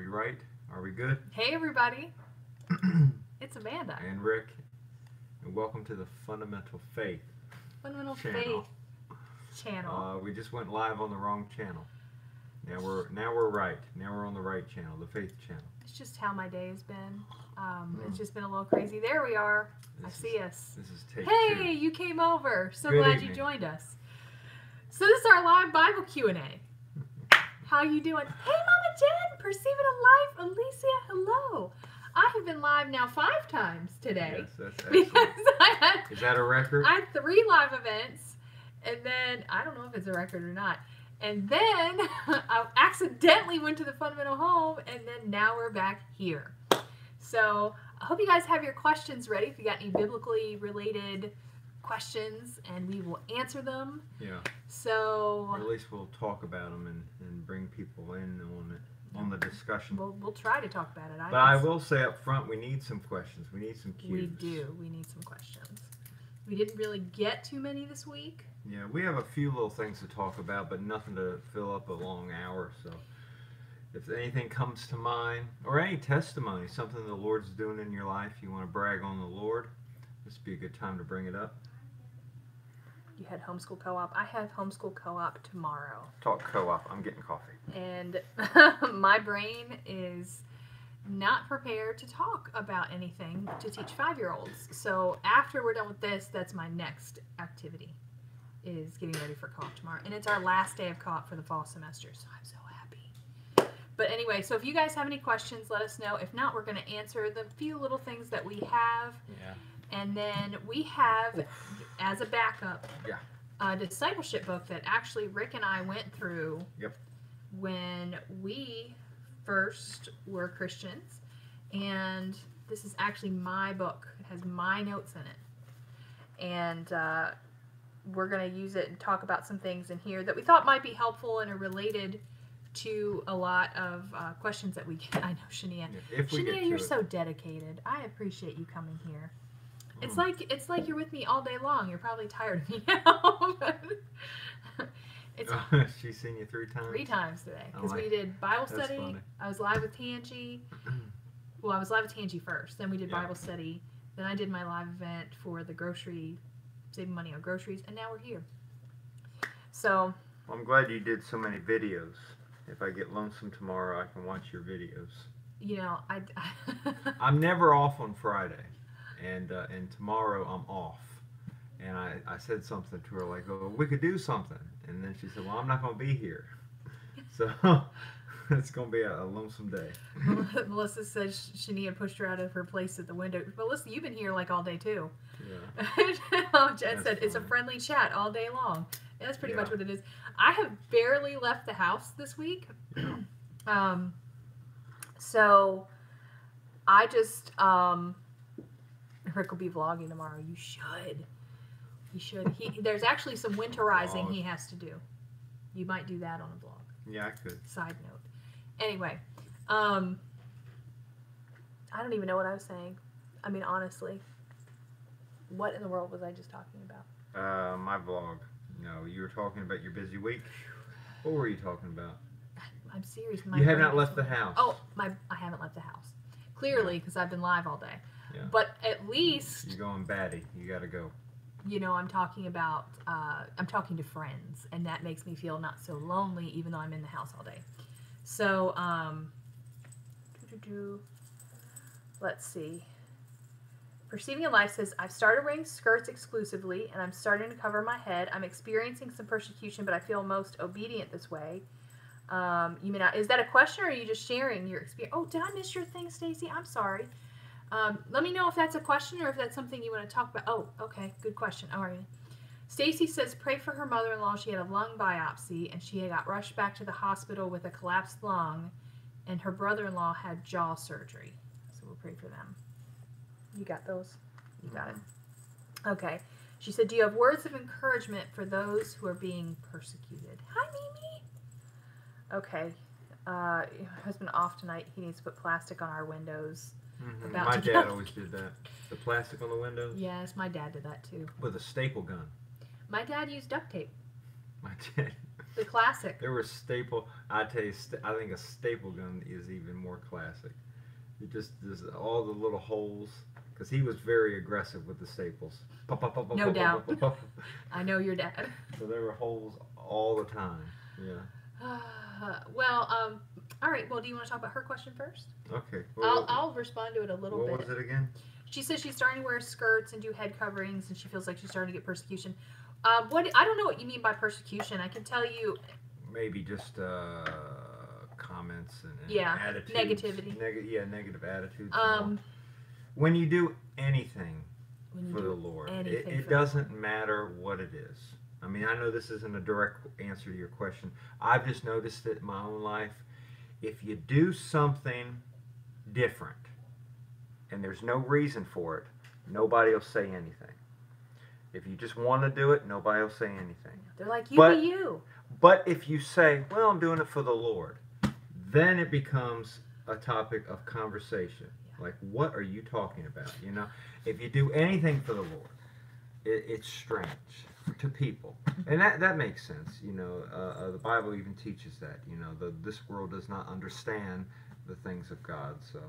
we right? Are we good? Hey everybody, it's Amanda. And Rick, and welcome to the Fundamental Faith Fundamental channel. Faith channel. We just went live on the wrong channel. Now we're right. Now we're on the right channel, the Faith channel. It's just how my day has been. It's just been a little crazy. There we are. I see us. This is take Hey, 2. you came over. So Good glad evening. you joined us. So this is our live Bible Q&A. How you doing? Hey, Mama Jen, Perceiving a Life, Alicia, hello. I have been live now 5 times today. Yes, that's Because excellent. Is that a record? I had 3 live events, and then, I don't know if it's a record or not, and then I accidentally went to the Fundamental Home, and then now we're back here. So I hope you guys have your questions ready. If you got any biblically related questions, and we will answer them. Yeah. So Or at least we'll talk about them and bring people in on the discussion. we'll try to talk about it. But I will say up front, we need some questions. We need some cues. We do. We need some questions. We didn't really get too many this week. Yeah, we have a few little things to talk about, but nothing to fill up a long hour. So if anything comes to mind, or any testimony, something the Lord's doing in your life, you want to brag on the Lord, this would be a good time to bring it up. You had homeschool co-op. I have homeschool co-op tomorrow. Talk co-op. I'm getting coffee. And my brain is not prepared to talk about anything to teach 5-year-olds. So after we're done with this, that's my next activity, is getting ready for co-op tomorrow. And it's our last day of co-op for the fall semester, so I'm so happy. But anyway, so if you guys have any questions, let us know. If not, we're going to answer the few little things that we have. Yeah. And then we have, as a backup, Yeah. a discipleship book that actually Rick and I went through Yep. when we first were Christians. And this is actually my book. It has my notes in it. And we're going to use it and talk about some things in here that we thought might be helpful and are related to a lot of questions that we get. I know, Shania. Yeah, if we get Shania, to you're it. so dedicated. I appreciate you coming here. It's like you're with me all day long. You're probably tired of me now. It's She's seen you 3 times? 3 times today I because like we did Bible That's study. funny. I was live with Tangi. Well, I was live with Tangi first. Then we did Yeah. Bible study. Then I did my live event for the grocery, saving money on groceries, and now we're here. So Well, I'm glad you did so many videos. If I get lonesome tomorrow, I can watch your videos. you know, I'm never off on Friday, and tomorrow I'm off. And I said something to her like, "Oh, we could do something," and then she said, "Well, I'm not going to be here, so it's going to be a lonesome day." Melissa says Shania pushed her out of her place at the window. Melissa, you've been here like all day too. Yeah. Jen said it's a funny. friendly chat all day long. And that's pretty Yeah. much what it is. I have barely left the house this week. Yeah. So I just Rick will be vlogging tomorrow. You should. There's actually some winterizing he has to do. You might do that on a vlog. Yeah, I could. Side note. Anyway, I don't even know what I was saying. I mean, honestly, what in the world was I just talking about? My vlog. No, you were talking about your busy week. What were you talking about? I'm serious. You have brain not is- left the house. Oh, I haven't left the house. Clearly, because I've been live all day. Yeah. But at least, You're going batty. You got to go. you know, I'm talking about, I'm talking to friends, and that makes me feel not so lonely, even though I'm in the house all day. So, let's see. Perceiving a Life says, I've started wearing skirts exclusively, and I'm starting to cover my head. I'm experiencing some persecution, but I feel most obedient this way. You mean, is that a question, or are you just sharing your experience? Oh, did I miss your thing, Stacy? I'm sorry. Let me know if that's a question or if that's something you want to talk about. Oh, okay, good question. All right. Stacy says, pray for her mother-in-law. She had a lung biopsy, and she got rushed back to the hospital with a collapsed lung, and her brother-in-law had jaw surgery. So we'll pray for them. You got those? You got it. Okay. She said, do you have words of encouragement for those who are being persecuted? Hi, Mimi. Okay. Your husband off tonight. He needs to put plastic on our windows. Mm-hmm. About My to dad go. always did that. The plastic on the windows Yes, my dad did that too. with a staple gun. My dad used duct tape. My dad. The classic. There were staple. I tell you, I think a staple gun is even more classic. You just there's all the little holes because he was very aggressive with the staples. Pop, pop, pop, pop, No pop, doubt. pop, pop, pop. I know your dad. So there were holes all the time. Yeah. Well, all right. Well, do you want to talk about her question first? Okay. Well, I'll respond to it a little bit. What was it again? She says she's starting to wear skirts and do head coverings, and she feels like she's starting to get persecution. What I don't know what you mean by persecution. I can tell you. Maybe just comments and Yeah, attitudes. negativity. Negative attitudes. When you do anything for the Lord, it doesn't matter what it is. I mean, I know this isn't a direct answer to your question. I've just noticed it in my own life. If you do something different and there's no reason for it, nobody will say anything. If you just want to do it, nobody will say anything. They're like, be you. But if you say, well, I'm doing it for the Lord, then it becomes a topic of conversation. Yeah. Like, what are you talking about? You know, if you do anything for the Lord, it's strange to people. And that makes sense. You know, the Bible even teaches that. You know, this world does not understand the things of God. So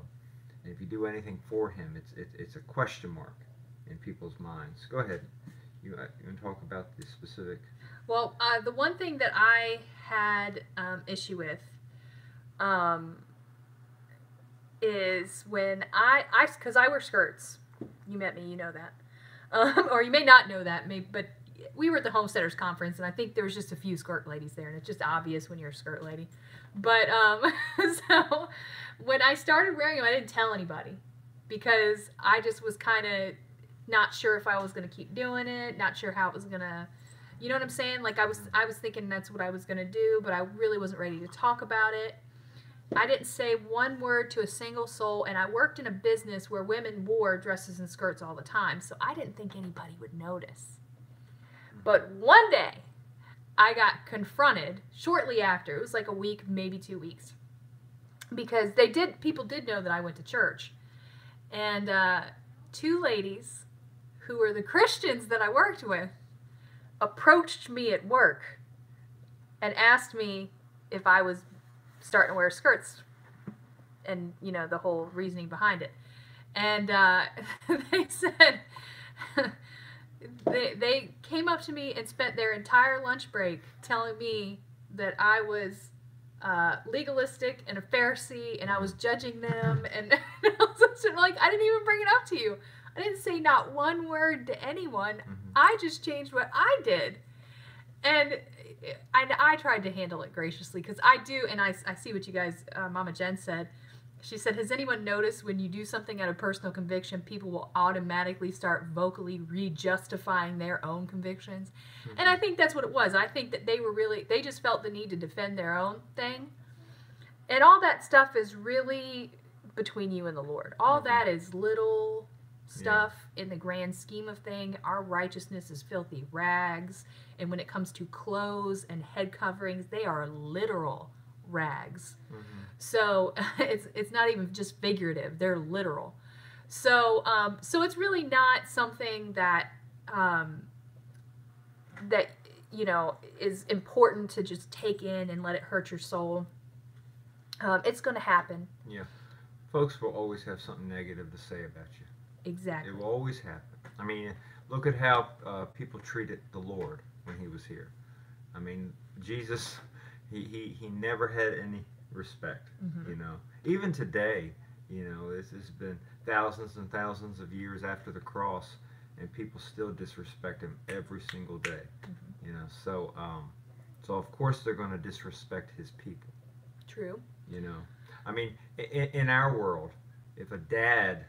if you do anything for Him, it's a question mark in people's minds. Go ahead. You want to talk about the specific? Well, the one thing that I had issue with is when because I wear skirts. You met me, you know that. Or you may not know that, but we were at the Homesteaders Conference, and I think there was just a few skirt ladies there, and it's just obvious when you're a skirt lady. But so when I started wearing them, I didn't tell anybody because I just was kind of not sure if I was going to keep doing it, not sure how it was going to, you know what I'm saying? Like I was thinking that's what I was going to do, but I really wasn't ready to talk about it. I didn't say one word to a single soul, and I worked in a business where women wore dresses and skirts all the time, so I didn't think anybody would notice. But one day, I got confronted shortly after. It was like a week, maybe 2 weeks, because people did know that I went to church, and two ladies who were the Christians that I worked with approached me at work and asked me if I was starting to wear skirts and, you know, the whole reasoning behind it. And they said, they came up to me and spent their entire lunch break telling me that I was legalistic and a Pharisee and I was judging them. And I was like, I didn't even bring it up to you. I didn't say not one word to anyone. I just changed what I did. And I tried to handle it graciously because I do, and I see what you guys, Mama Jen said. She said, has anyone noticed when you do something out of personal conviction, people will automatically start vocally re-justifying their own convictions? And I think that's what it was. I think that they just felt the need to defend their own thing. And all that stuff is really between you and the Lord. All that is little stuff in the grand scheme of thing. Our righteousness is filthy rags. And when it comes to clothes and head coverings, they are literal rags. So it's not even just figurative; they're literal. So so it's really not something that that you know is important to just take in and let it hurt your soul. It's going to happen. Yeah, folks will always have something negative to say about you. Exactly. It will always happen. I mean, look at how people treated the Lord when He was here. I mean, Jesus, he never had any respect. You know, even today, you know, this has been thousands and thousands of years after the cross, and people still disrespect Him every single day. You know, so of course they're going to disrespect His people. True. You know, I mean, in our world, if a dad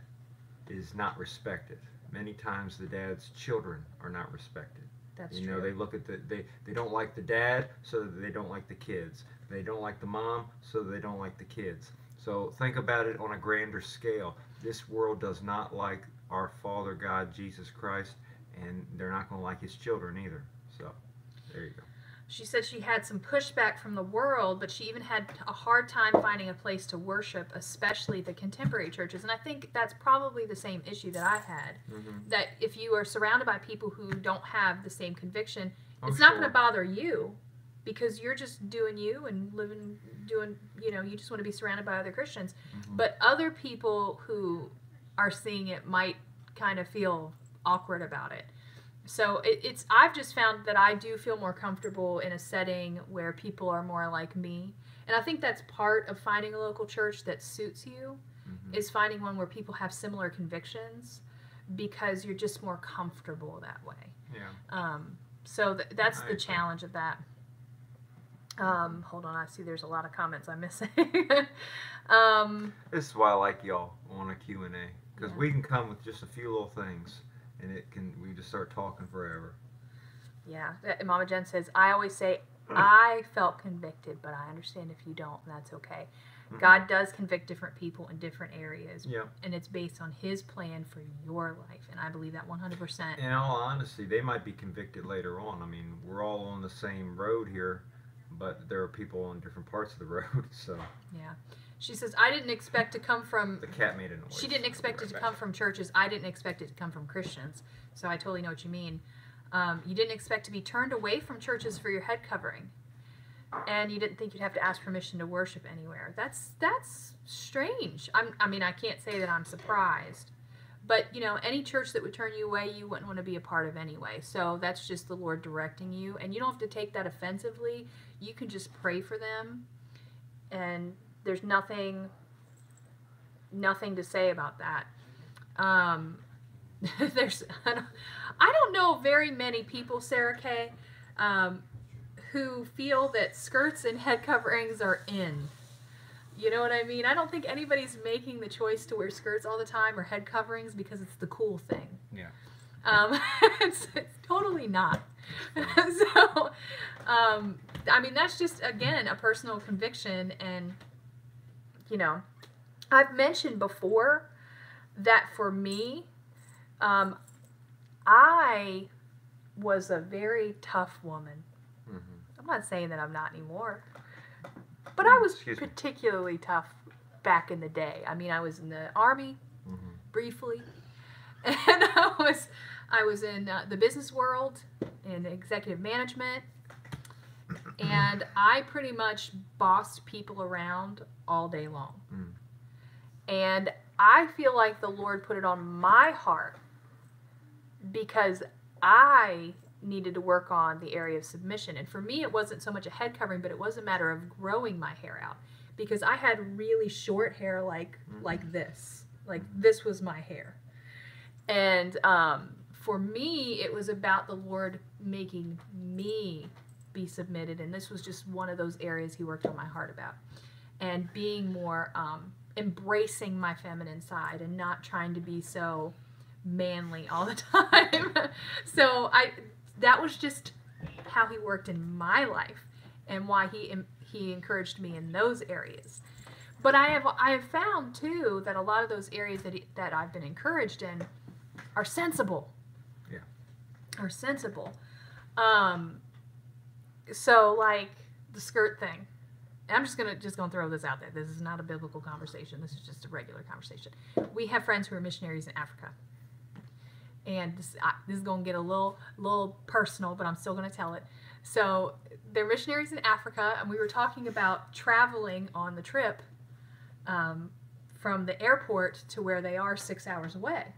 is not respected, many times the dad's children are not respected. That's true. You know, they look at they don't like the dad, so they don't like the kids. They don't like the mom, so they don't like the kids. So think about it on a grander scale. This world does not like our Father God, Jesus Christ, and they're not going to like His children either. So there you go. She said she had some pushback from the world, but she even had a hard time finding a place to worship, especially the contemporary churches. And I think that's probably the same issue that I had. That if you are surrounded by people who don't have the same conviction, it's not going to bother you because you're just doing you and doing, you just want to be surrounded by other Christians. Mm-hmm. But other people who are seeing it might kind of feel awkward about it. So I've just found that I do feel more comfortable in a setting where people are more like me. And I think that's part of finding a local church that suits you, is finding one where people have similar convictions, because you're just more comfortable that way. Yeah. So that's the challenge of that. Hold on, I see there's a lot of comments I'm missing. This is why I like y'all on a Q&A, because we can come with just a few little things, and we just start talking forever. Yeah, Mama Jen says, I always say, I felt convicted, but I understand if you don't, and that's okay. Mm-hmm. God does convict different people in different areas, and it's based on His plan for your life, and I believe that 100%. In all honesty, they might be convicted later on. I mean, we're all on the same road here, but there are people on different parts of the road, so. Yeah. She says, I didn't expect to come from... The cat made a noise. She didn't expect it to come from churches. I didn't expect it to come from Christians, so I totally know what you mean. You didn't expect to be turned away from churches for your head covering. And you didn't think you'd have to ask permission to worship anywhere. That's strange. I mean, I can't say that I'm surprised. But, any church that would turn you away, you wouldn't want to be a part of anyway. So that's just the Lord directing you. And you don't have to take that offensively. You can just pray for them. And there's nothing to say about that. I don't know very many people, Sarah Kay, who feel that skirts and head coverings are in. You know what I mean? I don't think anybody's making the choice to wear skirts all the time or head coverings because it's the cool thing. Yeah. It's totally not. So, I mean, that's just, again, a personal conviction. And, I've mentioned before that for me, I was a very tough woman. I'm not saying that I'm not anymore, but I was particularly tough back in the day. I mean, I was in the Army briefly, and I was in the business world, in executive management, and I pretty much bossed people around all day long. And I feel like the Lord put it on my heart because I needed to work on the area of submission. And for me, it wasn't so much a head covering, but it was a matter of growing my hair out, because I had really short hair like this. Like, this was my hair. And for me, it was about the Lord making me be submitted. And this was just one of those areas He worked on my heart about. And being more, embracing my feminine side and not trying to be so manly all the time. So that was just how He worked in my life, and why he encouraged me in those areas. But I have found too that a lot of those areas that I've been encouraged in are sensible. Yeah. Are sensible. So like the skirt thing. I'm just gonna throw this out there. This is not a biblical conversation. This is just a regular conversation. We have friends who are missionaries in Africa. And this is going to get a little personal, but I'm still going to tell it. So they're missionaries in Africa, and we were talking about traveling on the trip from the airport to where they are 6 hours away.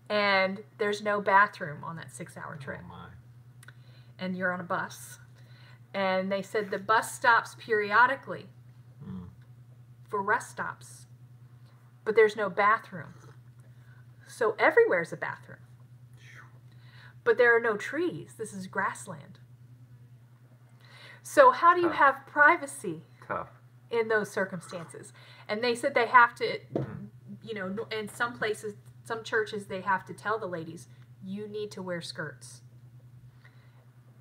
And there's no bathroom on that 6-hour trip. Oh my. And you're on a bus. And they said the bus stops periodically for rest stops, but there's no bathroom. So everywhere's a bathroom. But there are no trees. This is grassland. So how do you have privacy in those circumstances? And they said they have to, in some places, some churches, they have to tell the ladies, you need to wear skirts.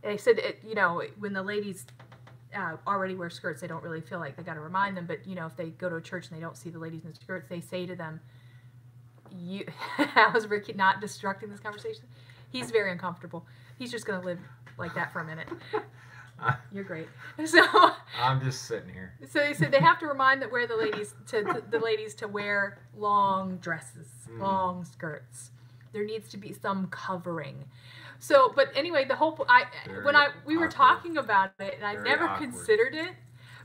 They said, when the ladies already wear skirts, they don't really feel like they got to remind them. But, if they go to a church and they don't see the ladies in skirts, they say to them, how is Ricky not destructing this conversation? He's very uncomfortable. He's just going to live like that for a minute. You're great. So I'm just sitting here. So they said they have to remind the ladies to wear long dresses, long skirts. There needs to be some covering. So, but anyway, the whole we were awkward. talking about it, and I Very never awkward. considered it,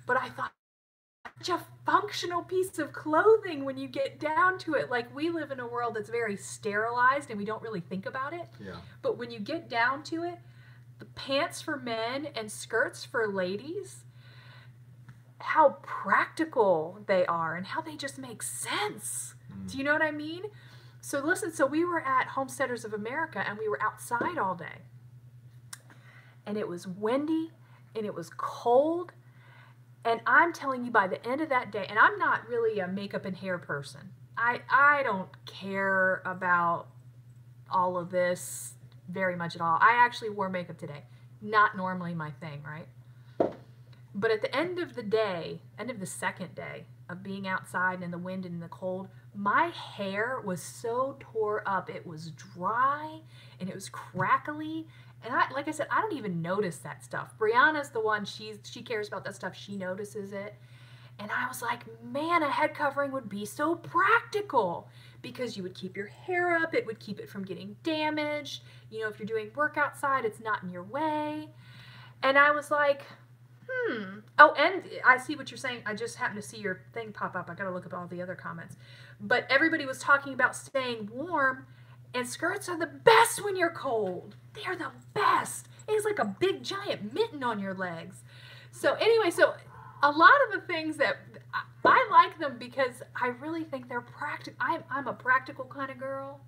but I thought such a functional piece of clothing when you get down to it. Like, we live in a world that's very sterilized, and we don't really think about it. Yeah. But when you get down to it, the pants for men and skirts for ladies, how practical they are and how they just make sense. Do you know what I mean? So listen, so we were at Homesteaders of America, and we were outside all day. And it was windy, and it was cold. And I'm telling you, by the end of that day, and I'm not really a makeup and hair person. I don't care about all of this very much at all. I actually wore makeup today. Not normally my thing, right? But at the end of the day, end of the second day of being outside and in the wind and in the cold, my hair was so tore up. It was dry and it was crackly. And like I said, I don't even notice that stuff. Brianna's the one, she cares about that stuff. She notices it. And I was like, man, a head covering would be so practical because you would keep your hair up. It would keep it from getting damaged. You know, if you're doing work outside, it's not in your way. And I was like, Oh, and I see what you're saying. I just happened to see your thing pop up. I got to look at all the other comments. But everybody was talking about staying warm, and skirts are the best when you're cold. They are the best. It's like a big giant mitten on your legs. So anyway, so a lot of the things that I like them because I really think they're practical. I'm a practical kind of girl,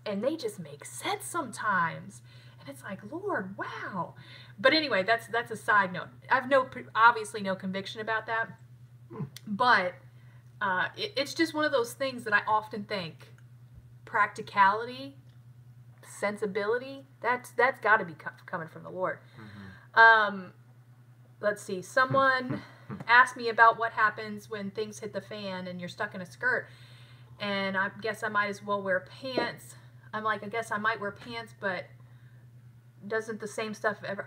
and they just make sense sometimes. And it's like, Lord, wow. But anyway, that's a side note. I've obviously no conviction about that, but it's just one of those things that I often think. Practicality, sensibility, that's got to be coming from the Lord. Let's see. Someone asked me about what happens when things hit the fan and you're stuck in a skirt, and I guess I might as well wear pants. I'm like, I guess I might wear pants, but doesn't the same stuff ever?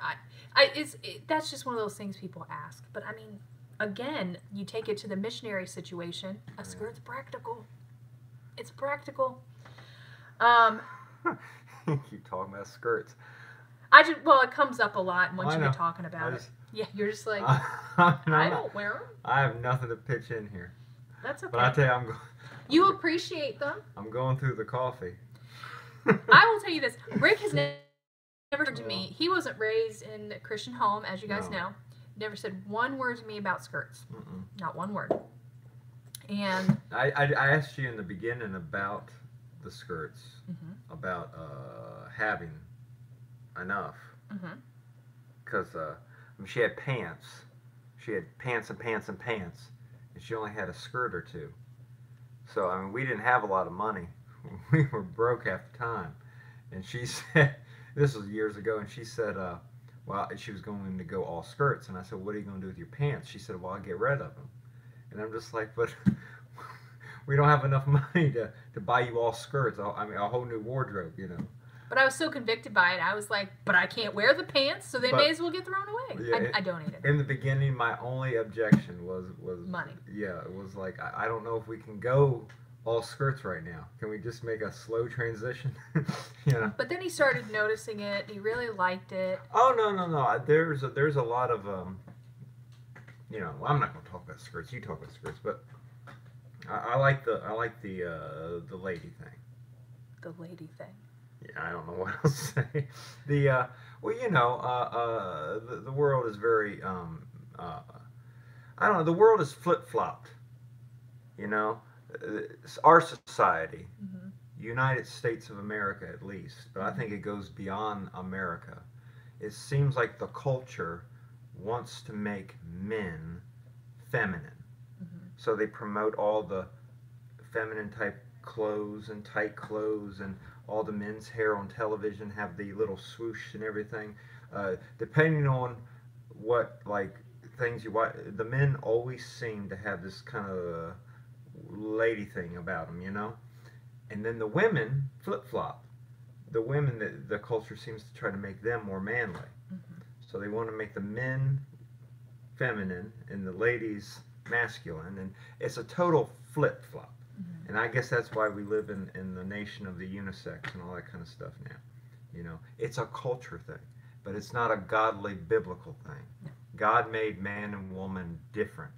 That's just one of those things people ask. But I mean, again, you take it to the missionary situation. A skirt's practical. It's practical. You keep talking about skirts. It comes up a lot once you get talking about it. Yeah, you're just like, I don't wear them. I have nothing to pitch in here. That's okay. But I tell you, I'm going. You appreciate them. I'm going through the coffee. I will tell you this. Rick has never said to me. He wasn't raised in a Christian home, as you guys know. Never said one word to me about skirts. Not one word. And I asked you in the beginning about the skirts, about having enough, because she had pants. She had pants and pants and pants, and she only had a skirt or two. So I mean, we didn't have a lot of money. We were broke half the time. And she said, this was years ago, and she said, well, she was going to go all skirts. And I said, what are you going to do with your pants? She said, well, I'll get rid of them. And I'm just like, but we don't have enough money to buy you all skirts. I mean, a whole new wardrobe, you know. But I was so convicted by it. I was like, but I can't wear the pants, so they may as well get thrown away. Yeah, I donated. In the beginning, my only objection was money. Yeah, it was like, I don't know if we can go all skirts right now. Can we just make a slow transition? You know. But then he started noticing it. He really liked it. Oh no. There's a lot of you know. I'm not going to talk about skirts. You talk about skirts, but I like the lady thing. The lady thing. Yeah, I don't know what else to say. Well, you know, the world is very I don't know. The world is flip-flopped. You know. Our society, United States of America at least, but I think it goes beyond America. It seems like the culture wants to make men feminine. So they promote all the feminine type clothes and tight clothes, and all the men's hair on television have the little swoosh and everything. Depending on what things you watch, the men always seem to have this kind of lady thing about them, you know. And then the women flip-flop. The women, the culture seems to try to make them more manly. So they want to make the men feminine and the ladies masculine, and it's a total flip-flop. And I guess that's why we live in the nation of the unisex and all that kind of stuff now, It's a culture thing, but it's not a godly biblical thing. God made man and woman different.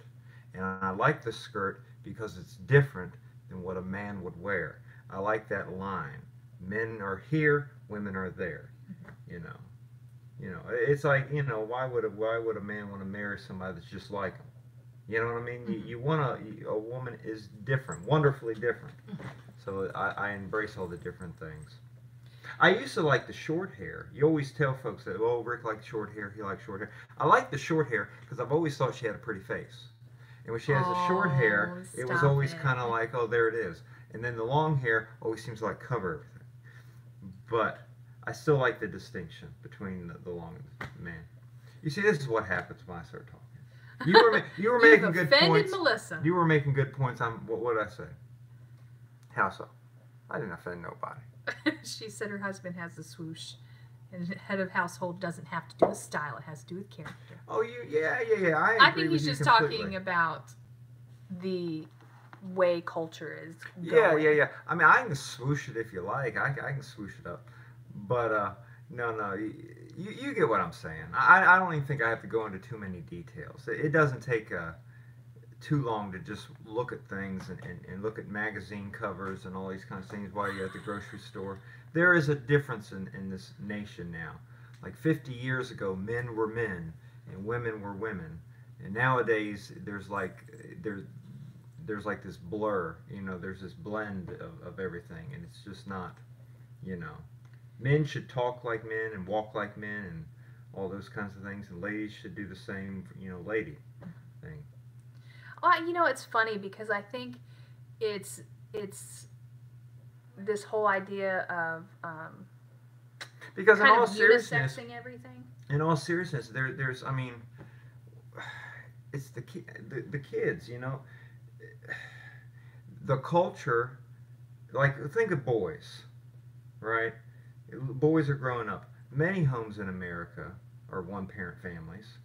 And I like the skirt because it's different than what a man would wear. I like that line. Men are here, women are there. You know. It's like, why would a man want to marry somebody that's just like him? You know what I mean? You want a woman is different, wonderfully different. So I embrace all the different things. I used to like the short hair. You always tell folks that, oh, Rick likes short hair, he likes short hair. I like the short hair because I've always thought she had a pretty face. And when she has the short hair, it was always kind of like, oh, there it is. And then the long hair always seems to like cover everything. But I still like the distinction between the long man. You see, this is what happens when I start talking. You were making good points. Melissa. You were making good points on what did I say? How so? I didn't offend nobody. She said her husband has the swoosh, and head of household doesn't have to do with style; it has to do with character. Oh, yeah. I agree think he's with just you completely. talking about the way culture is going. Yeah. I mean, I can swoosh it if you like. I can swoosh it up, but no. You get what I'm saying. I don't even think I have to go into too many details. It doesn't take too long to just look at things and look at magazine covers and all these kinds of things while you're at the grocery store. There is a difference in this nation now. Like 50 years ago, men were men and women were women, and nowadays there's like this blur. There's this blend of everything, and it's just not. Men should talk like men and walk like men and all those kinds of things, and ladies should do the same, lady thing. Well, it's funny because I think it's this whole idea of because in kind all of seriousness, unisexing everything. In all seriousness, there's I mean, it's the kids, the culture. Like, think of boys, right? Boys are growing up. Many homes in America are one-parent families.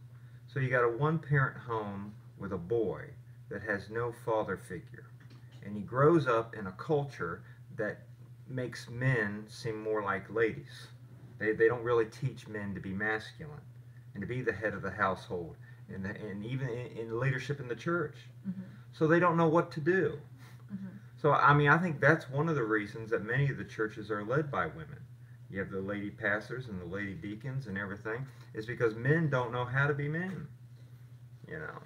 So you got a one-parent home with a boy that has no father figure. And he grows up in a culture that makes men seem more like ladies. They don't really teach men to be masculine and to be the head of the household and even in leadership in the church. Mm-hmm. So they don't know what to do. Mm-hmm. So, I mean, I think that's one of the reasons that many of the churches are led by women. You have the lady pastors and the lady deacons and everything, is because men don't know how to be men.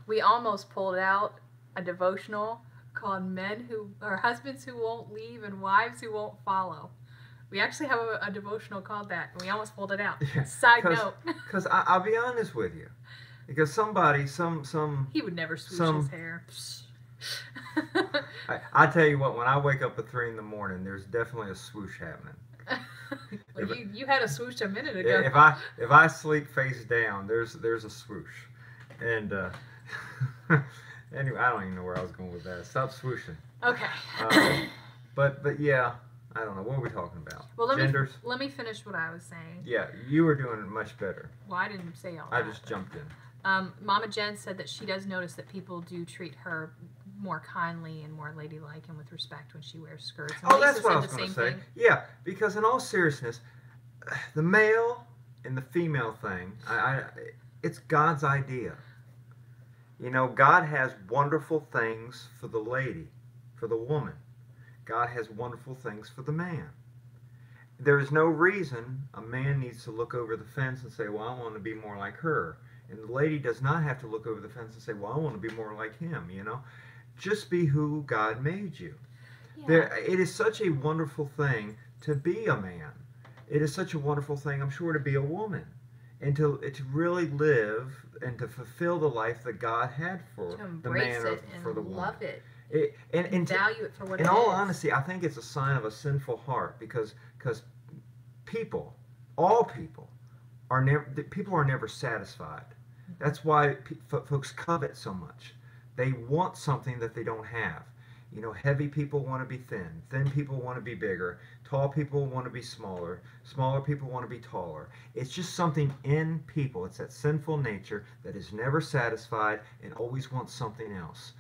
We almost pulled out a devotional called Men Who Are Husbands Who Won't Leave and Wives Who Won't Follow. We actually have a devotional called that, and we almost pulled it out. Yeah, Side note. Because I'll be honest with you. Because somebody, he would never swoosh his hair. I tell you what, when I wake up at 3 in the morning, there's definitely a swoosh happening. Well, you had a swoosh a minute ago. If I sleep face down, there's a swoosh, and anyway, I don't even know where I was going with that. Stop swooshing. Okay. But yeah, I don't know what we're we talking about. Well, Genders. Let me finish what I was saying. Yeah, you were doing it much better. Well, I didn't say all that. I just jumped in. Mama Jen said that she does notice that people do treat her more kindly and more ladylike and with respect when she wears skirts. And Lisa that's what I was going to say. Thing. Yeah, because in all seriousness, the male and the female thing, it's God's idea. God has wonderful things for the lady, for the woman. God has wonderful things for the man. There is no reason a man needs to look over the fence and say, well, I want to be more like her. And the lady does not have to look over the fence and say, well, I want to be more like him, Just be who God made you. Yeah. It is such a wonderful thing to be a man. It is such a wonderful thing, I'm sure, to be a woman. And to really live and to fulfill the life that God had for the man or for the woman. Love it. And value it for what it is. In all honesty, I think it's a sign of a sinful heart because people, all people, are never satisfied. That's why folks covet so much. They want something that they don't have. Heavy people want to be thin. Thin people want to be bigger. Tall people want to be smaller. Smaller people want to be taller. It's just something in people. It's that sinful nature that is never satisfied and always wants something else.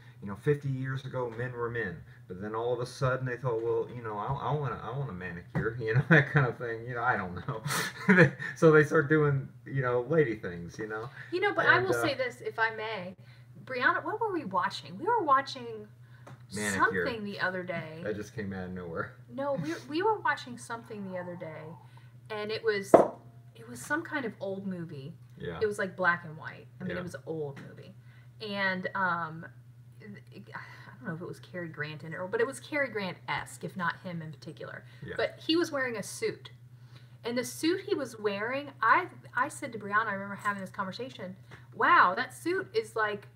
50 years ago men were men, but then all of a sudden they thought, well, I want a manicure, that kind of thing. I don't know. So they start doing, lady things, But I and will say this, if I may, Brianna, what were we watching? We were watching manicure. something the other day. That just came out of nowhere. No, we were watching something the other day, and it was some kind of old movie. Yeah. It was like black and white. I mean, Yeah. It was an old movie, and I don't know if it was Cary Grant in it, but it was Cary Grant-esque, if not him in particular. Yeah. But he was wearing a suit, and the suit he was wearing, I said to Brianna, I remember having this conversation. Wow, that suit is like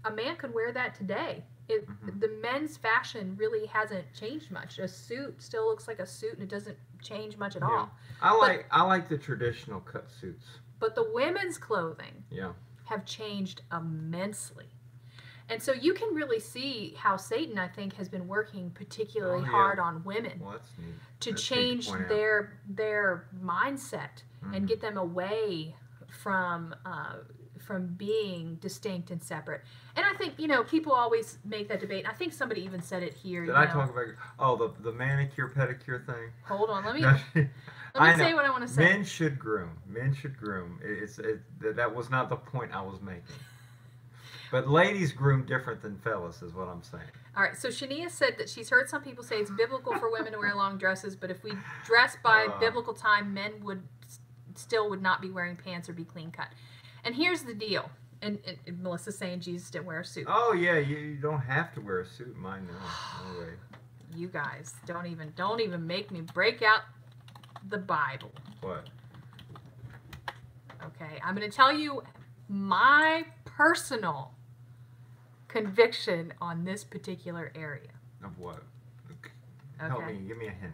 a man could wear that today. The men's fashion really hasn't changed much. A suit still looks like a suit, and it doesn't change much at all. I like the traditional cut suits. But the women's clothing Yeah. have changed immensely. And so you can really see how Satan, I think, has been working particularly hard on women Well, that's neat. to That's change neat to point out. their mindset and get them away from being distinct and separate. And I think, people always make that debate. I think somebody even said it here. Did I talk about the manicure pedicure thing? Hold on, let me I say what I want to say. Men should groom. Men should groom. That was not the point I was making. But ladies groom different than fellas, is what I'm saying. All right, so Shania said that she's heard some people say it's biblical for women to wear long dresses, but if we dress by biblical time, men would not be wearing pants or be clean cut. And here's the deal. And Melissa's saying Jesus didn't wear a suit. Oh yeah, you don't have to wear a suit. Mine no way. You guys don't even make me break out the Bible. What? Okay, I'm going to tell you my personal conviction on this particular area. Of what? Okay. Help me. Give me a hint.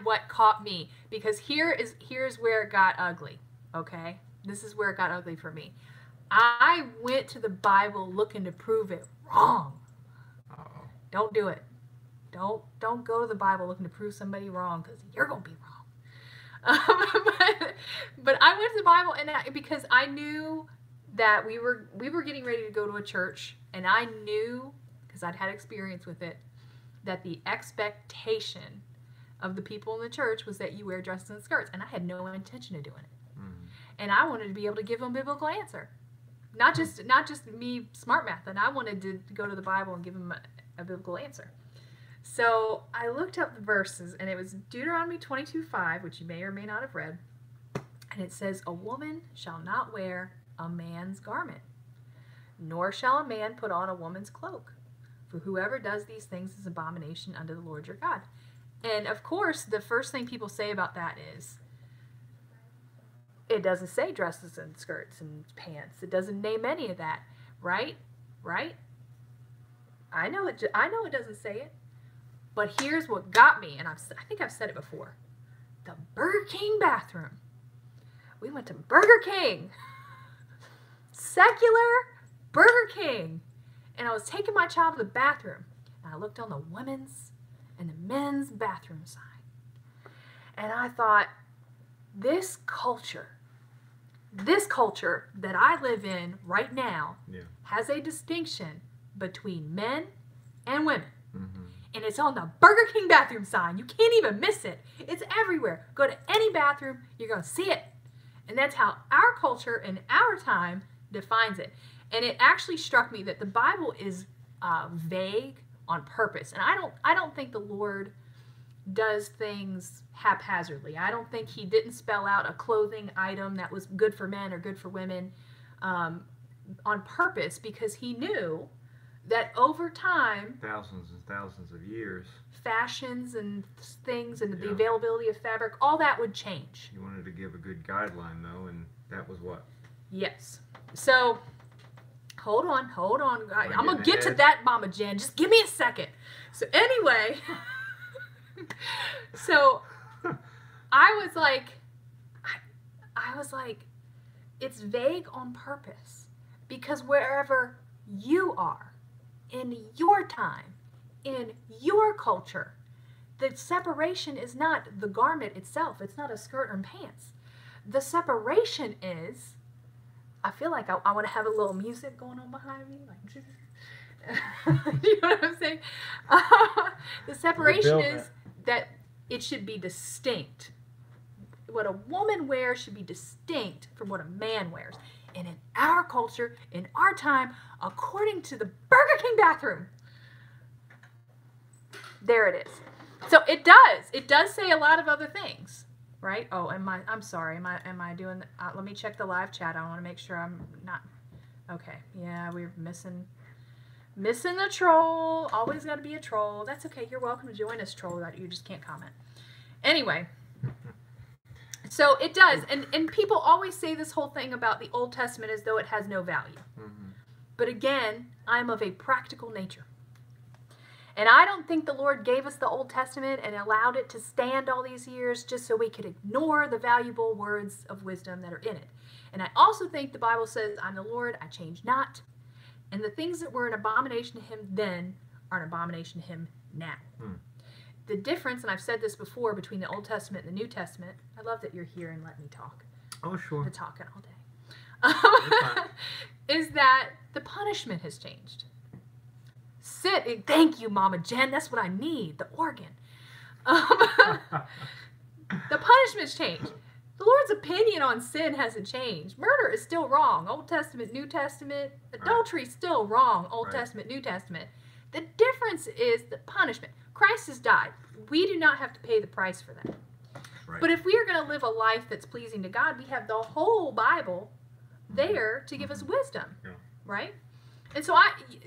What caught me, because here's where it got ugly. Okay, this is where it got ugly for me. I went to the Bible looking to prove it wrong. Uh-oh. Don't do it. Don't go to the Bible looking to prove somebody wrong, because you're gonna be wrong. But I went to the Bible because I knew that we were getting ready to go to a church, and I knew, because I'd had experience with it, that the expectation of the people in the church was that you wear dresses and skirts, and I had no intention of doing it. Mm. And I wanted to be able to give them a biblical answer, not just me smart math, and I wanted to go to the Bible and give them a biblical answer. So I looked up the verses, and it was Deuteronomy 22:5, which you may or may not have read, and it says, "A woman shall not wear a man's garment, nor shall a man put on a woman's cloak. For whoever does these things is abomination unto the Lord your God." And of course, the first thing people say about that is, it doesn't say dresses and skirts and pants. It doesn't name any of that, right? Right? I know it doesn't say it. But here's what got me, and I think I've said it before. The Burger King bathroom. We went to Burger King. Secular Burger King. And I was taking my child to the bathroom, and I looked on the women's and the men's bathroom sign. And I thought, this culture that I live in right now has a distinction between men and women. Mm-hmm. And it's on the Burger King bathroom sign. You can't even miss it. It's everywhere. Go to any bathroom, you're going to see it. And that's how our culture and our time defines it. And it actually struck me that the Bible is vague on purpose. And I don't think the Lord does things haphazardly. I don't think he didn't spell out a clothing item that was good for men or good for women on purpose, because he knew that over time, thousands and thousands of years, fashions and things and the availability of fabric, all that would change. He wanted to give a good guideline, though, and that was what? Yes. So, hold on. I'm going to get to that, Mama Jen. Just give me a second. So, anyway, so I was like, it's vague on purpose, because wherever you are, in your time, in your culture, the separation is not the garment itself. It's not a skirt or pants. The separation is, I feel like I want to have a little music going on behind me. You know what I'm saying? The separation is that it should be distinct. What a woman wears should be distinct from what a man wears. And in our culture, in our time, according to the Burger King bathroom, there it is. So it does say a lot of other things, right? Oh, I'm sorry. Am I doing? Let me check the live chat. I want to make sure I'm not. Okay. Yeah, we're missing the troll. Always got to be a troll. That's okay. You're welcome to join us, troll. That you just can't comment. Anyway. So it does, and people always say this whole thing about the Old Testament as though it has no value. Mm-hmm. But again, I'm of a practical nature. And I don't think the Lord gave us the Old Testament and allowed it to stand all these years just so we could ignore the valuable words of wisdom that are in it. And I also think the Bible says, I'm the Lord, I change not. And the things that were an abomination to him then are an abomination to him now. Hmm. The difference, and I've said this before, between the Old Testament and the New Testament, I love that you're here and let me talk. Oh, sure. I've been talking all day. Is that the punishment has changed. Thank you, Mama Jen. That's what I need, the organ. The punishment's changed. The Lord's opinion on sin hasn't changed. Murder is still wrong. Old Testament, New Testament. Adultery is still wrong. Old Testament, New Testament. The difference is the punishment. Christ has died. We do not have to pay the price for that. Right. But if we are going to live a life that's pleasing to God, we have the whole Bible there to give us wisdom, right? And so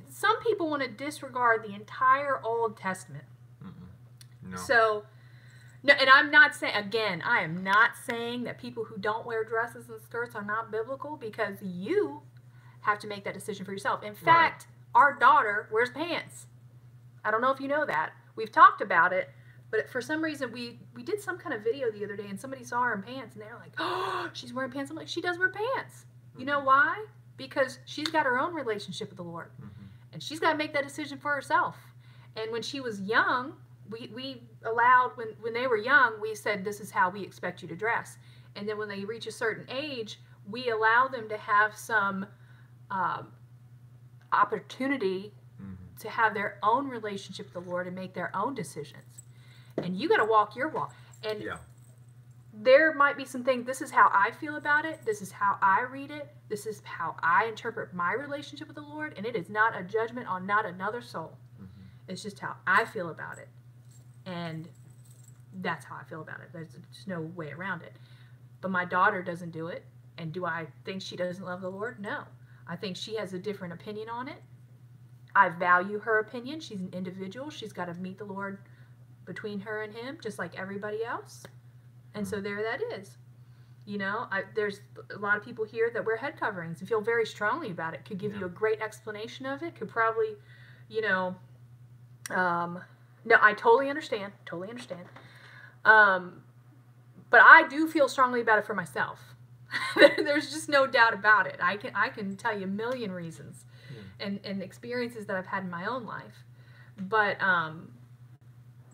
some people want to disregard the entire Old Testament. No. So, no, and I'm not saying, again, I am not saying that people who don't wear dresses and skirts are not biblical, because you have to make that decision for yourself. In fact, our daughter wears pants. I don't know if you know that. We've talked about it, but for some reason we did some kind of video the other day and somebody saw her in pants and they were like, oh, she's wearing pants. I'm like, she does wear pants. You know why? Because she's got her own relationship with the Lord. And she's got to make that decision for herself. And when she was young, we allowed, when they were young, we said, this is how we expect you to dress. And then when they reach a certain age, we allow them to have some opportunity to have their own relationship with the Lord and make their own decisions. And you got to walk your walk. And there might be some things, this is how I feel about it, this is how I read it, this is how I interpret my relationship with the Lord, and it is not a judgment on not another soul. It's just how I feel about it. And that's how I feel about it. There's just no way around it. But my daughter doesn't do it. And do I think she doesn't love the Lord? No. I think she has a different opinion on it. I value her opinion. She's an individual. She's got to meet the Lord between her and him, just like everybody else. And so there that is. You know, there's a lot of people here that wear head coverings and feel very strongly about it. Could give you a great explanation of it. Could probably, you know, no, I totally understand. Totally understand. But I do feel strongly about it for myself. There's just no doubt about it. I can tell you a million reasons and experiences that I've had in my own life. But,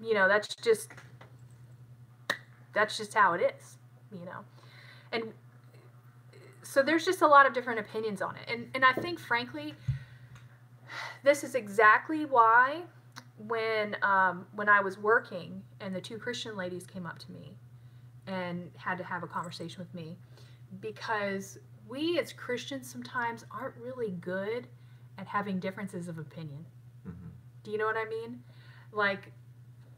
you know, that's just how it is, you know. And so there's just a lot of different opinions on it. And I think, frankly, this is exactly why when I was working and the two Christian ladies came up to me and had to have a conversation with me, because we as Christians sometimes aren't really good at having differences of opinion. Do you know what I mean? Like,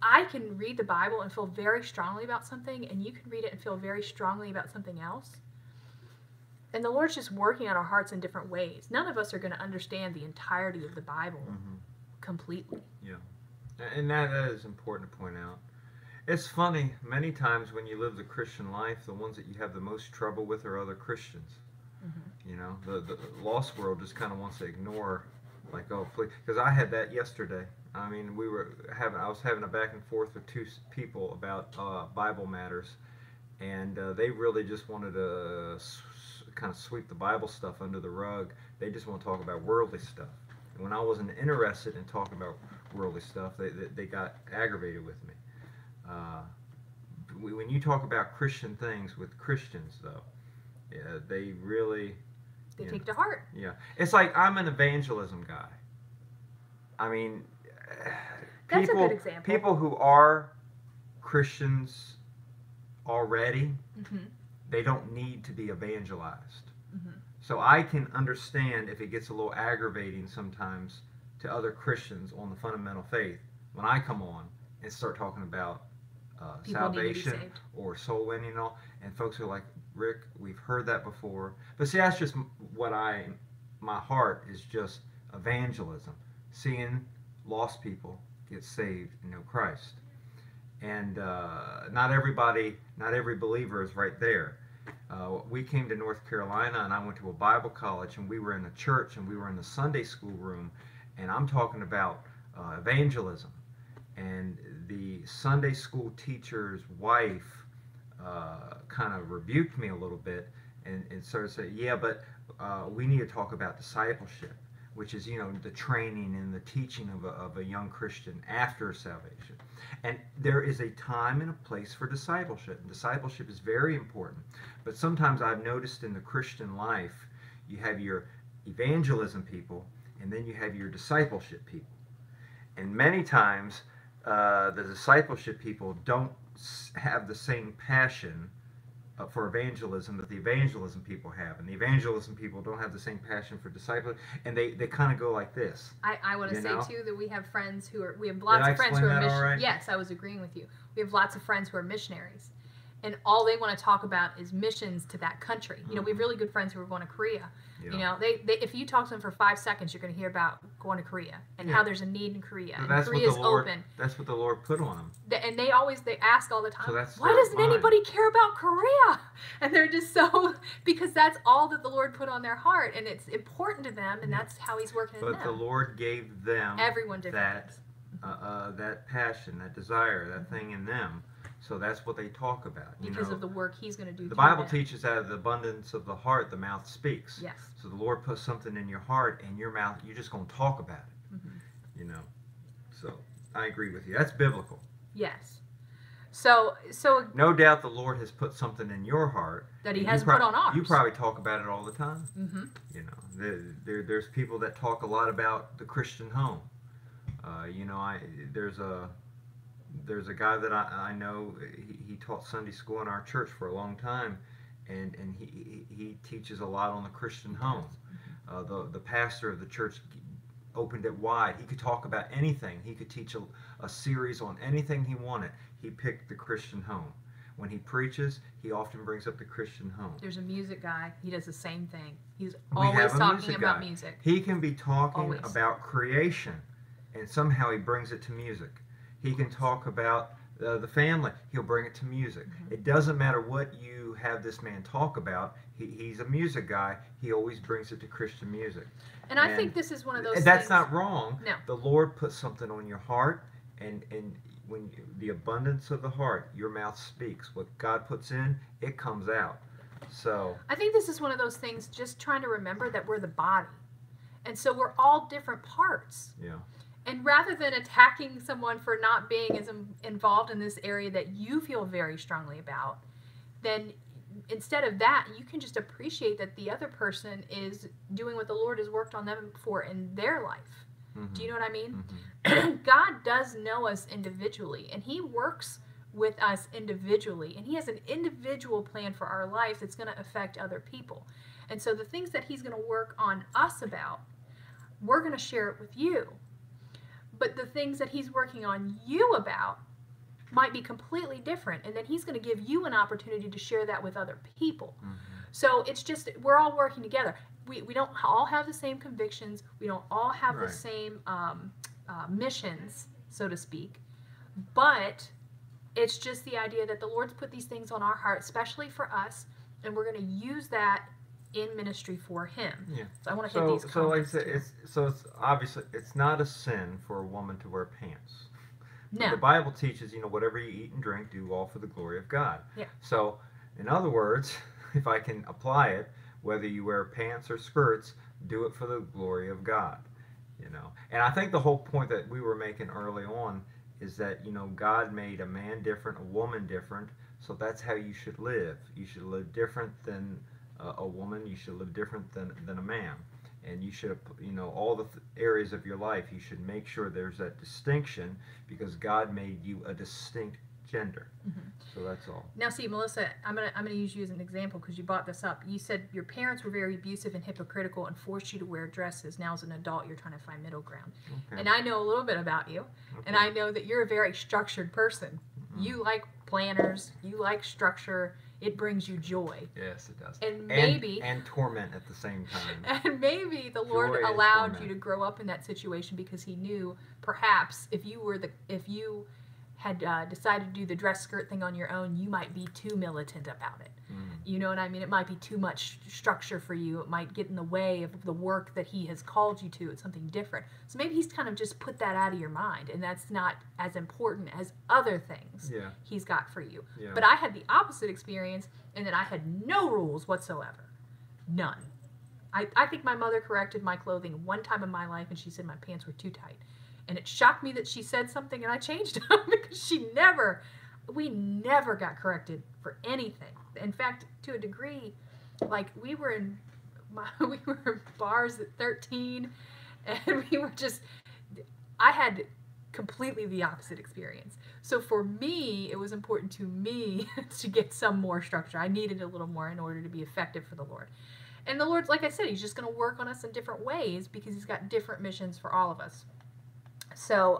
I can read the Bible and feel very strongly about something, and you can read it and feel very strongly about something else. And the Lord's just working on our hearts in different ways. None of us are going to understand the entirety of the Bible completely. Yeah. And that is important to point out. It's funny, many times when you live the Christian life, the ones that you have the most trouble with are other Christians. You know, the lost world just kind of wants to ignore, like, oh, please. Because I had that yesterday. I mean, I was having a back and forth with two people about Bible matters, and they really just wanted to kind of sweep the Bible stuff under the rug. They just want to talk about worldly stuff. And when I wasn't interested in talking about worldly stuff, they got aggravated with me. When you talk about Christian things with Christians, though, they really... They take to heart. Yeah. It's like I'm an evangelism guy. I mean, That's a people good example. people who are Christians already, Mm-hmm. they don't need to be evangelized. Mm-hmm. So I can understand if it gets a little aggravating sometimes to other Christians on the fundamental faith when I come on and start talking about People need to be salvation saved. or soul winning and all, and folks are like, Rick, we've heard that before. But see, that's just what my heart is just evangelism, seeing lost people get saved and know Christ. And not every believer is right there. We came to North Carolina, and I went to a Bible college, and we were in a church, and we were in the Sunday school room, and I'm talking about evangelism. And the Sunday school teacher's wife kind of rebuked me a little bit and sort of said, yeah, but we need to talk about discipleship, which is, the training and the teaching of a young Christian after salvation. And there is a time and a place for discipleship. And discipleship is very important. But sometimes I've noticed in the Christian life, you have your evangelism people, and then you have your discipleship people. And many times, the discipleship people don't have the same passion for evangelism that the evangelism people have, and the evangelism people don't have the same passion for discipling, and they kind of go like this. I want to say know? too that we have friends we have lots of friends who are missionaries. Right? Yes, I was agreeing with you. We have lots of friends who are missionaries, and all they want to talk about is missions to that country. We have really good friends who are going to Korea. Yeah. They if you talk to them for 5 seconds, you're going to hear about going to Korea and how there's a need in Korea, So and Korea's open. That's what the Lord put on them. And they ask all the time, So why doesn't anybody care about Korea? And they're just so, because that's all that the Lord put on their heart, and it's important to them, and that's how He's working in them. But the Lord gave them everyone different that passion, that desire, that thing in them. So that's what they talk about. Because of the work He's going to do. The Bible teaches out of the abundance of the heart, the mouth speaks. Yes. So the Lord puts something in your heart, and your mouth, you're just going to talk about it. Mm-hmm. So I agree with you. That's biblical. Yes. So no doubt the Lord has put something in your heart that He hasn't put on ours. You probably talk about it all the time. Mm-hmm. There's people that talk a lot about the Christian home. There's a guy that I know. He taught Sunday school in our church for a long time, and he teaches a lot on the Christian home. The pastor of the church opened it wide. He could talk about anything. He could teach a series on anything he wanted. He picked the Christian home. When he preaches, he often brings up the Christian home. There's a music guy. He does the same thing. He's always talking about music. He can be talking about creation, and somehow he brings it to music. He can talk about the family. He'll bring it to music. Mm-hmm. It doesn't matter what you have this man talk about. He's a music guy. He always brings it to Christian music. And I think this is one of those that's things. not wrong. No. The Lord puts something on your heart, and when the abundance of the heart, your mouth speaks. What God puts in, it comes out. So I think this is one of those things, just trying to remember that we're the body. And so we're all different parts. Yeah. And rather than attacking someone for not being as involved in this area that you feel very strongly about, then instead of that, you can just appreciate that the other person is doing what the Lord has worked on them for in their life. Mm-hmm. Do you know what I mean? Mm-hmm. God does know us individually, and He works with us individually, and He has an individual plan for our life that's going to affect other people. And so the things that He's going to work on us about, we're going to share it with you. But the things that He's working on you about might be completely different, and then He's going to give you an opportunity to share that with other people. Mm-hmm. So it's just, we're all working together. We don't all have the same convictions. We don't all have the same missions, so to speak. But it's just the idea that the Lord's put these things on our heart, especially for us, and we're going to use that in ministry for Him. Yeah. So I want to hit these comments. So like I said, it's obviously it's not a sin for a woman to wear pants. No. The Bible teaches, whatever you eat and drink, do all for the glory of God. Yeah. So, in other words, if I can apply it, whether you wear pants or skirts, do it for the glory of God. And I think the whole point that we were making early on is that, God made a man different, a woman different, so that's how you should live. You should live different than a woman. You should live different than a man. and you should, all the areas of your life, you should make sure there's that distinction, because God made you a distinct gender. So that's all. Now, see, Melissa, I'm gonna use you as an example because you brought this up. You said your parents were very abusive and hypocritical and forced you to wear dresses. Now, as an adult, you're trying to find middle ground. Okay. And I know a little bit about you, and I know that you're a very structured person. You like planners. You like structure. It brings you joy. Yes, it does. And maybe and torment at the same time. And maybe the Lord Joy and allowed torment. you to grow up in that situation because He knew perhaps if you had decided to do the dress skirt thing on your own, you might be too militant about it. You know what I mean? It might be too much structure for you. It might get in the way of the work that He has called you to. It's something different. So maybe He's kind of just put that out of your mind, and that's not as important as other things He's got for you. Yeah. But I had the opposite experience, and then I had no rules whatsoever. None. I think my mother corrected my clothing one time in my life, and she said my pants were too tight. And it shocked me that she said something, and I changed them because we never got corrected for anything. In fact, to a degree, like we were in bars at 13, and I had completely the opposite experience. So for me, it was important to me to get some more structure. I needed a little more in order to be effective for the Lord. And the Lord, like I said, He's just going to work on us in different ways because He's got different missions for all of us. So,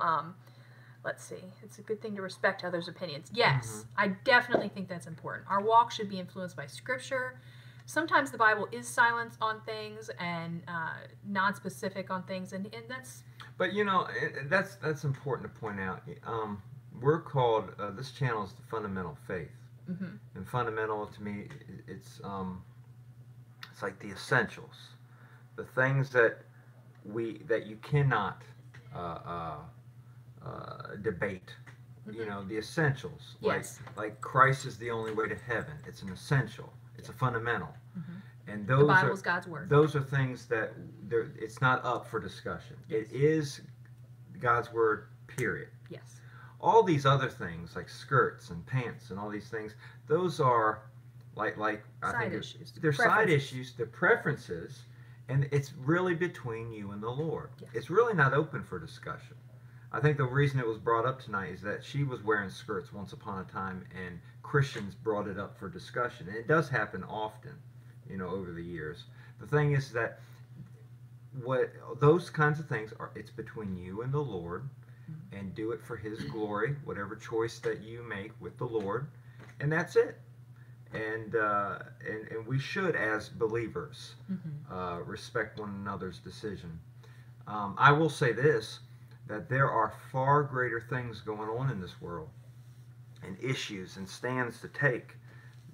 let's see. It's a good thing to respect others' opinions. Yes, I definitely think that's important. Our walk should be influenced by Scripture. Sometimes the Bible is silent on things and non-specific on things, and that's... But, that's important to point out. We're called, this channel is the fundamental faith. And fundamental, to me, it's like the essentials. The things that you cannot debate. The essentials. Yes. Like Christ is the only way to heaven. It's an essential. It's a fundamental. And The Bible's God's Word. Those are things that it's not up for discussion. Yes. It is God's Word, period. Yes. All these other things, like skirts and pants and all these things, those are like Side issues. They're side issues, they're preferences, and it's really between you and the Lord. Yes. It's really not open for discussion. I think the reason it was brought up tonight is that she was wearing skirts once upon a time, and Christians brought it up for discussion. And it does happen often, over the years. The thing is that those kinds of things it's between you and the Lord, and do it for His glory, whatever choice that you make with the Lord, and that's it. And we should, as believers, respect one another's decision. I will say this, that there are far greater things going on in this world, and issues and stands to take,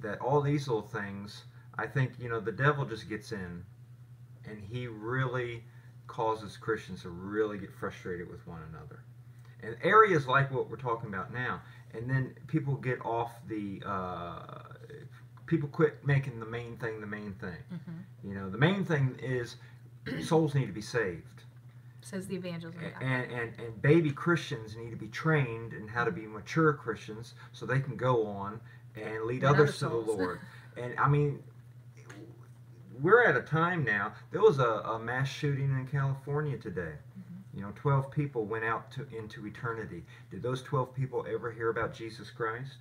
that all these little things, I think, the devil just gets in, and he really causes Christians to really get frustrated with one another. And areas like what we're talking about now, and then people get off people quit making the main thing the main thing. The main thing is souls need to be saved. Says the Evangelism. And baby Christians need to be trained in how to be mature Christians so they can go on and lead others to the Lord. And I mean, we're at a time now. There was a mass shooting in California today. 12 people went out into eternity. Did those 12 people ever hear about Jesus Christ?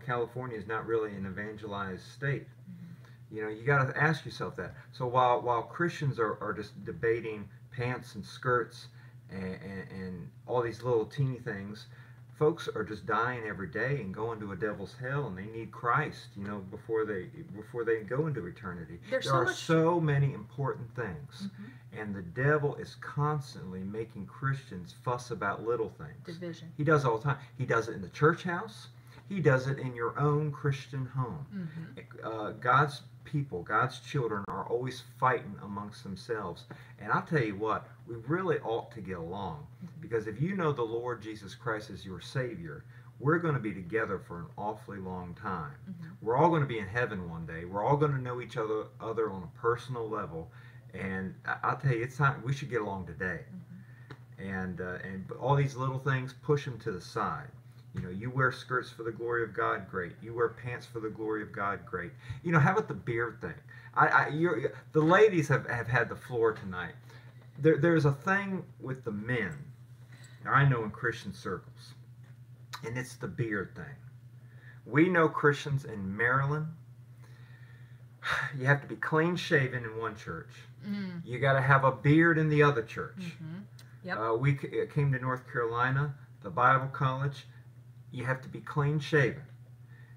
California is not really an evangelized state. You got to ask yourself that. So while Christians are just debating pants and skirts and all these little teeny things, folks are just dying every day and going to a devil's hell, and they need Christ, before they go into eternity. There are so many important things, and the devil is constantly making Christians fuss about little things. Division. He does all the time. He does it in the church house. He does it in your own Christian home. God's people, God's children, are always fighting amongst themselves. And I'll tell you what, we really ought to get along. Because if you know the Lord Jesus Christ as your Savior, we're going to be together for an awfully long time. We're all going to be in heaven one day. We're all going to know each other on a personal level. And I'll tell you, it's time we should get along today. And all these little things, push them to the side. You wear skirts for the glory of God, great. You wear pants for the glory of God, great. How about the beard thing? The ladies have had the floor tonight. There's a thing with the men, I know in Christian circles, and it's the beard thing. We know Christians in Maryland, you have to be clean shaven in one church. Mm. You got to have a beard in the other church. Mm-hmm. Yep. We came to North Carolina, the Bible college, you have to be clean shaven.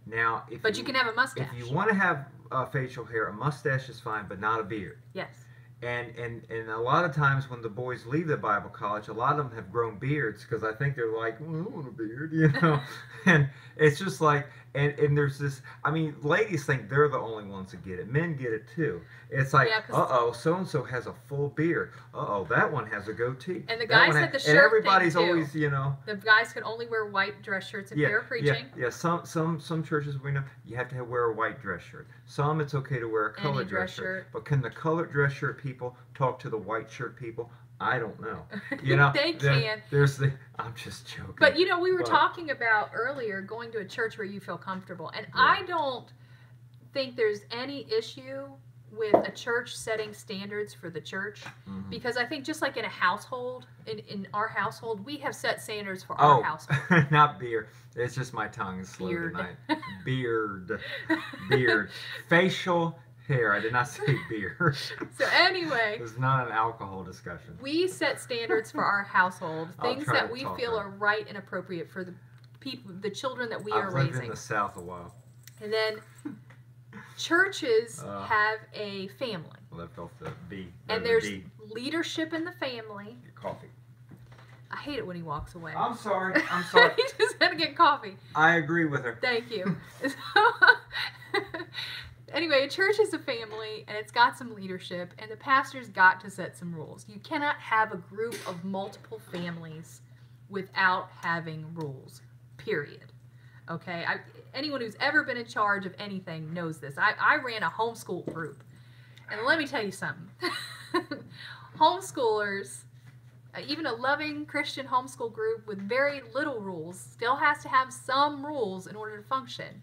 Now, but you can have a mustache. If you want to have facial hair, a mustache is fine, but not a beard. Yes. And a lot of times when the boys leave the Bible college, a lot of them have grown beards because I think they're like, well, I want a beard, you know. And it's just like, and there's this, I mean, ladies think they're the only ones that get it. Men get it too. It's like, uh-oh, so-and-so has a full beard. Uh-oh, that one has a goatee. And the guys had the shirt and everybody's thing too. Always, you know. The guys could only wear white dress shirts if they were preaching. Yeah. Some churches we know you have to wear a white dress shirt. Some it's okay to wear a colored dress shirt. But can the colored dress shirt people talk to the white shirt people? I don't know. You know, they can. I'm just joking. But you know, we were talking about earlier going to a church where you feel comfortable, and I don't think there's any issue with a church setting standards for the church, because I think just like in a household, in our household, we have set standards for our household. Not beer. It's just my tongue is slow tonight. Beard. Facial hair. I did not say beer. So anyway, it's not an alcohol discussion. We set standards for our household, things that we feel are right and appropriate for the people, the children that we are raising. I've lived in the South a while. And then churches have a family. Left off the B. And there's leadership in the family. Get coffee. I hate it when he walks away. I'm sorry. He just had to get coffee. I agree with her. Thank you. Anyway, a church is a family, and it's got some leadership, and the pastor's got to set some rules. You cannot have a group of multiple families without having rules, period. Okay? Anyone who's ever been in charge of anything knows this. I ran a homeschool group, and let me tell you something. Homeschoolers, even a loving Christian homeschool group with very little rules, still has to have some rules in order to function.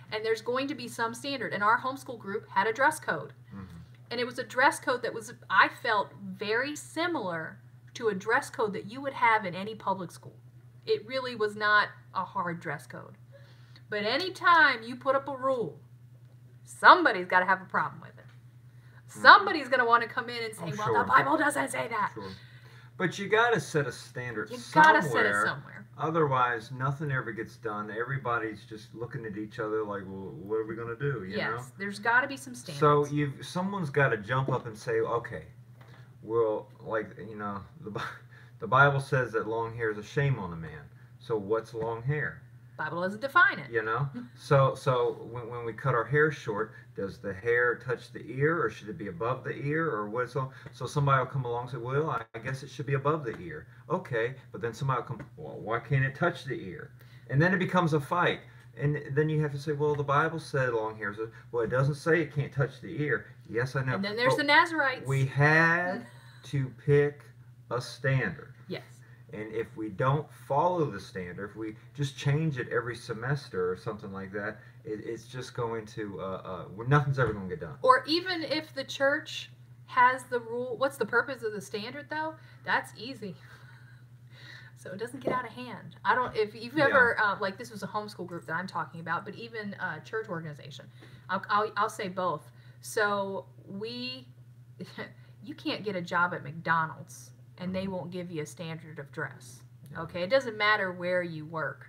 And there's going to be some standard. And our homeschool group had a dress code. And it was a dress code that was, I felt, very similar to a dress code that you would have in any public school. It really was not a hard dress code. But anytime you put up a rule, somebody's got to have a problem with it. Somebody's going to want to come in and say, well, the Bible doesn't say that. Sure. But you got to set a standard somewhere. You got to set it somewhere. Otherwise, nothing ever gets done. Everybody's just looking at each other like, well, what are we going to do? You know? There's got to be some standards. So someone's got to jump up and say, okay, well, like, you know, the Bible says that long hair is a shame on a man. So what's long hair? Bible doesn't define it. You know? So when we cut our hair short, does the hair touch the ear, or should it be above the ear, or what's all? So somebody will come along and say, well, I guess it should be above the ear. Okay, but then somebody will come, well, why can't it touch the ear? And then it becomes a fight. And then you have to say, well, the Bible said long hair. Well, it doesn't say it can't touch the ear. Yes, I know. And then there's the Nazarites. We had to pick a standard. Yes. And if we don't follow the standard, if we just change it every semester or something like that, it's just going to, nothing's ever going to get done. Or even if the church has the rule, what's the purpose of the standard though? That's easy. So it doesn't get out of hand. If you've ever, like this was a homeschool group that I'm talking about, but even a church organization, I'll say both. So you can't get a job at McDonald's and they won't give you a standard of dress. Okay, it doesn't matter where you work.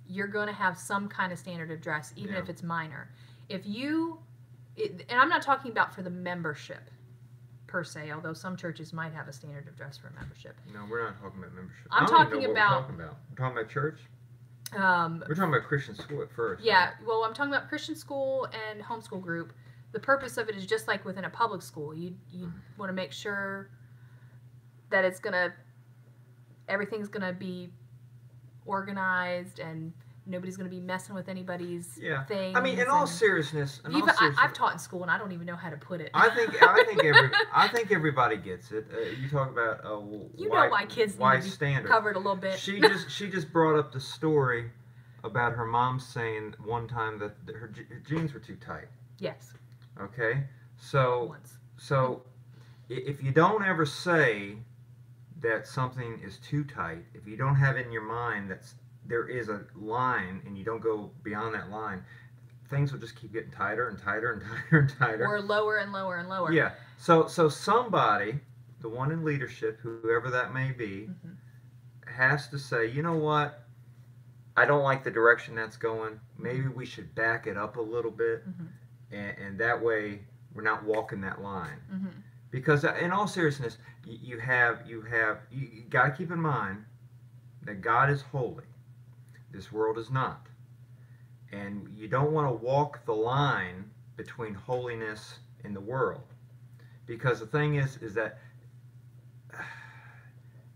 You're going to have some kind of standard of dress, even if it's minor. And I'm not talking about for the membership per se, although some churches might have a standard of dress for membership. No, we're not talking about membership. I'm talking about. We're talking about church. We're talking about Christian school at first. Yeah, right? Well, I'm talking about Christian school and homeschool group. The purpose of it is just like within a public school. You want to make sure that everything's gonna be organized and nobody's gonna be messing with anybody's things. I mean, in all seriousness, I've taught in school and I don't even know how to put it. I think everybody gets it. You talk about why kids need to be covered a little bit. She just brought up the story about her mom saying one time that her jeans were too tight. Yes. Okay. So, once. so if you don't ever say that something is too tight, if you don't have in your mind that there is a line and you don't go beyond that line, things will just keep getting tighter and tighter and tighter and tighter. Or lower and lower and lower. Yeah. So somebody, the one in leadership, whoever that may be, has to say, you know what? I don't like the direction that's going. Maybe we should back it up a little bit, and that way we're not walking that line. Because in all seriousness, you got to keep in mind that God is holy. This world is not. And you don't want to walk the line between holiness and the world. Because the thing is that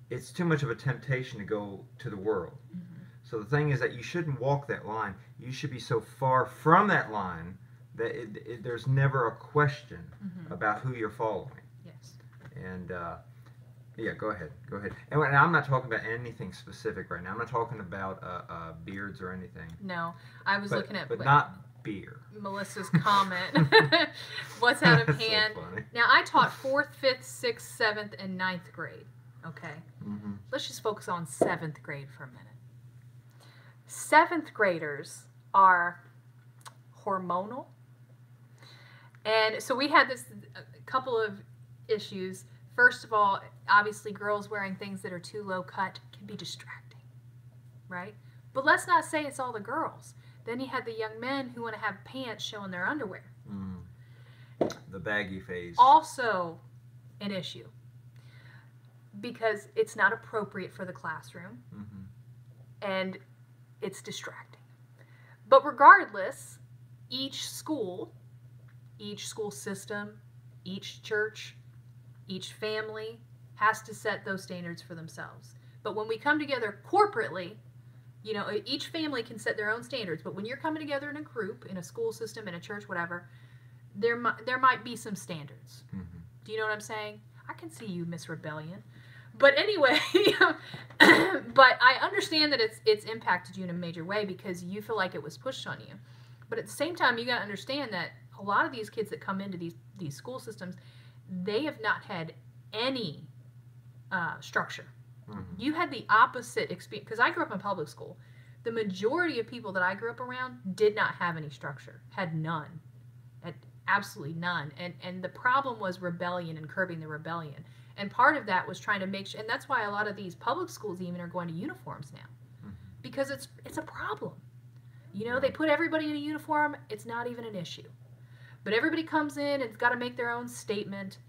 it's too much of a temptation to go to the world. So the thing is that you shouldn't walk that line. You should be so far from that line that there's never a question about who you're following. Yes. And yeah, go ahead. And I'm not talking about anything specific right now. I'm not talking about beards or anything. No, I was looking at... But not beer. Melissa's comment. What's out of hand? So funny. Now, I taught 4th, 5th, 6th, 7th, and 9th grade. Okay? Let's just focus on 7th grade for a minute. 7th graders are hormonal. And so we had this couple of issues. First of all, obviously girls wearing things that are too low cut can be distracting, right? But let's not say it's all the girls. Then you had the young men who want to have pants showing their underwear. The baggy phase. Also an issue. Because it's not appropriate for the classroom. And it's distracting. But regardless, each school system, each church, each family has to set those standards for themselves. But when we come together corporately, you know, each family can set their own standards. But when you're coming together in a group, in a school system, in a church, whatever, there might be some standards. Do you know what I'm saying? I can see you, Miss Rebellion. But anyway, but I understand that it's impacted you in a major way because you feel like it was pushed on you. But at the same time, you got to understand that a lot of these kids that come into these school systems, they have not had any structure. You had the opposite experience. Because I grew up in public school. The majority of people that I grew up around did not have any structure. Had none. Had absolutely none. And the problem was rebellion and curbing the rebellion. And part of that was trying to make sure, and that's why a lot of these public schools even are going to uniforms now. Because it's a problem. You know, they put everybody in a uniform, it's not even an issue. But everybody comes in, it's got to make their own statement.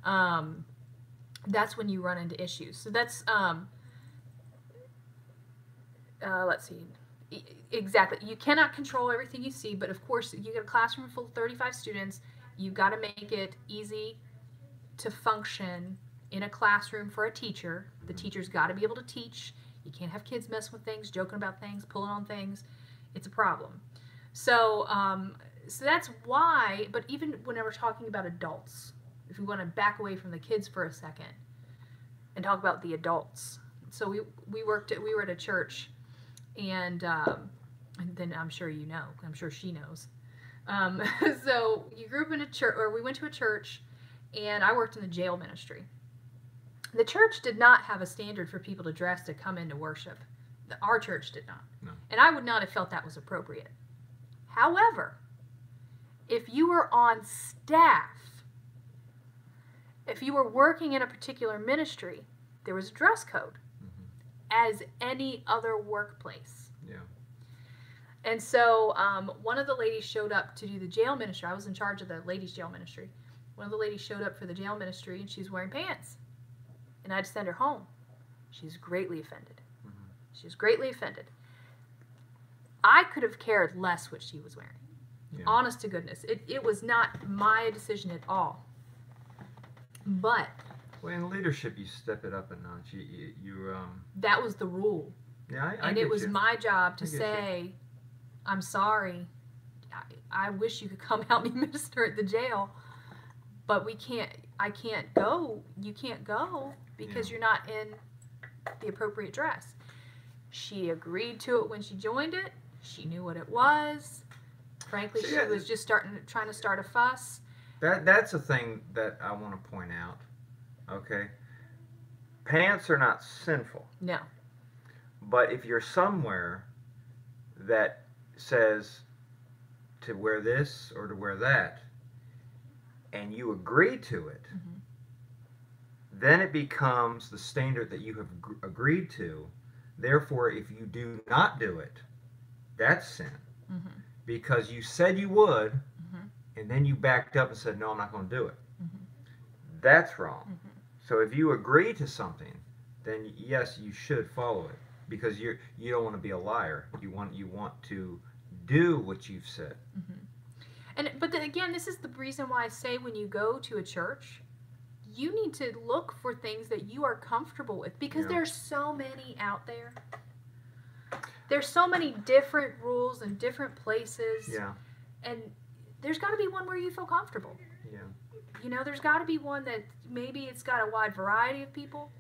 That's when you run into issues. So that's, let's see. Exactly. You cannot control everything you see, but of course, you get a classroom full of 35 students. You've got to make it easy to function in a classroom for a teacher. The teacher's got to be able to teach. You can't have kids messing with things, joking about things, pulling on things. It's a problem. So, so that's why, but even whenever we're talking about adults, if we want to back away from the kids for a second and talk about the adults. So we were at a church, and then I'm sure you know, I'm sure she knows. So you grew up in a church, or we went to a church, and I worked in the jail ministry. The church did not have a standard for people to dress to come into worship. Our church did not. No. And I would not have felt that was appropriate. However, if you were on staff, if you were working in a particular ministry, there was a dress code, as any other workplace. Yeah. And so one of the ladies showed up to do the jail ministry. I was in charge of the ladies' jail ministry. One of the ladies showed up for the jail ministry, and she's wearing pants. And I had to send her home. She's greatly offended. She was greatly offended. I could have cared less what she was wearing. Yeah. Honest to goodness. It was not my decision at all. But... well, in leadership, you step it up a notch. You that was the rule. Yeah, and it was my job to say, I'm sorry. I wish you could come help me minister at the jail. But I can't go. You can't go because you're not in the appropriate dress. She agreed to it when she joined it. She knew what it was. Frankly, she was just trying to start a fuss. That's a thing that I want to point out. Okay, pants are not sinful, No. but if you're somewhere that says to wear this or to wear that, and you agree to it, Mm-hmm. then it becomes the standard that you have agreed to. Therefore, if you do not do it, that's sin. Mm-hmm. Because you said you would, Mm-hmm. and then you backed up and said, no, I'm not going to do it. Mm-hmm. That's wrong. Mm-hmm. So if you agree to something, then yes, you should follow it. Because you don't want to be a liar. You want to do what you've said. Mm-hmm. But then again, this is the reason why I say when you go to a church, you need to look for things that you are comfortable with, because there's so many out there. There's so many different rules and different places. Yeah. And there's got to be one where you feel comfortable. Yeah. You know, there's got to be one that maybe it's got a wide variety of people.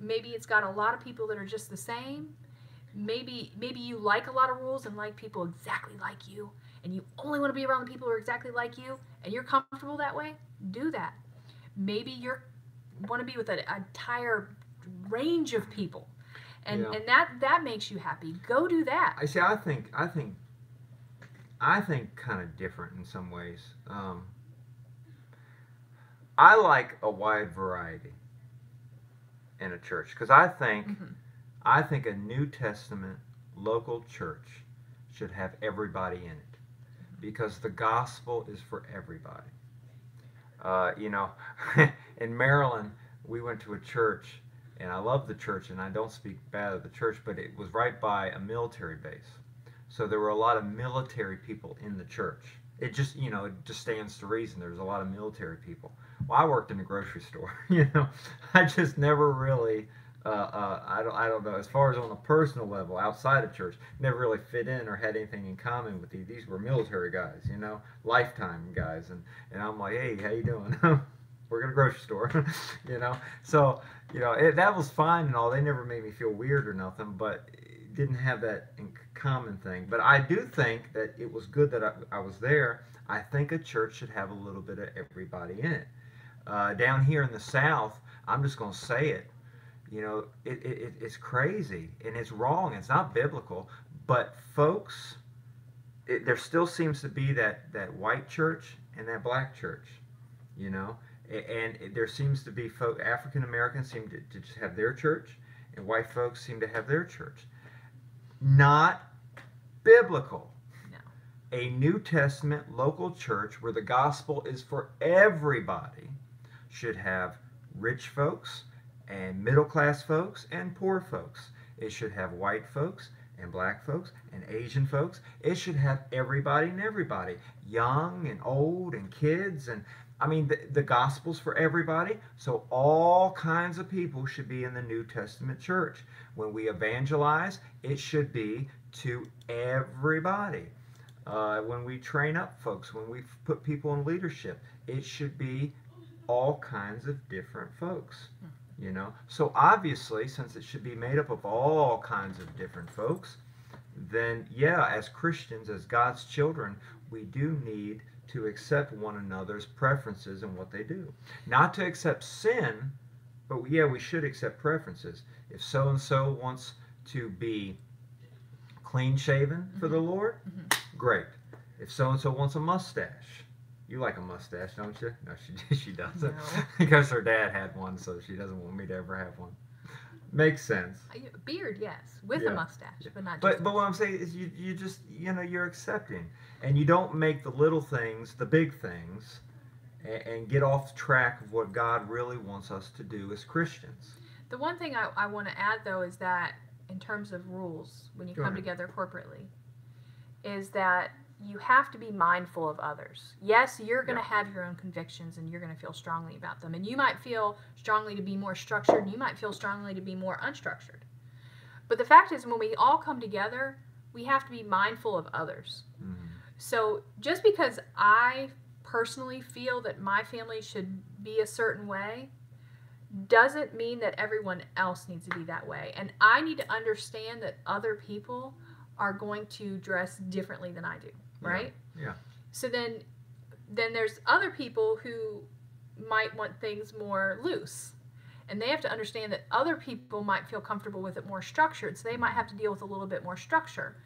Maybe it's got a lot of people that are just the same. Maybe you like a lot of rules and like people exactly like you, and you only want to be around the people who are exactly like you, and you're comfortable that way. Do that. Maybe you want to be with an entire range of people, and that makes you happy. Go do that. I see. I think kind of different in some ways. I like a wide variety in a church because I think a New Testament local church should have everybody in it, because the gospel is for everybody. In Maryland, we went to a church, and I love the church, and I don't speak bad of the church, but it was right by a military base. So there were a lot of military people in the church. It just stands to reason. There was a lot of military people. Well, I worked in a grocery store. I just never really, I don't know, as far as on a personal level, outside of church, never really fit in or had anything in common with these. These were military guys, lifetime guys. And I'm like, hey, how you doing? We're in a grocery store, So, that was fine and all. They never made me feel weird or nothing, but it didn't have that in common thing. But I do think that it was good that I was there. I think a church should have a little bit of everybody in it. Down here in the South, I'm just going to say it. It's crazy and it's wrong. It's not biblical. But folks, there still seems to be that white church and that black church, and there seems to be African Americans seem to just have their church, and white folks seem to have their church. Not biblical. No. A New Testament local church where the gospel is for everybody should have rich folks and middle class folks and poor folks. It should have white folks and black folks and Asian folks. It should have everybody and everybody, young and old and kids. And I mean, the gospel's for everybody, so all kinds of people should be in the New Testament church. When we evangelize, it should be to everybody. When we train up folks, when we put people in leadership, it should be all kinds of different folks. So obviously, since it should be made up of all kinds of different folks, then as Christians, as God's children, we do need to accept one another's preferences and what they do. Not to accept sin, but we should accept preferences. If so-and-so wants to be clean-shaven for the Lord, great. If so-and-so wants a mustache, you like a mustache, don't you? No, she doesn't. No. Because her dad had one, so she doesn't want me to ever have one. Makes sense. Beard, yes, with a mustache, but not. But what I'm saying is, you just you're accepting, and you don't make the little things the big things, and get off track of what God really wants us to do as Christians. The one thing I want to add though is that in terms of rules, when you come together corporately, is that you have to be mindful of others. Yes, you're going to have your own convictions and you're going to feel strongly about them. And you might feel strongly to be more structured and you might feel strongly to be more unstructured. But the fact is, when we all come together, we have to be mindful of others. Mm-hmm. So just because I personally feel that my family should be a certain way doesn't mean that everyone else needs to be that way. And I need to understand that other people are going to dress differently than I do. Right? Yeah. So then then there's other people who might want things more loose. And they have to understand that other people might feel comfortable with it more structured, so they might have to deal with a little bit more structure.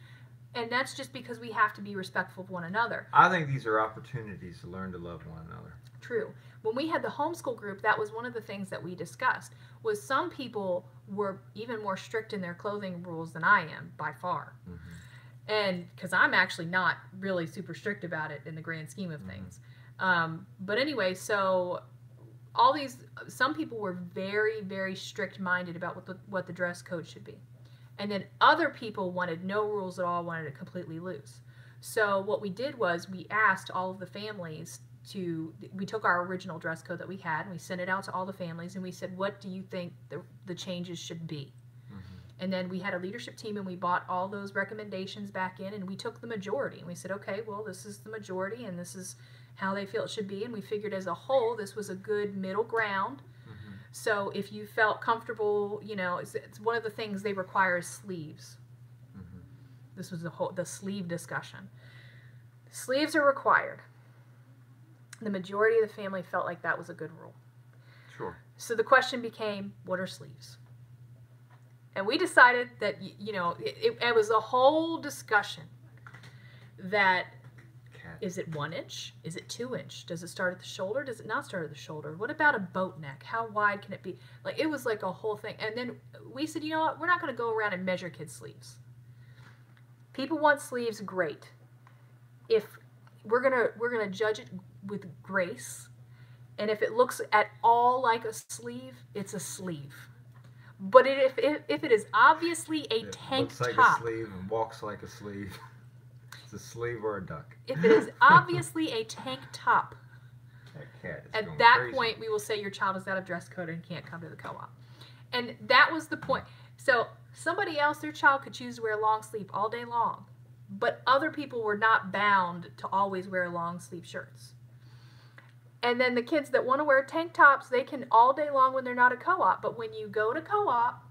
And that's just because we have to be respectful of one another. I think these are opportunities to learn to love one another. True. When we had the homeschool group, that was one of the things that we discussed, was some people were even more strict in their clothing rules than I am, by far. Mm-hmm. And because I'm actually not really super strict about it in the grand scheme of things. But anyway, so some people were very, very strict-minded about what the dress code should be. And then other people wanted no rules at all, wanted it completely loose. So what we did was we asked all of the families we took our original dress code that we had and we sent it out to all the families and we said, what do you think the changes should be? Mm-hmm. And then we had a leadership team and we bought all those recommendations back in and we took the majority. And we said, okay, well, this is the majority and this is how they feel it should be. And we figured as a whole, this was a good middle ground. Mm-hmm. So if you felt comfortable, it's one of the things they require is sleeves. Mm-hmm. This was the sleeve discussion. Sleeves are required. The majority of the family felt like that was a good rule. Sure. So the question became, what are sleeves? And we decided that, it was a whole discussion that, is it 1 inch? Is it 2 inch? Does it start at the shoulder? Does it not start at the shoulder? What about a boat neck? How wide can it be? Like, it was like a whole thing. And then we said, you know what? We're not going to go around and measure kids' sleeves. People want sleeves, great. If we're gonna judge it with grace, and if it looks at all like a sleeve, it's a sleeve. But if it is obviously a tank top, looks like a sleeve and walks like a sleeve, it's a sleeve or a duck. If it is obviously a tank top, that cat is at that crazy. point we will say your child is out of dress code and can't come to the co-op. And that was the point. So somebody else, their child could choose to wear a long sleeve all day long. But other people were not bound to always wear long sleeve shirts. And then the kids that want to wear tank tops, they can all day long when they're not at co-op. But when you go to co-op,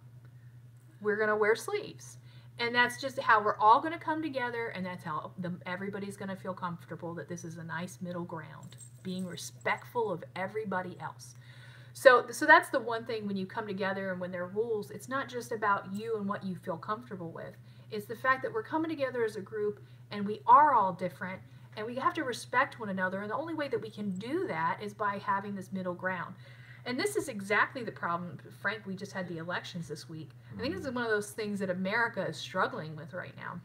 we're going to wear sleeves. And that's just how we're all going to come together. And that's how everybody's going to feel comfortable that this is a nice middle ground, being respectful of everybody else. So that's the one thing when you come together and when there are rules, it's not just about you and what you feel comfortable with. It's the fact that we're coming together as a group and we are all different and we have to respect one another. And the only way that we can do that is by having this middle ground. And this is exactly the problem. Frank, we just had the elections this week. I think this is one of those things that America is struggling with right now.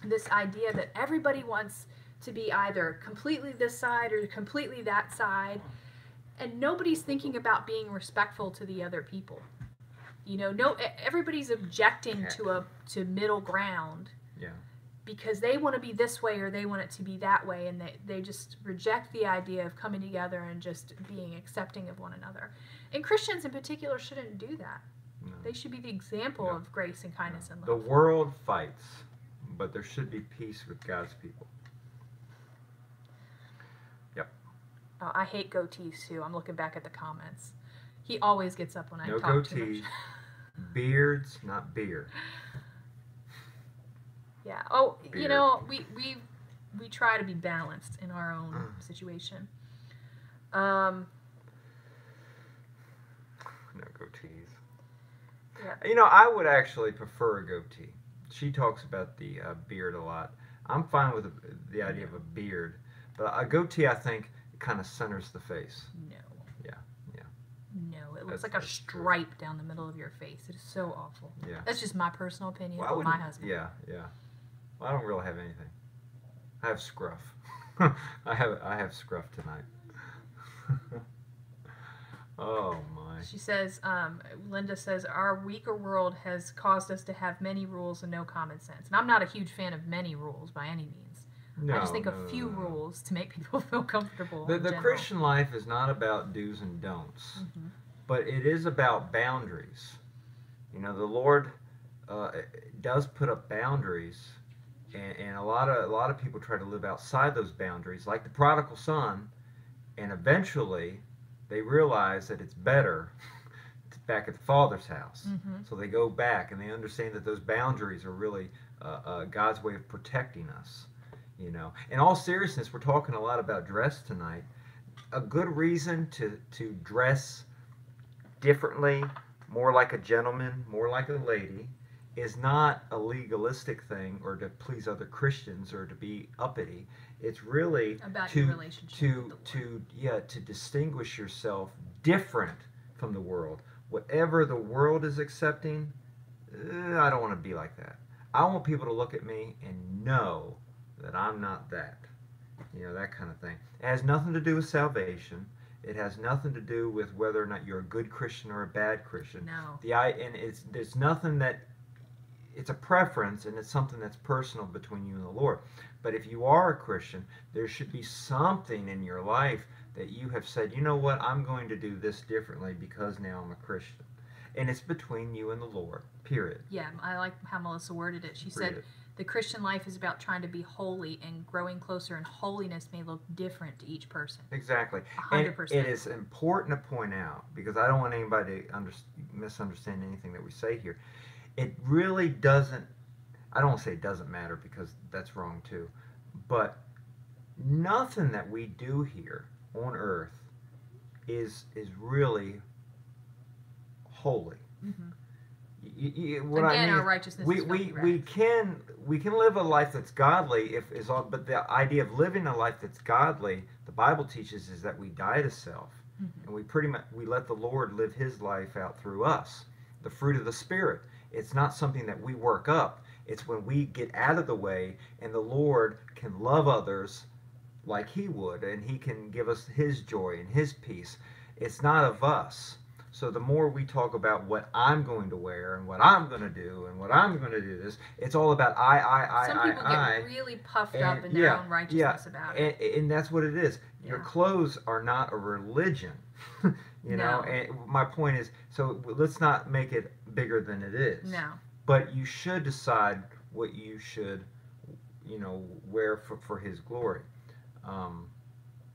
This idea that everybody wants to be either completely this side or completely that side. And nobody's thinking about being respectful to the other people. Everybody's objecting to middle ground. Yeah. Because they want to be this way or they want it to be that way, and they just reject the idea of coming together and just being accepting of one another. And Christians in particular shouldn't do that. No. They should be the example of grace and kindness and love. The world fights, but there should be peace with God's people. Yep. Oh, I hate goatees too. I'm looking back at the comments. He always gets up when I talk goatee. Too much. Beards, not beer. Yeah. Oh, beard. We try to be balanced in our own situation. No goatees. Yeah. I would actually prefer a goatee. She talks about the beard a lot. I'm fine with the idea of a beard, but a goatee, I think, kind of centers the face. No. Yeah. No, it looks like a stripe down the middle of your face. It is so awful. Yeah. That's just my personal opinion of my husband. Yeah. Well, I don't really have anything. I have scruff. I have scruff tonight. Oh my. She says, Linda says, our weaker world has caused us to have many rules and no common sense. And I'm not a huge fan of many rules by any means. I just think a few rules to make people feel comfortable. The Christian life is not about do's and don'ts, but it is about boundaries. The Lord does put up boundaries, and a lot of people try to live outside those boundaries, like the prodigal son, and eventually they realize that it's better back at the Father's house. So they go back and they understand that those boundaries are really God's way of protecting us. You know, in all seriousness, we're talking a lot about dress tonight. A good reason to dress differently, more like a gentleman, more like a lady, is not a legalistic thing or to please other Christians or to be uppity. It's really about your relationship with the Lord. to distinguish yourself different from the world. Whatever the world is accepting, I don't want to be like that. I want people to look at me and know that I'm not that. You know, that kind of thing. It has nothing to do with salvation. It has nothing to do with whether or not you're a good Christian or a bad Christian. No. There's nothing that, it's a preference, and it's something that's personal between you and the Lord. But if you are a Christian, there should be something in your life that you have said, you know what, I'm going to do this differently because now I'm a Christian. And it's between you and the Lord, period. Yeah, I like how Melissa worded it. She said, the Christian life is about trying to be holy, and growing closer in holiness may look different to each person. Exactly. 100%. And it is important to point out, because I don't want anybody to misunderstand anything that we say here. It really doesn't, I don't want to say it doesn't matter, because that's wrong too, but nothing that we do here on earth is really holy. Mm-hmm. What Again, I mean, our righteousness is we can live a life that's godly but the idea of living a life that's godly, the Bible teaches, is that we die to self, and we let the Lord live His life out through us. The fruit of the Spirit. It's not something that we work up. It's when we get out of the way and the Lord can love others like He would, and He can give us His joy and His peace. It's not of us. So the more we talk about what I'm going to wear and what I'm going to do and what I'm going to do this, it's all about Some people get really puffed up in their own righteousness about it. And that's what it is. Your clothes are not a religion. You know, and my point is, so let's not make it bigger than it is. No. But you should decide what you should, wear for His glory. I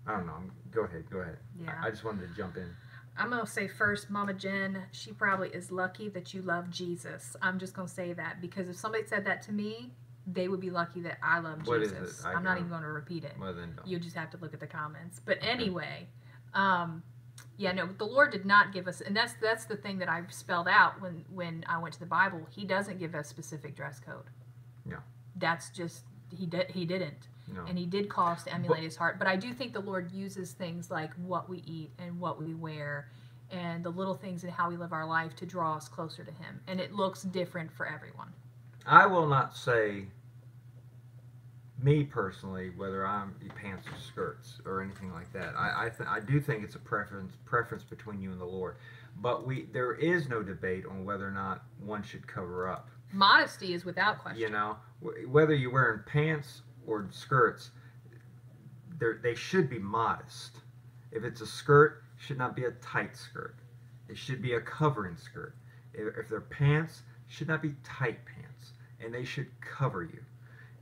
don't know. Go ahead. Yeah. I just wanted to jump in. I'm going to say first, Mama Jen, she probably is lucky that you love Jesus. I'm just going to say that, because if somebody said that to me, they would be lucky that I love What Jesus. is it? I'm not even going to repeat it. Well, then don't. You just have to look at the comments. But anyway, the Lord did not give us, and that's the thing that I've spelled out when I went to the Bible. He doesn't give a specific dress code. No. That's just, he didn't. No. And He did call us to emulate His heart. But I do think the Lord uses things like what we eat and what we wear and the little things in how we live our life to draw us closer to Him. And it looks different for everyone. I will not say, me personally, whether I'm pants or skirts or anything like that. I do think it's a preference between you and the Lord. But there is no debate on whether or not one should cover up. Modesty is without question. Whether you're wearing pants or skirts, they should be modest. If it's a skirt, it should not be a tight skirt. It should be a covering skirt. If they're pants, it should not be tight pants, and they should cover you.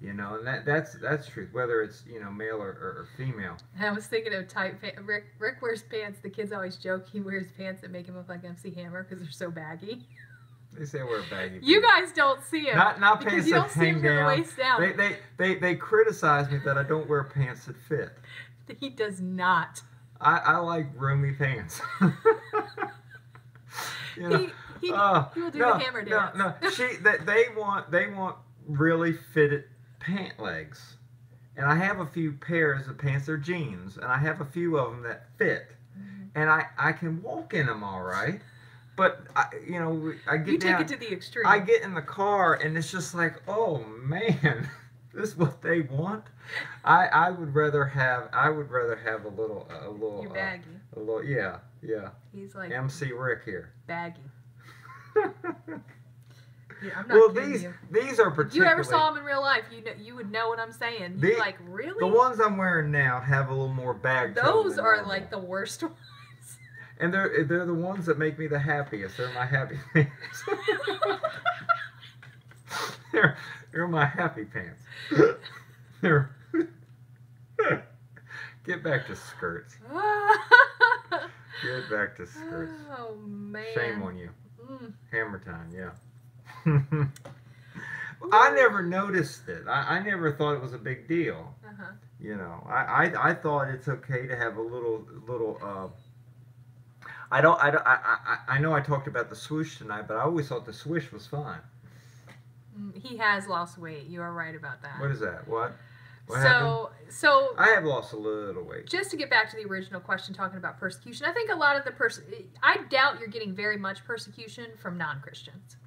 And that's truth. Whether it's male or female. I was thinking of tight pants. Rick wears pants. The kids always joke he wears pants that make him look like MC Hammer because they're so baggy. They say I wear baggy pants. You guys don't see him. Not pants you that don't see him hang from down. The waist down. They criticize me that I don't wear pants that fit. He does not. I like roomy pants. He will do the hammer dance. No. They want really fitted pant legs, and I have a few pairs of pants. They're jeans, and I have a few of them that fit, and I can walk in them all right. But I get take it to the extreme. I get in the car, and it's just like, oh man, this is what they want. I would rather have a little. You're baggy. A little, yeah. He's like MC Rick here. Baggy. Yeah, I'm not kidding you. These are particularly. If you ever saw him in real life, you would know what I'm saying. You're like, really? The ones I'm wearing now have a little more bag. Those are like the worst ones. And they're the ones that make me the happiest. They're my happy pants. they're my happy pants. Get back to skirts. Get back to skirts. Oh man. Shame on you. Hammer time, yeah. I never noticed it. I never thought it was a big deal. Uh-huh. You know, I thought it's okay to have a little. I know I talked about the swoosh tonight, but I always thought the swish was fine. He has lost weight. You are right about that. What is that? What happened? So I have lost a little weight. just to get back to the original question, talking about persecution, I think a lot of I doubt you're getting very much persecution from non-Christians.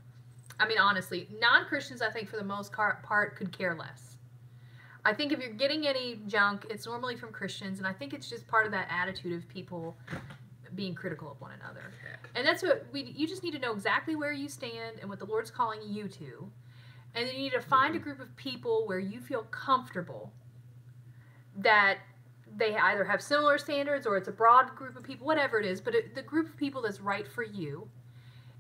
I mean, honestly, non-Christians, I think for the most part could care less. I think if you're getting any junk, it's normally from Christians, and I think it's just part of that attitude of people being critical of one another. And that's what you just need to know exactly where you stand and what the Lord's calling you to. And then you need to find a group of people where you feel comfortable that they either have similar standards or it's a broad group of people, whatever it is, but the group of people that's right for you.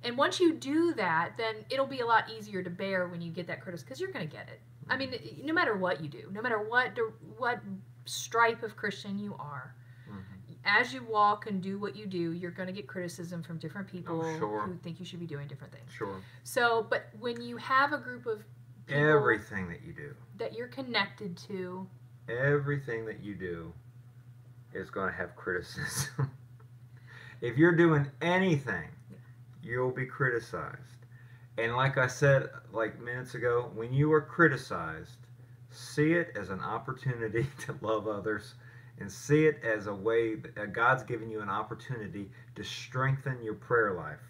And once you do that, then it'll be a lot easier to bear when you get that criticism, because you're going to get it. I mean, no matter what you do, no matter what stripe of Christian you are, as you walk and do what you do, you're going to get criticism from different people who think you should be doing different things. Sure. So, but when you have a group of people Everything that you do, that you're connected to, everything that you do is going to have criticism. If you're doing anything, you'll be criticized. And like I said like minutes ago, when you are criticized, see it as an opportunity to love others, and see it as a way that God's given you an opportunity to strengthen your prayer life.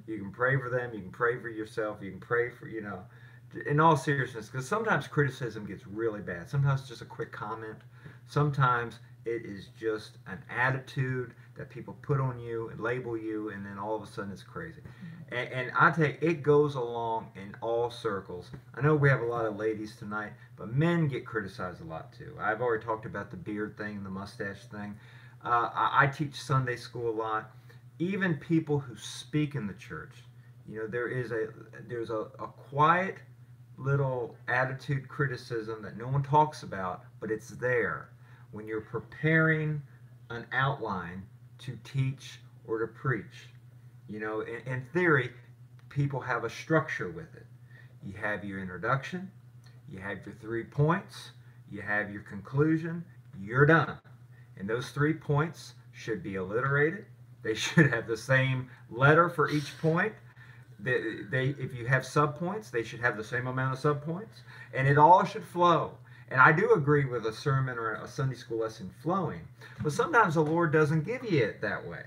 You can pray for them, you can pray for yourself, you can pray for, in all seriousness, because sometimes criticism gets really bad. Sometimes it's just a quick comment. Sometimes it is just an attitude that people put on you and label you, and then all of a sudden it's crazy. And I tell you, it goes along in all circles. I know we have a lot of ladies tonight, but men get criticized a lot too. I've already talked about the beard thing, the mustache thing. I teach Sunday school a lot. Even people who speak in the church, there's a quiet little attitude criticism that no one talks about, but it's there when you're preparing an outline to teach or to preach. In theory, people have a structure with it. You have your introduction, you have your 3 points, you have your conclusion, you're done. And those 3 points should be alliterated. They should have the same letter for each point. If you have subpoints, they should have the same amount of subpoints. And it all should flow. And I do agree with a sermon or a Sunday school lesson flowing. But sometimes the Lord doesn't give you it that way.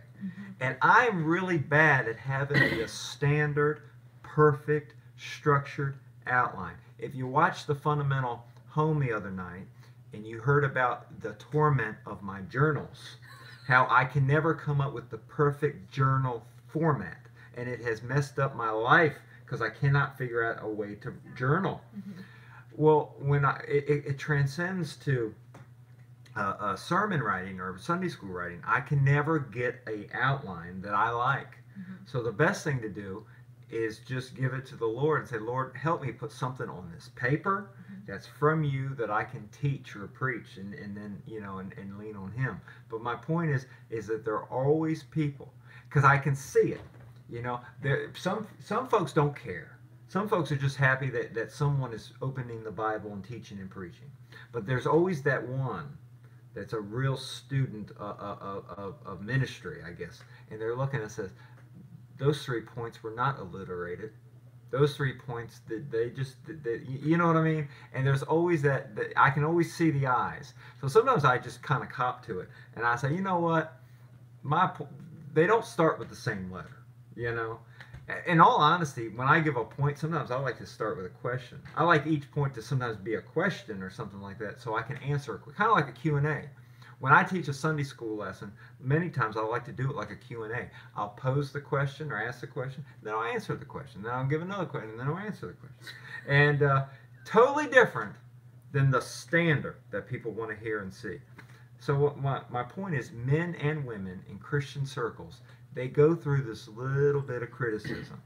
And I'm really bad at having a standard, perfect, structured outline. If you watched the Fundamental Home the other night and you heard about the torment of my journals, how I can never come up with the perfect journal format, and it has messed up my life because I cannot figure out a way to journal. Well, when it transcends to sermon writing or Sunday school writing, I can never get a outline that I like. So the best thing to do is just give it to the Lord and say, Lord, help me put something on this paper that's from you that I can teach or preach, and then and lean on Him. But my point is that there are always people, because I can see it. Some folks don't care. Some folks are just happy that someone is opening the Bible and teaching and preaching. But there's always that one that's a real student of ministry, I guess. And they're looking and says, those 3 points were not alliterated. Those 3 points, you know what I mean? And there's always that I can always see the eyes. So sometimes I just kind of cop to it. And I say, you know what? They don't start with the same letter, In all honesty, when I give a point, sometimes I like to start with a question. I like each point to sometimes be a question or something like that, so I can answer, kind of like a Q&A. When I teach a Sunday school lesson, many times I like to do it like a Q&A. I'll pose the question or ask the question, then I'll answer the question, then I'll give another question, and then I'll answer the question. And totally different than the standard that people want to hear and see. So what my point is, men and women in Christian circles, they go through this little bit of criticism.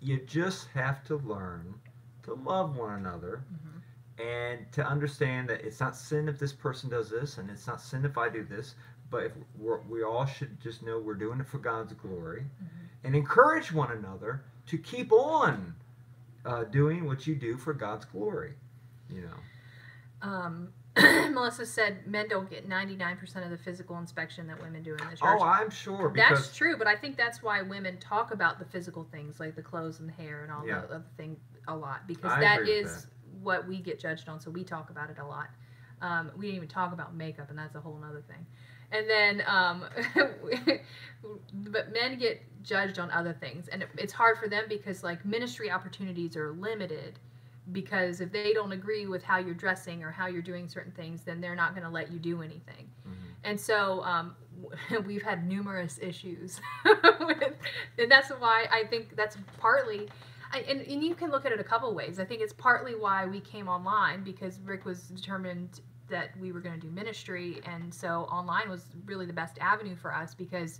You just have to learn to love one another and to understand that it's not sin if this person does this, and it's not sin if I do this, but if we all should just know we're doing it for God's glory, and encourage one another to keep on doing what you do for God's glory. Melissa said men don't get 99% of the physical inspection that women do in the church. Oh, I'm sure. That's true, but I think that's why women talk about the physical things like the clothes and the hair and all the other things a lot, because that is what we get judged on, so we talk about it a lot. We didn't even talk about makeup, and that's a whole other thing. And then, but men get judged on other things, and it's hard for them because like ministry opportunities are limited. Because if they don't agree with how you're dressing or how you're doing certain things, then they're not going to let you do anything. Mm-hmm. And so we've had numerous issues. And that's why I think that's partly, and you can look at it a couple ways. I think it's partly why we came online, because Rick was determined that we were going to do ministry. And so online was really the best avenue for us because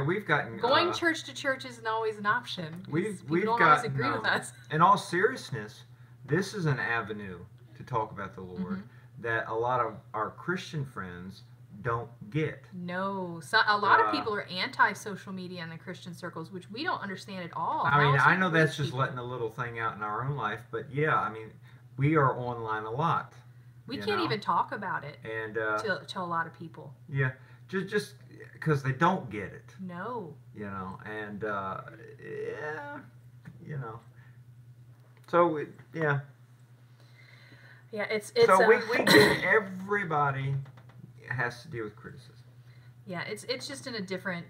we've gotten going church to church isn't always an option. We've don't always agree with us. In all seriousness, this is an avenue to talk about the Lord that a lot of our Christian friends don't get. No, a lot of people are anti-social media in the Christian circles, which we don't understand at all. I mean, I know that's just letting a little thing out in our own life, but yeah, I mean, we are online a lot. We can't even talk about it and to a lot of people. Yeah, just because they don't get it. No. And so yeah. Yeah, it's so we get everybody has to deal with criticism. Yeah, it's just in a different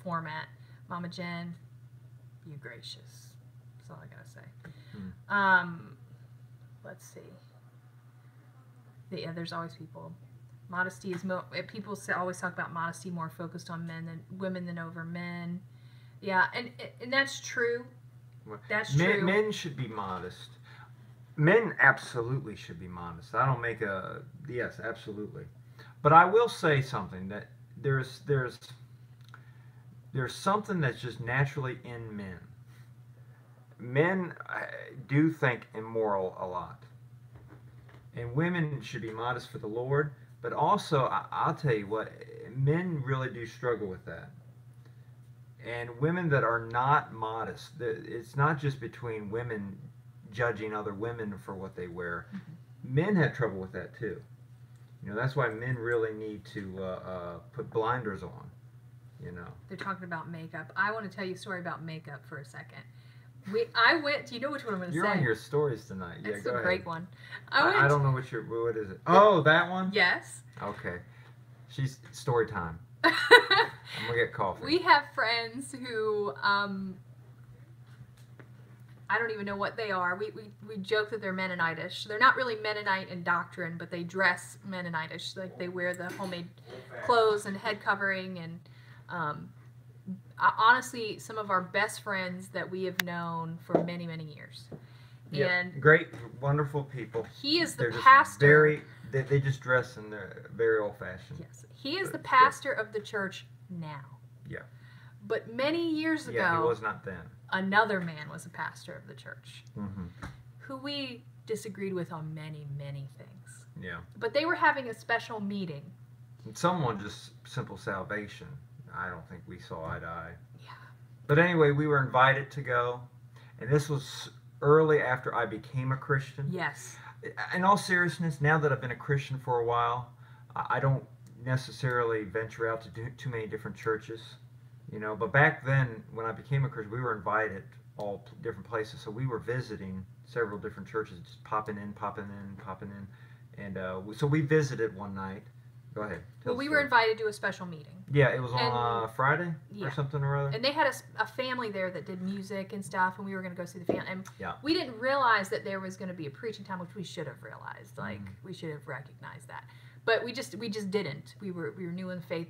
format. Mama Jen, be gracious. That's all I gotta say. Let's see. Yeah, there's always people. Modesty is people always talk about modesty more focused on women than over men. Yeah, and that's true. That's true. Men should be modest. Men absolutely should be modest. I don't make yes, absolutely. But I will say something that there's something that's just naturally in men. Men do think immoral a lot. And women should be modest for the Lord, but also, I'll tell you what, men really do struggle with that. And women that are not modest, it's not just between women judging other women for what they wear. Men have trouble with that too. That's why men really need to put blinders on. They're talking about makeup. I want to tell you a story about makeup for a second. I went. Do you know which one I'm going to say? You're on your stories tonight. Yeah, it's a great one. I don't know what is it? Oh, that one? Yes. Okay. She's story time. I'm going to get coffee. We have friends who, I don't even know what they are. We joke that they're Mennonitish. They're not really Mennonite in doctrine, but they dress Mennonitish. Like they wear the homemade clothes and head covering and, honestly, some of our best friends that we have known for many, many years. Yeah, and great, wonderful people. He is the pastor. They just dress in their very old-fashioned. Yes, he is the pastor of the church now. Yeah. But many years ago, he was not then. Another man was a pastor of the church, who we disagreed with on many, many things. Yeah. But they were having a special meeting. Someone just simple salvation. I don't think we saw eye to eye. Yeah. But anyway, we were invited to go, and this was early after I became a Christian. Yes. In all seriousness, now that I've been a Christian for a while, I don't necessarily venture out to do too many different churches, But back then, when I became a Christian, we were invited all different places, so we were visiting several different churches, just popping in, and so we visited one night. Go ahead. Well, we were invited to a special meeting. Yeah, it was on Friday or something or other. And they had a family there that did music and stuff, and we were going to go see the family. And yeah. We didn't realize that there was going to be a preaching time, which we should have realized. Like, we should have recognized that. But we just didn't. We were new in faith.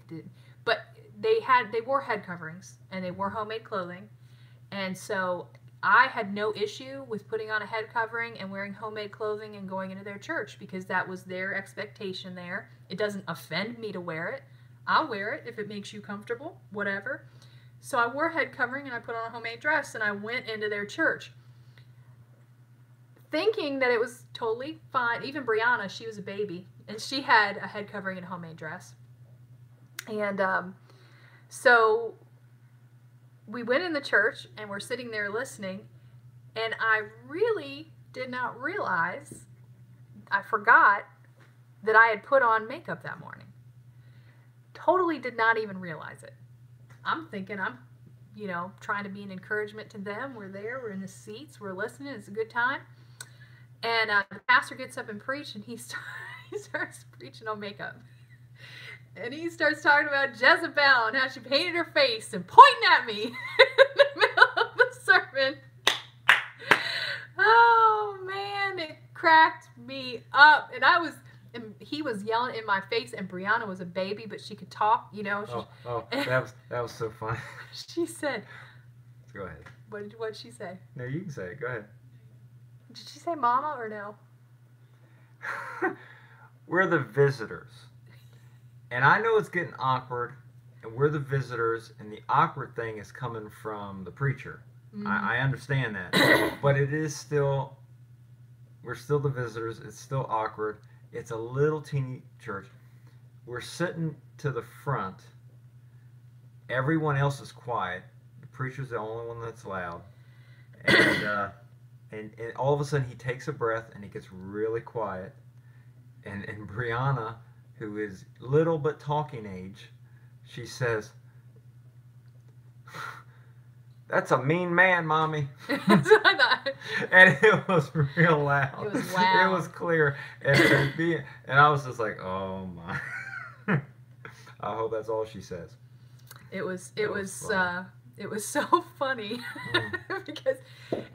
But they wore head coverings, and they wore homemade clothing. And so I had no issue with putting on a head covering and wearing homemade clothing and going into their church because that was their expectation there. It doesn't offend me to wear it. I'll wear it if it makes you comfortable, whatever. So I wore a head covering and I put on a homemade dress and I went into their church thinking that it was totally fine. Even Brianna, she was a baby, and she had a head covering and a homemade dress. And so we went in the church and we're sitting there listening, And I really did not realize, I forgot that I had put on makeup that morning. Totally did not even realize it. I'm thinking I'm, trying to be an encouragement to them. We're there, we're in the seats, we're listening, it's a good time. And the pastor gets up and preaches, and he starts preaching on makeup. And he starts talking about Jezebel and how she painted her face and pointing at me in the middle of the sermon. Oh, man, it cracked me up. And he was yelling in my face, and Brianna was a baby, but she could talk, that was so funny. She said, go ahead. What'd she say? No, you can say it. Go ahead. Did she say mama or no? We're the visitors. And I know it's getting awkward, and we're the visitors, and the awkward thing is coming from the preacher. Mm-hmm. I understand that. But it is still, we're still the visitors. It's still awkward. It's a little teeny church. We're sitting to the front. Everyone else is quiet. The preacher's the only one that's loud. And all of a sudden he takes a breath and he gets really quiet. And Brianna, who is little but talking age, she says, "That's a mean man, Mommy." That's what I thought. And it was real loud. It was loud. It was clear. And I was just like, oh my. I hope that's all she says. It was so funny. Because,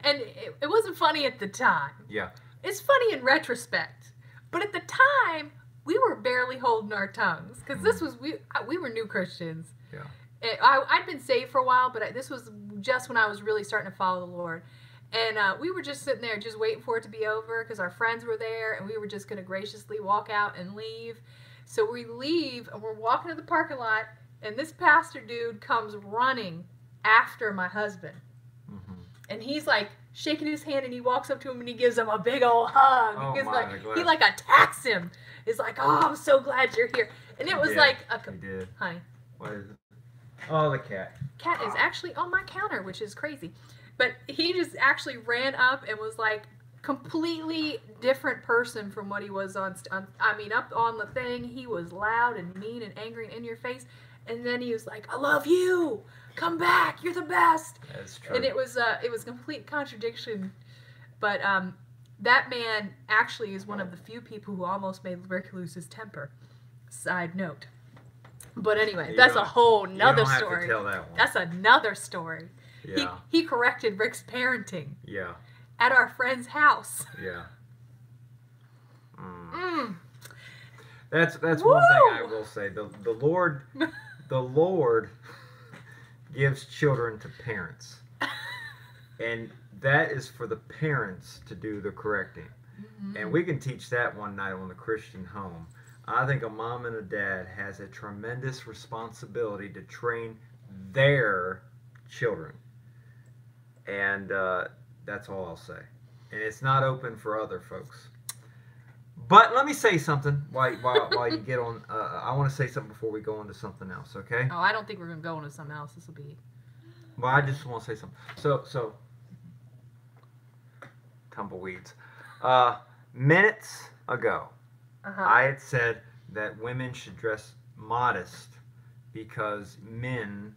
and it wasn't funny at the time. Yeah. It's funny in retrospect. But at the time, we were barely holding our tongues. Because this was, we were new Christians. Yeah. I'd been saved for a while, but this was just when I was really starting to follow the Lord. And we were just sitting there just waiting for it to be over because our friends were there, and we were just going to graciously walk out and leave. So we leave, and we're walking to the parking lot, and this pastor dude comes running after my husband. Mm-hmm. And he's like shaking his hand, and he walks up to him, and he gives him a big old hug. Oh, he like attacks him. He's like, "Oh, I'm so glad you're here." And it was like a... He did. Honey. What is it? Oh, the cat. Cat is actually on my counter, which is crazy. But he just actually ran up and was like completely different person from what he was up on the thing. He was loud and mean and angry and in your face. And then he was like, "I love you. Come back. You're the best." That's true. And it was complete contradiction. But that man actually is one of the few people who almost made Rick lose his temper. Side note. But anyway, that's a whole nother story. You don't have to tell that one. That's another story. Yeah. He corrected Rick's parenting. Yeah. At our friend's house. Yeah. Mm. That's one thing I will say. The Lord gives children to parents. And that is for the parents to do the correcting. Mm-hmm. And we can teach that one night on the Christian home. I think a mom and a dad has a tremendous responsibility to train their children. And that's all I'll say. And it's not open for other folks. But let me say something while you get on. I want to say something before we go on to something else, okay? Oh, I don't think we're going to go into something else. This will be... Well, I just want to say something. So tumbleweeds. Minutes ago, I had said that women should dress modest because men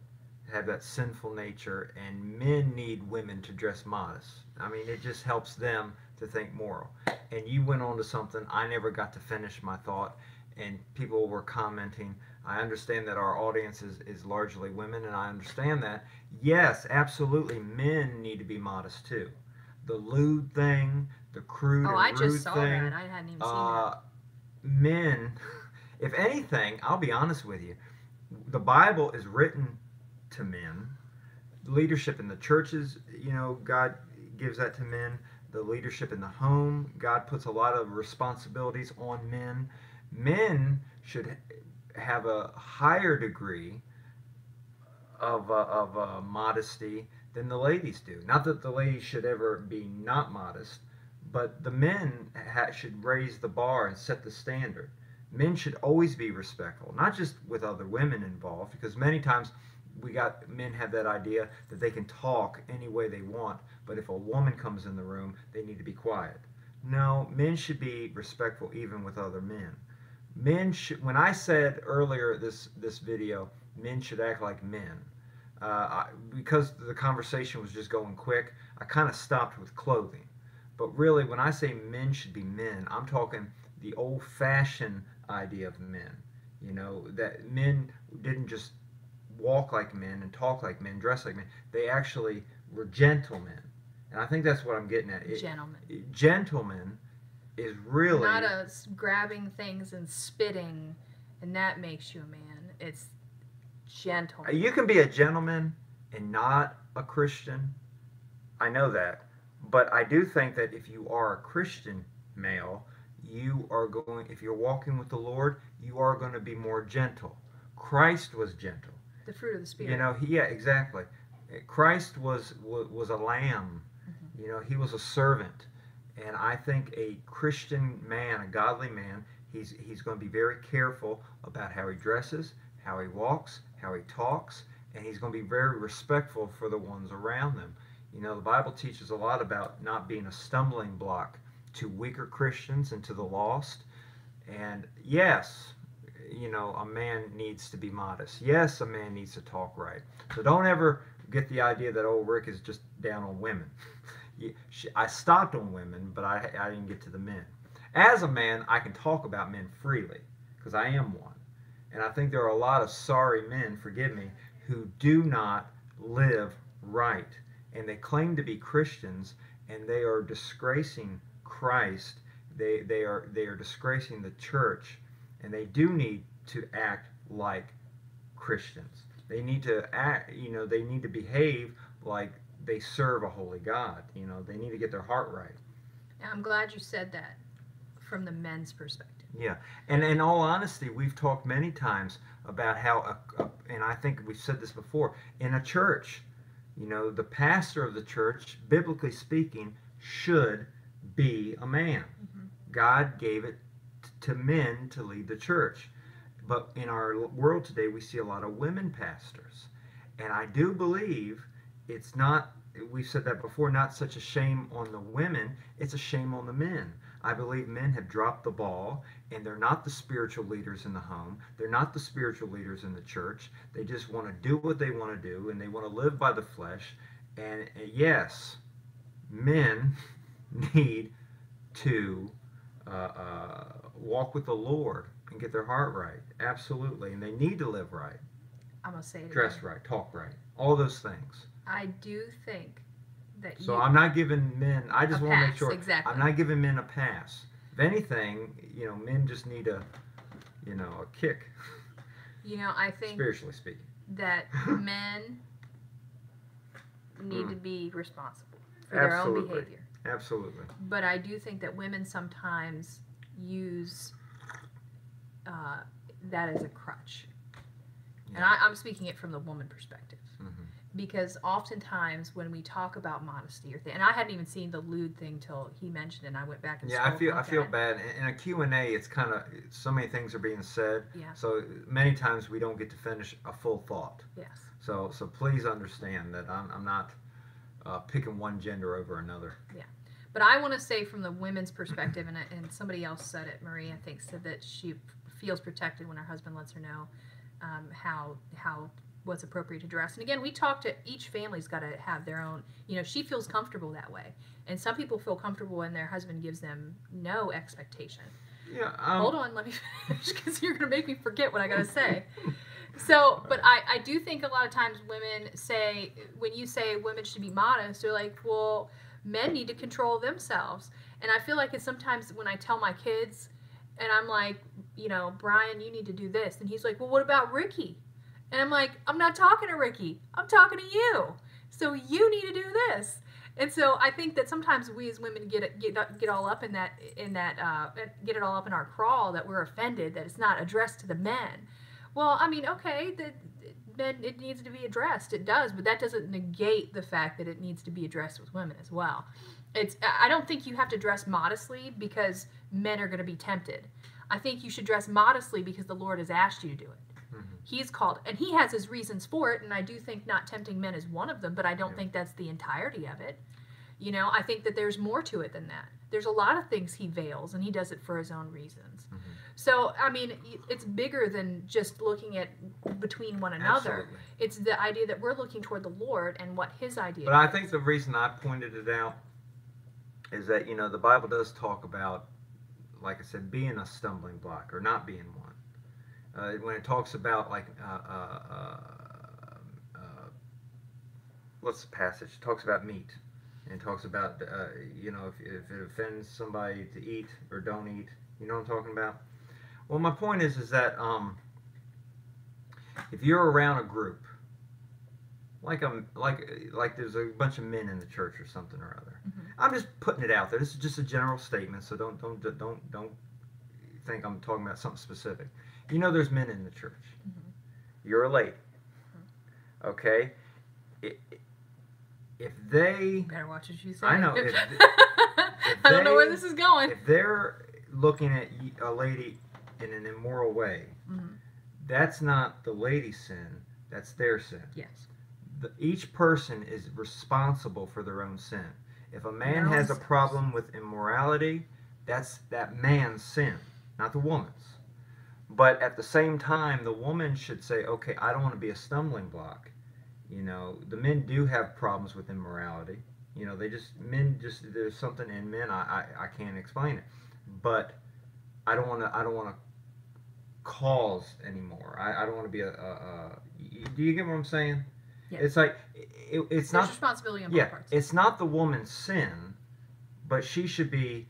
have that sinful nature, and men need women to dress modest. I mean, it just helps them to think moral. And you went on to something I never got to finish my thought, and people were commenting. I understand that our audience is largely women, and I understand that. Yes, absolutely, men need to be modest too. The lewd thing, the crude and rude thing. Oh, I just saw that. I hadn't even seen that. Men, if anything, I'll be honest with you, the Bible is written to men. Leadership in the churches, God gives that to men. The leadership in the home, God puts a lot of responsibilities on men. Men should have a higher degree of modesty than the ladies do. Not that the ladies should ever be not modest, but the men should raise the bar and set the standard. Men should always be respectful, not just with other women involved, because many times men have that idea that they can talk any way they want, but if a woman comes in the room, they need to be quiet. No, men should be respectful even with other men. Men should. When I said earlier this video, men should act like men. Because the conversation was just going quick, I kind of stopped with clothing. But really, when I say men should be men, I'm talking the old-fashioned idea of men. You know, that men didn't just walk like men and talk like men, dress like men. They actually were gentlemen. And I think that's what I'm getting at. Gentlemen. Gentlemen is really... Not us grabbing things and spitting, and that makes you a man. It's gentleman. You can be a gentleman and not a Christian. I know that. But I do think that if you are a Christian male, you are going, if you're walking with the Lord, you are going to be more gentle. Christ was gentle. The fruit of the Spirit. You know, yeah, exactly. Christ was a lamb. Mm-hmm. You know, he was a servant. And I think a Christian man, a godly man, he's going to be very careful about how he dresses, how he walks, how he talks, and he's going to be very respectful for the ones around them. You know, the Bible teaches a lot about not being a stumbling block to weaker Christians and to the lost. And yes, you know, a man needs to be modest. Yes, a man needs to talk right. So don't ever get the idea that, oh, Rick is just down on women. I stopped on women, but I didn't get to the men. As a man, I can talk about men freely because I am one. And I think there are a lot of sorry men, forgive me, who do not live right. And they claim to be Christians, and they are disgracing Christ. They are disgracing the church, and they do need to act like Christians. They need to act, you know, they need to behave like they serve a holy God. You know, they need to get their heart right. I'm glad you said that from the men's perspective. Yeah, and in all honesty, we've talked many times about how, and I think we've said this before, in a church, you know, the pastor of the church, biblically speaking, should be a man. Mm-hmm. God gave it to men to lead the church. But in our world today, we see a lot of women pastors. And I do believe it's not, we've said that before, not such a shame on the women, it's a shame on the men. I believe men have dropped the ball, and they're not the spiritual leaders in the home. They're not the spiritual leaders in the church. They just want to do what they want to do, and they want to live by the flesh. And yes, men need to walk with the Lord and get their heart right. Absolutely. And they need to live right. I'm going to say it Dress again. right, talk right. All those things. I do think that So I'm not giving men, I just want to make sure, exactly. I'm not giving men a pass. If anything, you know, men just need a kick. You know, I think spiritually speaking, that men need to be responsible for their own behavior. Absolutely. But I do think that women sometimes use that as a crutch. Yeah. And I'm speaking it from the woman perspective. Mm-hmm. Because oftentimes when we talk about modesty and I hadn't even seen the lewd thing till he mentioned it, and I went back and I feel bad. In a Q&A, it's kind of, so many things are being said. Yeah. So many times we don't get to finish a full thought. Yes. So please understand that I'm not picking one gender over another. Yeah. But I want to say from the women's perspective, and somebody else said it, Marie, I think, said that she feels protected when her husband lets her know how what's appropriate to dress. And again, we talked to each family's got to have their own, you know, she feels comfortable that way. And some people feel comfortable when their husband gives them no expectation. Yeah. Hold on, let me finish, because you're going to make me forget what I got to say. So, but I do think a lot of times women say, when you say women should be modest, they're like, well, men need to control themselves. And I feel like it's sometimes when I tell my kids, and I'm like, you know, Brian, you need to do this. And he's like, well, what about Ricky? And I'm like, I'm not talking to Ricky. I'm talking to you. So you need to do this. And so I think that sometimes we as women get all up in that get it all up in our crawl that we're offended that it's not addressed to the men. Well, I mean, okay, then it needs to be addressed. It does, but that doesn't negate the fact that it needs to be addressed with women as well. I don't think you have to dress modestly because men are going to be tempted. I think you should dress modestly because the Lord has asked you to do it. Mm-hmm. He's called, and he has his reasons for it, and I do think not tempting men is one of them, but I don't think that's the entirety of it. You know, I think that there's more to it than that. There's a lot of things he veils, and he does it for his own reasons. Mm-hmm. So, I mean, it's bigger than just looking at between one another. Absolutely. It's the idea that we're looking toward the Lord and what his idea is. But I think the reason I pointed it out is that, you know, the Bible does talk about, like I said, being a stumbling block or not being one. When it talks about, like, what's the passage? It talks about meat. And talks about, you know, if it offends somebody to eat or don't eat. You know what I'm talking about? Well, my point is that if you're around a group, like there's a bunch of men in the church or something or other. Mm-hmm. I'm just putting it out there. This is just a general statement, so don't think I'm talking about something specific. You know, there's men in the church. Mm-hmm. You're a lady, mm-hmm. Okay? If they... You better watch what you say. I know. I don't know where this is going. If they're looking at a lady in an immoral way, mm-hmm. that's not the lady's sin. That's their sin. Yes. Each person is responsible for their own sin. If a man has a problem with immorality, that's that man's sin, not the woman's. But at the same time, the woman should say, okay, I don't want to be a stumbling block. You know, the men do have problems with immorality. You know, there's something in men, I can't explain it. But I don't want to cause anymore. I don't want to be do you get what I'm saying? Yeah. It's like, it's not... There's responsibility on both parts. It's not the woman's sin, but she should be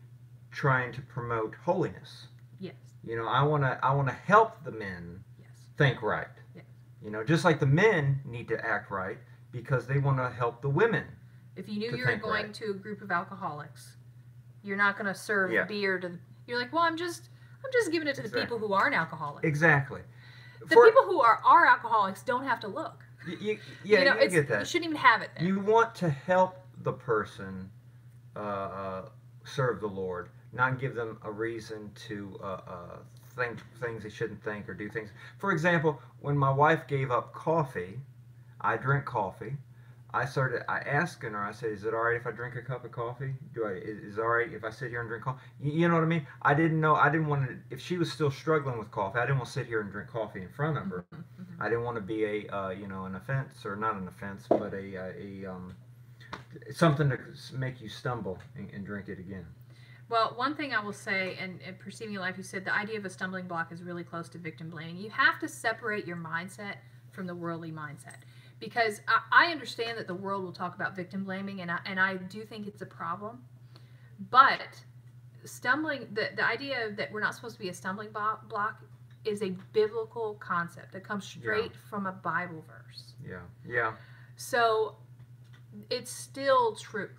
trying to promote holiness. Yes. You know, I want to help the men think right. You know, just like the men need to act right because they want to help the women. If you knew you were going to a group of alcoholics, you're not going to serve beer to. You're like, well, I'm just giving it to the people who aren't alcoholics. Exactly. The people who are alcoholics don't have to look. You You get that. shouldn't even have it there. You want to help the person serve the Lord, not give them a reason to think things they shouldn't think or do things. For example, when my wife gave up coffee, I drink coffee. I asked her, I said, is it all right if I drink a cup of coffee? Is it all right if I sit here and drink coffee? You know what I mean? I didn't want to, if she was still struggling with coffee, I didn't want to sit here and drink coffee in front of her. Mm-hmm. I didn't want to be an offense, or not an offense, but something to make you stumble and drink it again. Well, one thing I will say, and Perceiving Your Life, you said the idea of a stumbling block is really close to victim blaming. You have to separate your mindset from the worldly mindset. Because I understand that the world will talk about victim blaming, and I do think it's a problem. But the idea that we're not supposed to be a stumbling block is a biblical concept that comes straight from a Bible verse. Yeah. So it's still truth.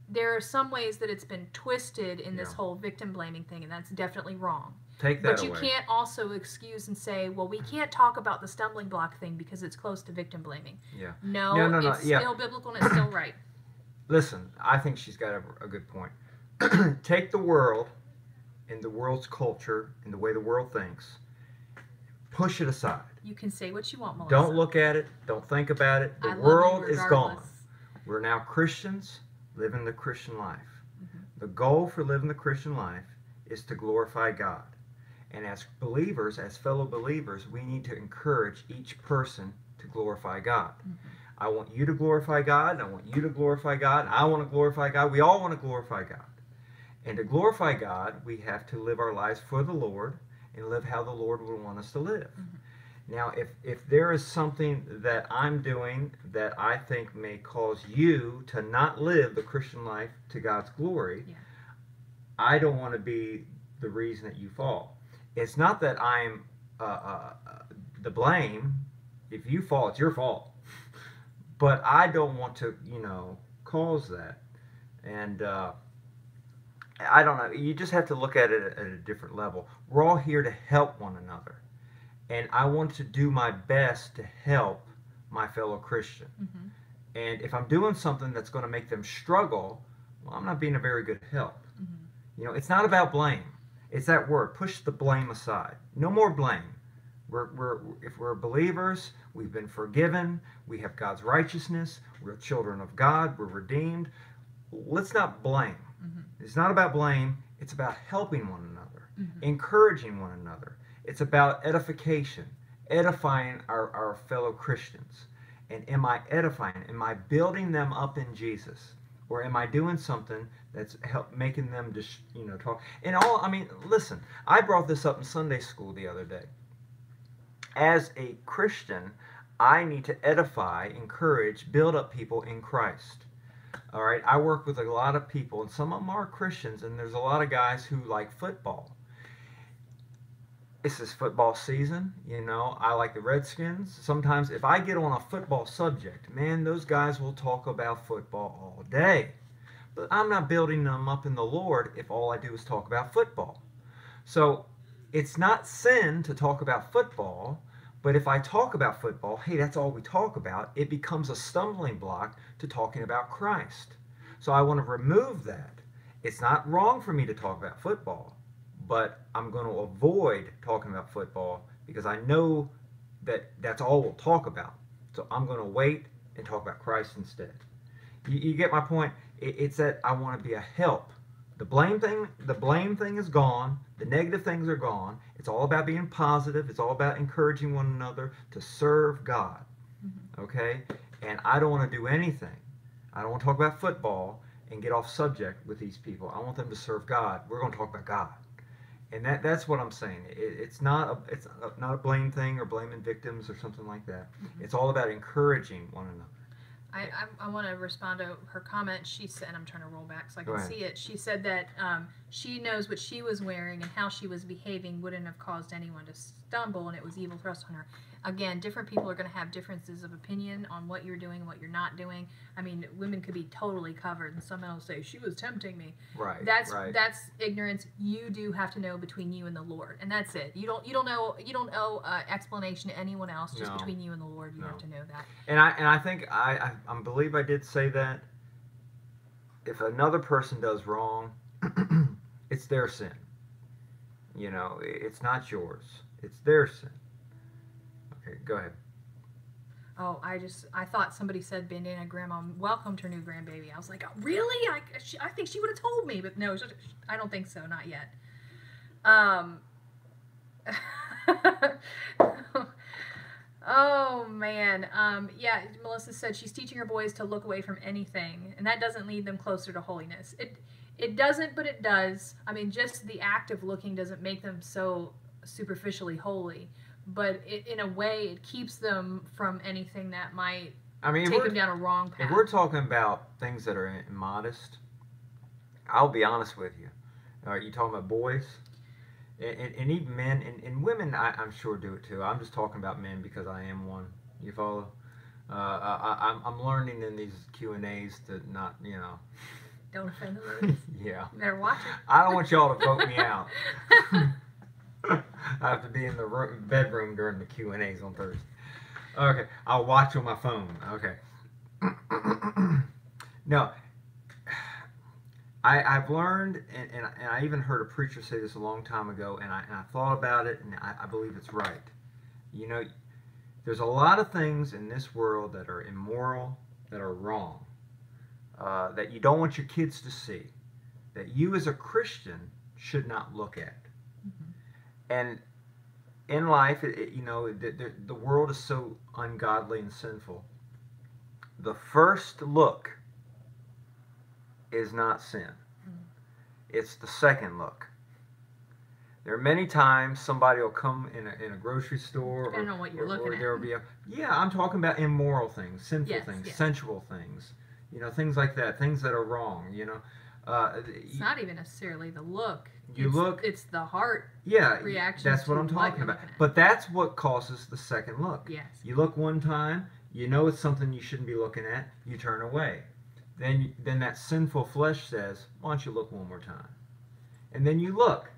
There are some ways that it's been twisted in this whole victim blaming thing, and that's definitely wrong. Take that away. But you can't also excuse and say, well, we can't talk about the stumbling block thing because it's close to victim blaming. Yeah. No, it's still biblical and it's still right. Listen, I think she's got a good point. Take the world and the world's culture and the way the world thinks, push it aside. You can say what you want, Melissa. Don't look at it. Don't think about it. The world is gone. We're now Christians living the Christian life. Mm-hmm. The goal for living the Christian life is to glorify God. And as believers, as fellow believers, we need to encourage each person to glorify God. Mm-hmm. I want you to glorify God, and I want you to glorify God, and I want to glorify God. We all want to glorify God. And to glorify God, we have to live our lives for the Lord and live how the Lord would want us to live. Mm-hmm. Now, if there is something that I'm doing that I think may cause you to not live the Christian life to God's glory, I don't want to be the reason that you fall. It's not that I'm the blame. If you fall, it's your fault. But I don't want to, cause that. And I don't know. You just have to look at it at a different level. We're all here to help one another. And I want to do my best to help my fellow Christian. Mm-hmm. And if I'm doing something that's going to make them struggle, well, I'm not being a very good help. Mm-hmm. It's not about blame. It's that word. Push the blame aside. No more blame. If we're believers, we've been forgiven. We have God's righteousness. We're children of God. We're redeemed. Let's not blame. It's not about blame. It's about helping one another, encouraging one another. It's about edification, edifying our fellow Christians. And am I edifying? Am I building them up in Jesus? Or am I doing something that's making them just, talk? And listen, I brought this up in Sunday school the other day. As a Christian, I need to edify, encourage, build up people in Christ. All right, I work with a lot of people, and some of them are Christians, and there's a lot of guys who like football. This is football season, I like the Redskins. Sometimes if I get on a football subject, man, those guys will talk about football all day. But I'm not building them up in the Lord if all I do is talk about football. So it's not sin to talk about football, but if I talk about football, hey, that's all we talk about, it becomes a stumbling block to talking about Christ. So I want to remove that. It's not wrong for me to talk about football, but I'm going to avoid talking about football because I know that that's all we'll talk about. So I'm going to wait and talk about Christ instead. You get my point? It's that I want to be a help. The blame thing is gone. The negative things are gone. It's all about being positive. It's all about encouraging one another to serve God. Okay? And I don't want to do anything. I don't want to talk about football and get off subject with these people. I want them to serve God. We're going to talk about God. And that's what I'm saying. It's not a blame thing or blaming victims or something like that. It's all about encouraging one another. I want to respond to her comment. She said, and I'm trying to roll back so I can see it. She said that she knows what she was wearing and how she was behaving wouldn't have caused anyone to stumble, and it was evil thrust on her. Again, different people are going to have differences of opinion on what you're doing and what you're not doing. I mean, women could be totally covered, and someone will say, she was tempting me. Right. That's ignorance. You do have to know between you and the Lord, and that's it. You don't owe explanation to anyone else. Just between you and the Lord, you have to know that. And I think I believe I did say that. If another person does wrong, it's their sin. It's not yours. It's their sin. Okay, go ahead. Oh, I thought somebody said bandana grandma welcomed her new grandbaby. I was like, oh, really? I think she would have told me, but no, I don't think so, not yet. Oh man. Yeah, Melissa said she's teaching her boys to look away from anything, and that doesn't lead them closer to holiness. It doesn't, but it does. I mean, just the act of looking doesn't make them so superficially holy. But in a way, it keeps them from anything that might take them down a wrong path. If we're talking about things that are immodest, I'll be honest with you. Are you talking about boys? And even men and women, I'm sure do it too. I'm just talking about men because I am one. You follow? I'm learning in these Q&As to not, Don't offend the ladies. Yeah. You better watch it. I don't want y'all to vote me out. I have to be in the bedroom during the Q&As on Thursday. Okay, I'll watch on my phone. Okay. No, I've learned, and I even heard a preacher say this a long time ago, and I thought about it, and I believe it's right. There's a lot of things in this world that are immoral, that are wrong, that you don't want your kids to see, that you as a Christian should not look at. And in life, the world is so ungodly and sinful. The first look is not sin. It's the second look. There are many times somebody will come in a grocery store. Depending on what you're looking at. There will be I'm talking about immoral things, sinful things, sensual things. Things like that, things that are wrong. It's not even necessarily the look. It's the heart reaction. That's what I'm talking about. But that's what causes the second look. Yes. You look one time, it's something you shouldn't be looking at, you turn away. Then that sinful flesh says, why don't you look one more time? And then you look.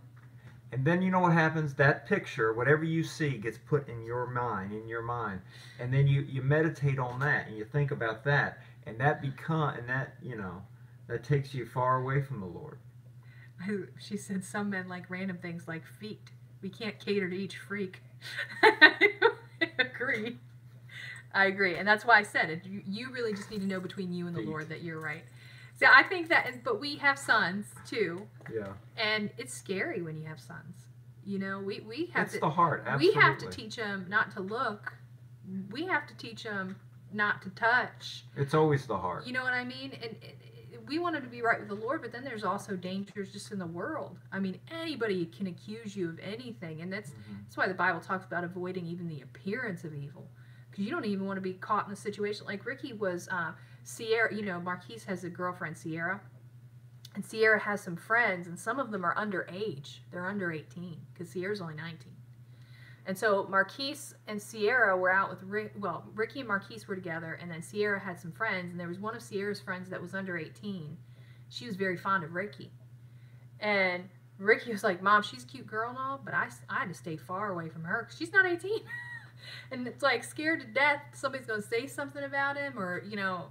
And then you know what happens? That picture, whatever you see, gets put in your mind. And then you meditate on that, and you think about that. And that takes you far away from the Lord. She said some men like random things like feet. We can't cater to each freak. Agree. I agree, and that's why I said it. You really just need to know between you and the Lord that you're right. So I think that, but we have sons too. Yeah. And it's scary when you have sons. You know, we have it's the heart. Absolutely. We have to teach them not to look. We have to teach them not to touch. It's always the heart. You know what I mean? And we want them to be right with the Lord, but then there's also dangers just in the world. I mean, anybody can accuse you of anything, and that's why the Bible talks about avoiding even the appearance of evil, because you don't even want to be caught in a situation like Ricky was. Sierra, you know, Marquise has a girlfriend, Sierra, and Sierra has some friends, and some of them are underage. They're under 18, because Sierra's only 19. And so Marquise and Sierra were out with Ricky and Marquise were together, and then Sierra had some friends, and there was one of Sierra's friends that was under 18. She was very fond of Ricky. And Ricky was like, Mom, she's a cute girl and all, but I had to stay far away from her because she's not 18. And it's like scared to death somebody's going to say something about him, or, you know,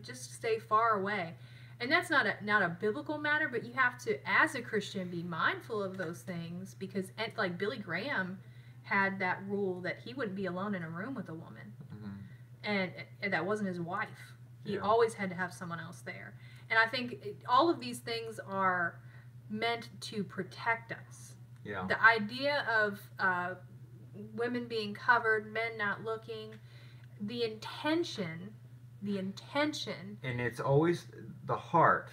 just stay far away. And that's not a biblical matter, but you have to, as a Christian, be mindful of those things, because like Billy Graham had that rule that he wouldn't be alone in a room with a woman, and that wasn't his wife. He always had to have someone else there. And I think all of these things are meant to protect us. Yeah. The idea of women being covered, men not looking, the intention, and it's always the heart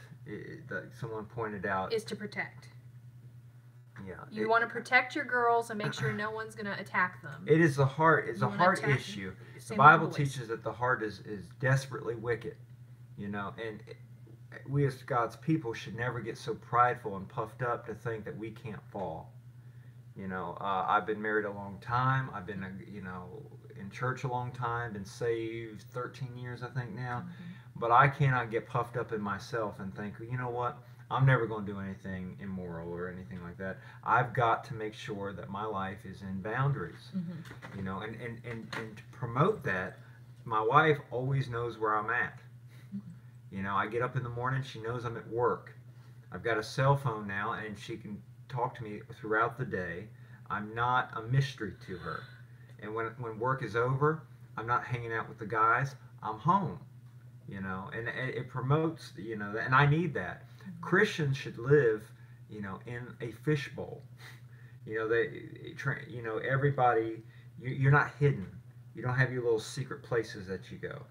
that someone pointed out, is to protect. Yeah. You want to protect your girls and make sure no one's going to attack them. It is the heart. It's a heart issue. The Bible teaches that the heart is desperately wicked. You know, and we as God's people should never get so prideful and puffed up to think that we can't fall. You know, I've been married a long time. I've been, in church a long time. Been saved 13 years, I think now. But I cannot get puffed up in myself and think, you know what? I'm never going to do anything immoral or anything like that. I've got to make sure that my life is in boundaries. You know, and to promote that, my wife always knows where I'm at. You know, I get up in the morning, she knows I'm at work. I've got a cell phone now, and she can talk to me throughout the day. I'm not a mystery to her. And when work is over, I'm not hanging out with the guys. I'm home. You know, and it promotes, you know, and I need that. Christians should live, you know, in a fishbowl. You know, everybody, you're not hidden. You don't have your little secret places that you go.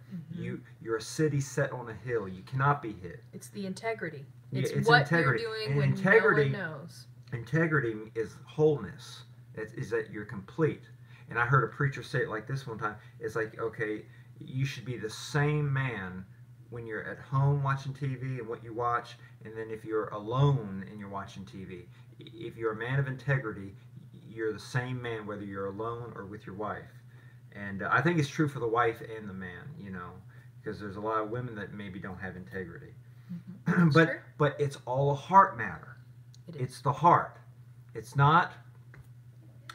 You're a city set on a hill. You cannot be hid. It's the integrity. It's what integrity. You're doing and when integrity, no one knows. Integrity is wholeness. Is that you're complete. And I heard a preacher say it like this one time. It's like, okay, you should be the same man when you're at home watching TV and what you watch, and then if you're alone and you're watching TV. If you're a man of integrity, you're the same man whether you're alone or with your wife. And I think it's true for the wife and the man, you know, because there's a lot of women that maybe don't have integrity. But it's all a heart matter. It's the heart. It's not,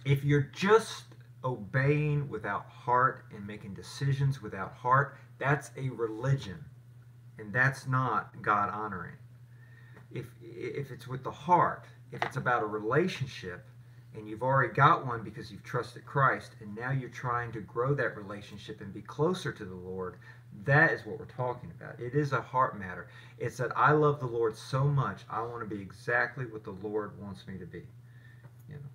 if you're just obeying without heart and making decisions without heart, that's a religion, and that's not God honoring. If it's with the heart, if it's about a relationship, and you've already got one because you've trusted Christ, and now you're trying to grow that relationship and be closer to the Lord, that is what we're talking about. It is a heart matter. It's that I love the Lord so much, I want to be exactly what the Lord wants me to be. You know,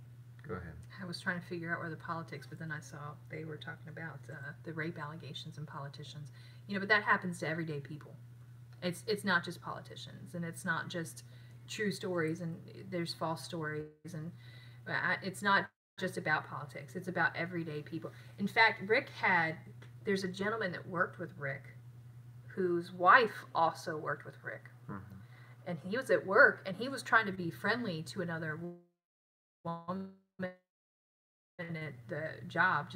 go ahead. I was trying to figure out where the politics, but then I saw they were talking about the rape allegations and politicians. You know, but that happens to everyday people. It's not just politicians, and it's not just true stories, and there's false stories, and it's not just about politics. It's about everyday people. In fact, there's a gentleman that worked with Rick, whose wife also worked with Rick. And he was at work, and he was trying to be friendly to another woman at the job.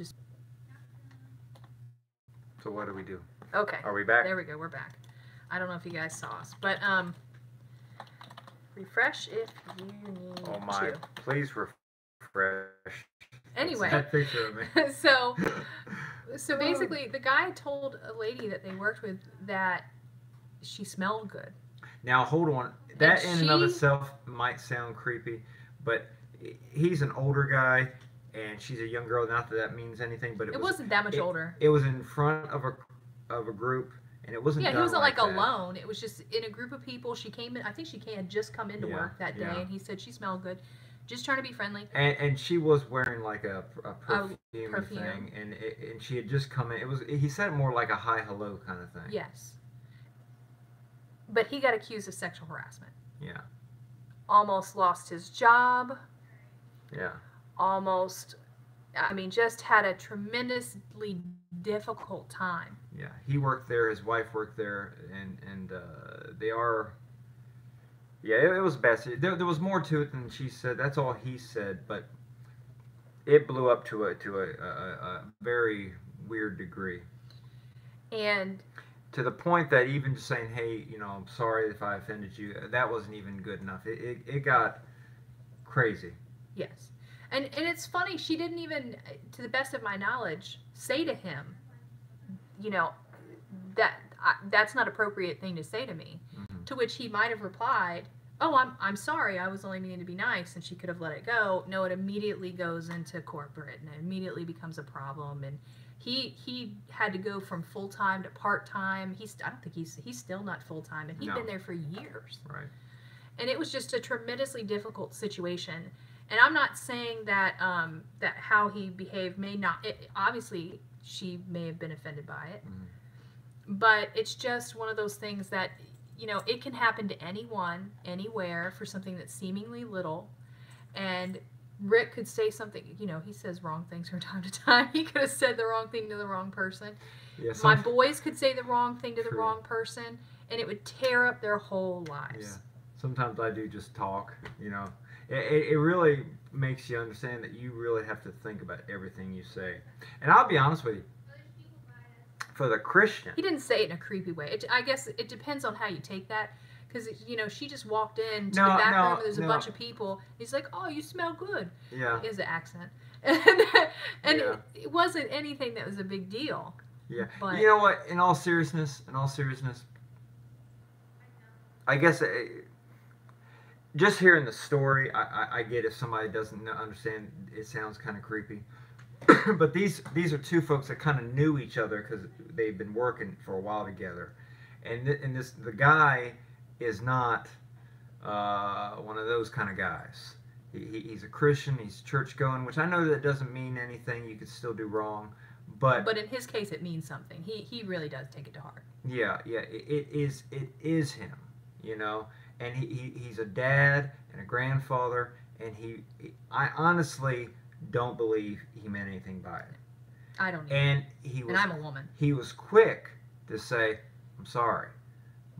So what do we do? Okay. Are we back? There we go. We're back. I don't know if you guys saw us, but refresh if you need to. Oh my! Please refresh. Anyway, that picture of me. So basically, the guy told a lady that they worked with that she smelled good. Now hold on. That in and of itself might sound creepy, but he's an older guy, and she's a young girl. Not that that means anything, but It wasn't that much older. It was in front of a group, and it wasn't. Yeah, done he wasn't like that. alone. It was just in a group of people. She came in. I think she had just come into work that day, and he said she smelled good, just trying to be friendly. And she was wearing like a perfume thing, and she had just come in. He said more like a hi hello kind of thing. Yes. But he got accused of sexual harassment. Yeah. Almost lost his job. Yeah. Almost, I mean, just had a tremendously difficult time. Yeah, he worked there. His wife worked there, and they are. Yeah, it was best. There was more to it than she said. That's all he said, but it blew up to a very weird degree. And to the point that even just saying, "Hey, I'm sorry if I offended you," that wasn't even good enough. It got crazy. Yes. And it's funny, she didn't even, to the best of my knowledge, say to him, that's not appropriate thing to say to me. Mm-hmm. To which he might have replied, "Oh, I'm sorry, I was only meaning to be nice," and she could have let it go. No, it immediately goes into corporate, and it immediately becomes a problem. And he had to go from full time to part time. I don't think he's still not full time, and he'd been there for years. Right. And it was just a tremendously difficult situation. And I'm not saying that that how he behaved may not. Obviously, she may have been offended by it, but it's just one of those things that it can happen to anyone, anywhere, for something that's seemingly little. And Rick could say something. He says wrong things from time to time. He could have said the wrong thing to the wrong person. Yeah, my boys could say the wrong thing to the wrong person, and it would tear up their whole lives. Yeah. Sometimes I do just talk. It really makes you understand that you really have to think about everything you say. And I'll be honest with you, for the Christian... He didn't say it in a creepy way. I guess it depends on how you take that. Because, she just walked in to the back room and there's a bunch of people. He's like, "Oh, you smell good." Yeah. Is the accent. And it wasn't anything that was a big deal. Yeah. But, you know what? In all seriousness, I guess... just hearing the story, I get if somebody doesn't understand, it sounds kind of creepy. But these are two folks that kind of knew each other because they've been working for a while together, and the guy is not one of those kind of guys. He's a Christian. He's church going, which I know that doesn't mean anything. You could still do wrong, but in his case, it means something. He really does take it to heart. Yeah. It is him. And he's a dad and a grandfather, and I honestly don't believe he meant anything by it. I don't either. And I'm a woman. He was quick to say, "I'm sorry,"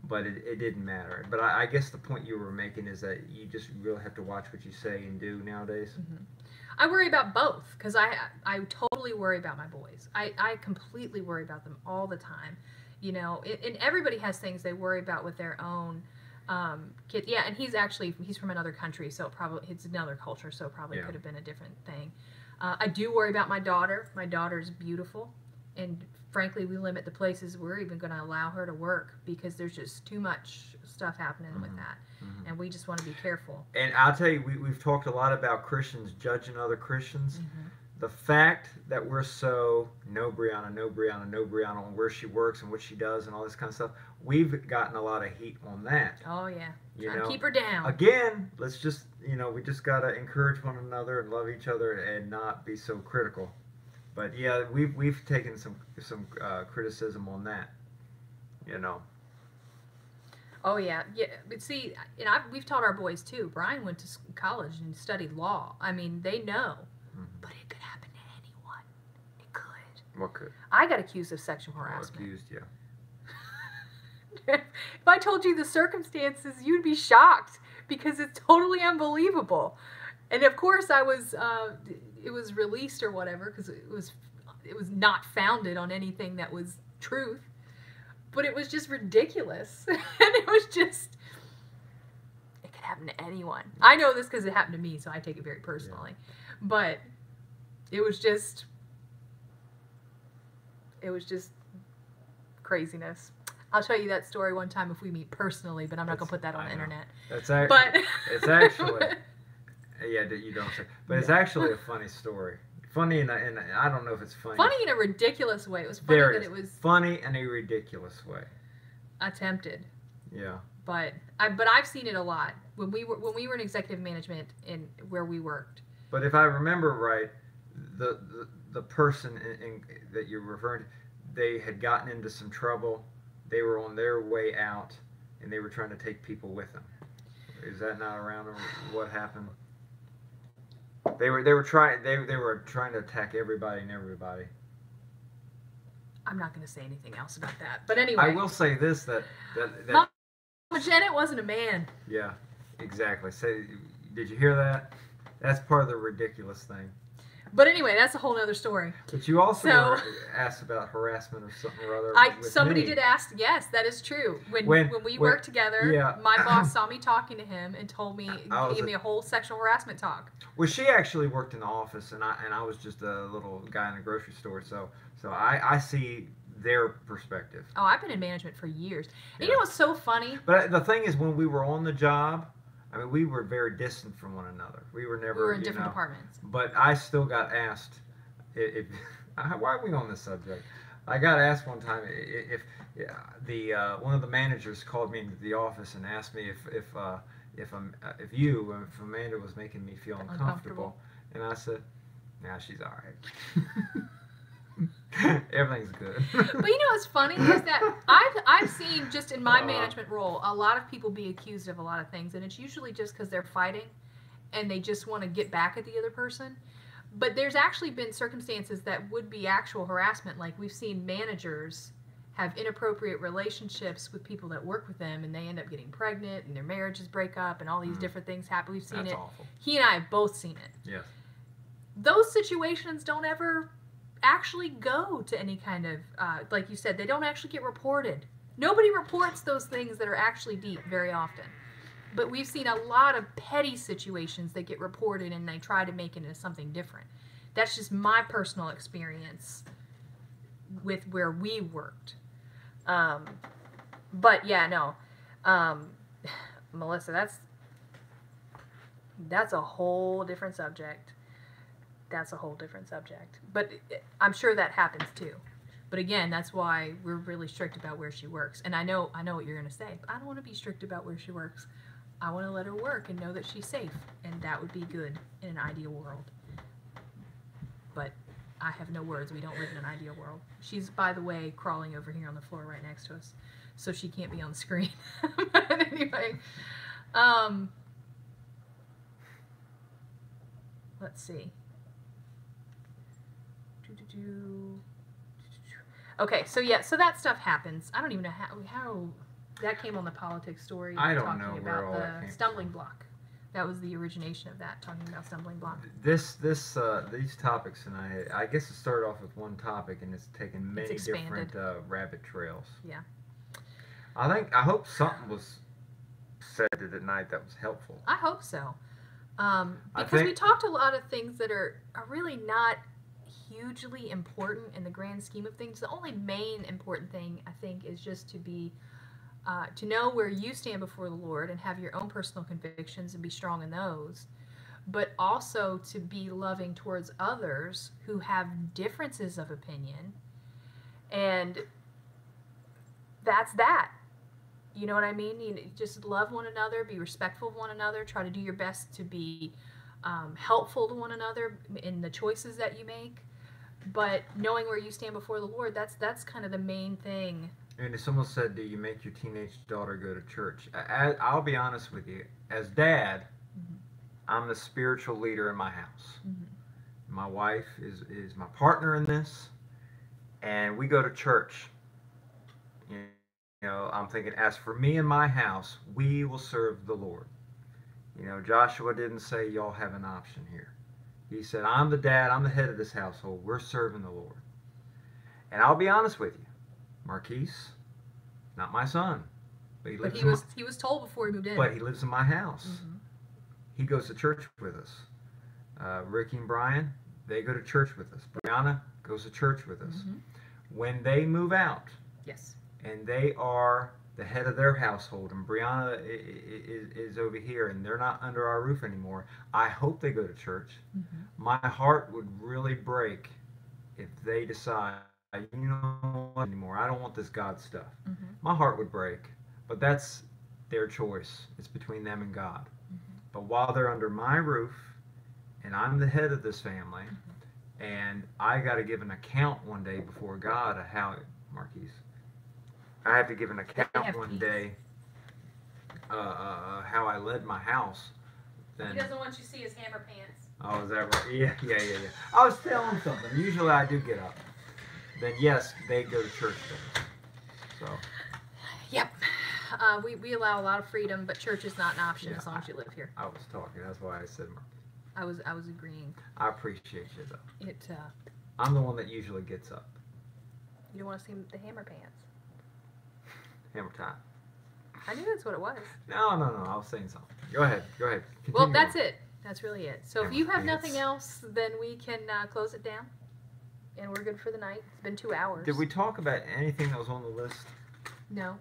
but it didn't matter. But I guess the point you were making is that you just really have to watch what you say and do nowadays. Mm-hmm. I worry about both, because I totally worry about my boys. I completely worry about them all the time. And everybody has things they worry about with their own kid. Yeah, and he's from another country, so it's another culture, so it probably could have been a different thing. I do worry about my daughter. My daughter's beautiful, and frankly, we limit the places we're even going to allow her to work because there's just too much stuff happening with that, and we just want to be careful. And I'll tell you, we've talked a lot about Christians judging other Christians. The fact that we're so no Brianna on where she works and what she does and all this kind of stuff, we've gotten a lot of heat on that. Oh yeah, trying to keep her down. Again, let's just we just gotta encourage one another and love each other and not be so critical. But yeah, we've taken some criticism on that. Oh yeah. But see, we've taught our boys too. Brian went to college and studied law. I mean, they know. But it could happen to anyone. It could. What could? I got accused of sexual harassment. Accused, yeah. If I told you the circumstances, you'd be shocked because it's totally unbelievable. And of course, it was released or whatever because it was not founded on anything that was truth. But it was just ridiculous, and it could happen to anyone. I know this because it happened to me, so I take it very personally. Yeah. But it was just craziness. I'll tell you that story one time if we meet personally, but I'm not going to put that on the internet. It's actually, yeah, you don't say. But it's actually a funny story. Funny, and I don't know if it's funny. Funny in a ridiculous way. It was funny that it was funny in a ridiculous way. Attempted. Yeah. But I've seen it a lot when we were in executive management in where we worked. But if I remember right, the person that you're referring to, they had gotten into some trouble. They were on their way out, and they were trying to take people with them. Is that not around what happened? They were trying to attack everybody and everybody. I'm not going to say anything else about that. But anyway, I will say this that Mama Janet wasn't a man. Yeah, exactly. Say, did you hear that? That's part of the ridiculous thing. But anyway, that's a whole other story. But you also asked about harassment or something or other. Somebody did ask. Yes, that is true. When we worked together, my boss saw me talking to him and told me, gave me a whole sexual harassment talk. Well, she actually worked in the office, and I was just a little guy in a grocery store. So I see their perspective. Oh, I've been in management for years. And you know what's so funny? But the thing is, when we were on the job, I mean, we were very distant from one another. We were never. We were in different departments. But I still got asked, why are we on this subject? I got asked one time if one of the managers called me into the office and asked me if Amanda was making me feel uncomfortable, and I said, "Nah, she's all right." Everything's good. But you know what's funny is that I've seen just in my management role a lot of people be accused of a lot of things, and it's usually just because they're fighting and they just want to get back at the other person. But there's actually been circumstances that would be actual harassment. Like we've seen managers have inappropriate relationships with people that work with them, and they end up getting pregnant, and their marriages break up, and all these different things happen. We've seen That's it. Awful. He and I have both seen it. Yes. Those situations don't ever actually go to any kind of, like you said, they don't actually get reported. Nobody reports those things that are actually deep very often. But we've seen a lot of petty situations that get reported and they try to make it into something different. That's just my personal experience with where we worked. But yeah, no. Melissa, that's a whole different subject. That's a whole different subject. But I'm sure that happens too. But again, that's why we're really strict about where she works. And I know what you're going to say. But I don't want to be strict about where she works. I want to let her work and know that she's safe. And that would be good in an ideal world. But I have no words. We don't live in an ideal world. She's, by the way, crawling over here on the floor right next to us. So she can't be on the screen. But anyway. Let's see. Okay, so yeah, so that stuff happens. I don't even know how that came on the politics story. I don't know where all that about came the stumbling block. That was the origination of that, talking about stumbling block. These topics, and I guess it started off with one topic, and it's taken many different rabbit trails. Yeah. I hope something was said tonight that was helpful. I hope so, because we talked a lot of things that are really not hugely important in the grand scheme of things. The only main important thing, I think, is just to be to know where you stand before the Lord and have your own personal convictions and be strong in those, but also to be loving towards others who have differences of opinion. And that's that. You know what I mean? You just love one another, be respectful of one another, try to do your best to be helpful to one another in the choices that you make. But knowing where you stand before the Lord, that's kind of the main thing. And if someone said, do you make your teenage daughter go to church? I'll be honest with you. As dad, I'm the spiritual leader in my house. My wife is my partner in this, and we go to church. You know, I'm thinking, as for me and my house, we will serve the Lord. You know, Joshua didn't say y'all have an option here. He said, I'm the dad, I'm the head of this household. We're serving the Lord. And I'll be honest with you, Marquise, not my son. But he was told before he moved in. But he lives in my house. He goes to church with us. Ricky and Brian, they go to church with us. Brianna goes to church with us. When they move out, yes, and they are the head of their household, and Brianna is over here, and they're not under our roof anymore. I hope they go to church. Mm-hmm. My heart would really break if they decide, you know what, anymore. I don't want this God stuff. Mm-hmm. My heart would break, but that's their choice. It's between them and God. Mm-hmm. But while they're under my roof, and I'm the head of this family, Mm-hmm. and I got to give an account one day before God of how, Marquise, I have to give an account one day how I led my house. Then, He doesn't want you to see his hammer pants. oh, is that right? Yeah. I was telling something. Usually I do get up. Then yes, they go to church then. So. Yep. We allow a lot of freedom, but church is not an option as long as you live here. I was talking. That's why I said Marquise. I was agreeing. I appreciate you though. It. I'm the one that usually gets up. You don't want to see the hammer pants. Hammer time. I knew that's what it was. No. I was saying something. Go ahead. Continue Well, that's on. it. That's really it. So if Hammer you have pants. nothing else, then we can close it down. And we're good for the night. It's been 2 hours. Did we talk about anything that was on the list? No.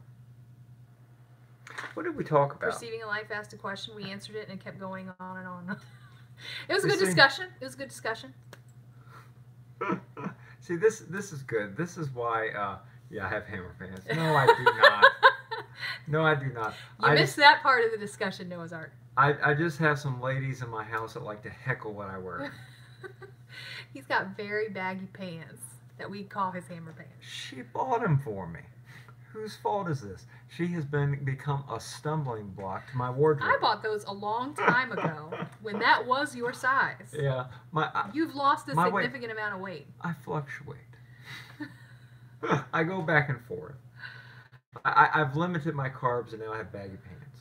What did we talk about? Perceiving a life asked a question. We answered it, and it kept going on and on. It was a You good see? discussion. It was a good discussion. See, this is good. This is why, I have hammer pants. No, I do not. No, I do not. You missed that part of the discussion, Noah's Ark. I just have some ladies in my house that like to heckle what I wear. He's got very baggy pants that we call his hammer pants. She bought them for me. Whose fault is this? She has become a stumbling block to my wardrobe. I bought those a long time ago when that was your size. Yeah, You've lost a my weight- significant amount of weight. I fluctuate. I go back and forth. I've limited my carbs, and now I have baggy pants.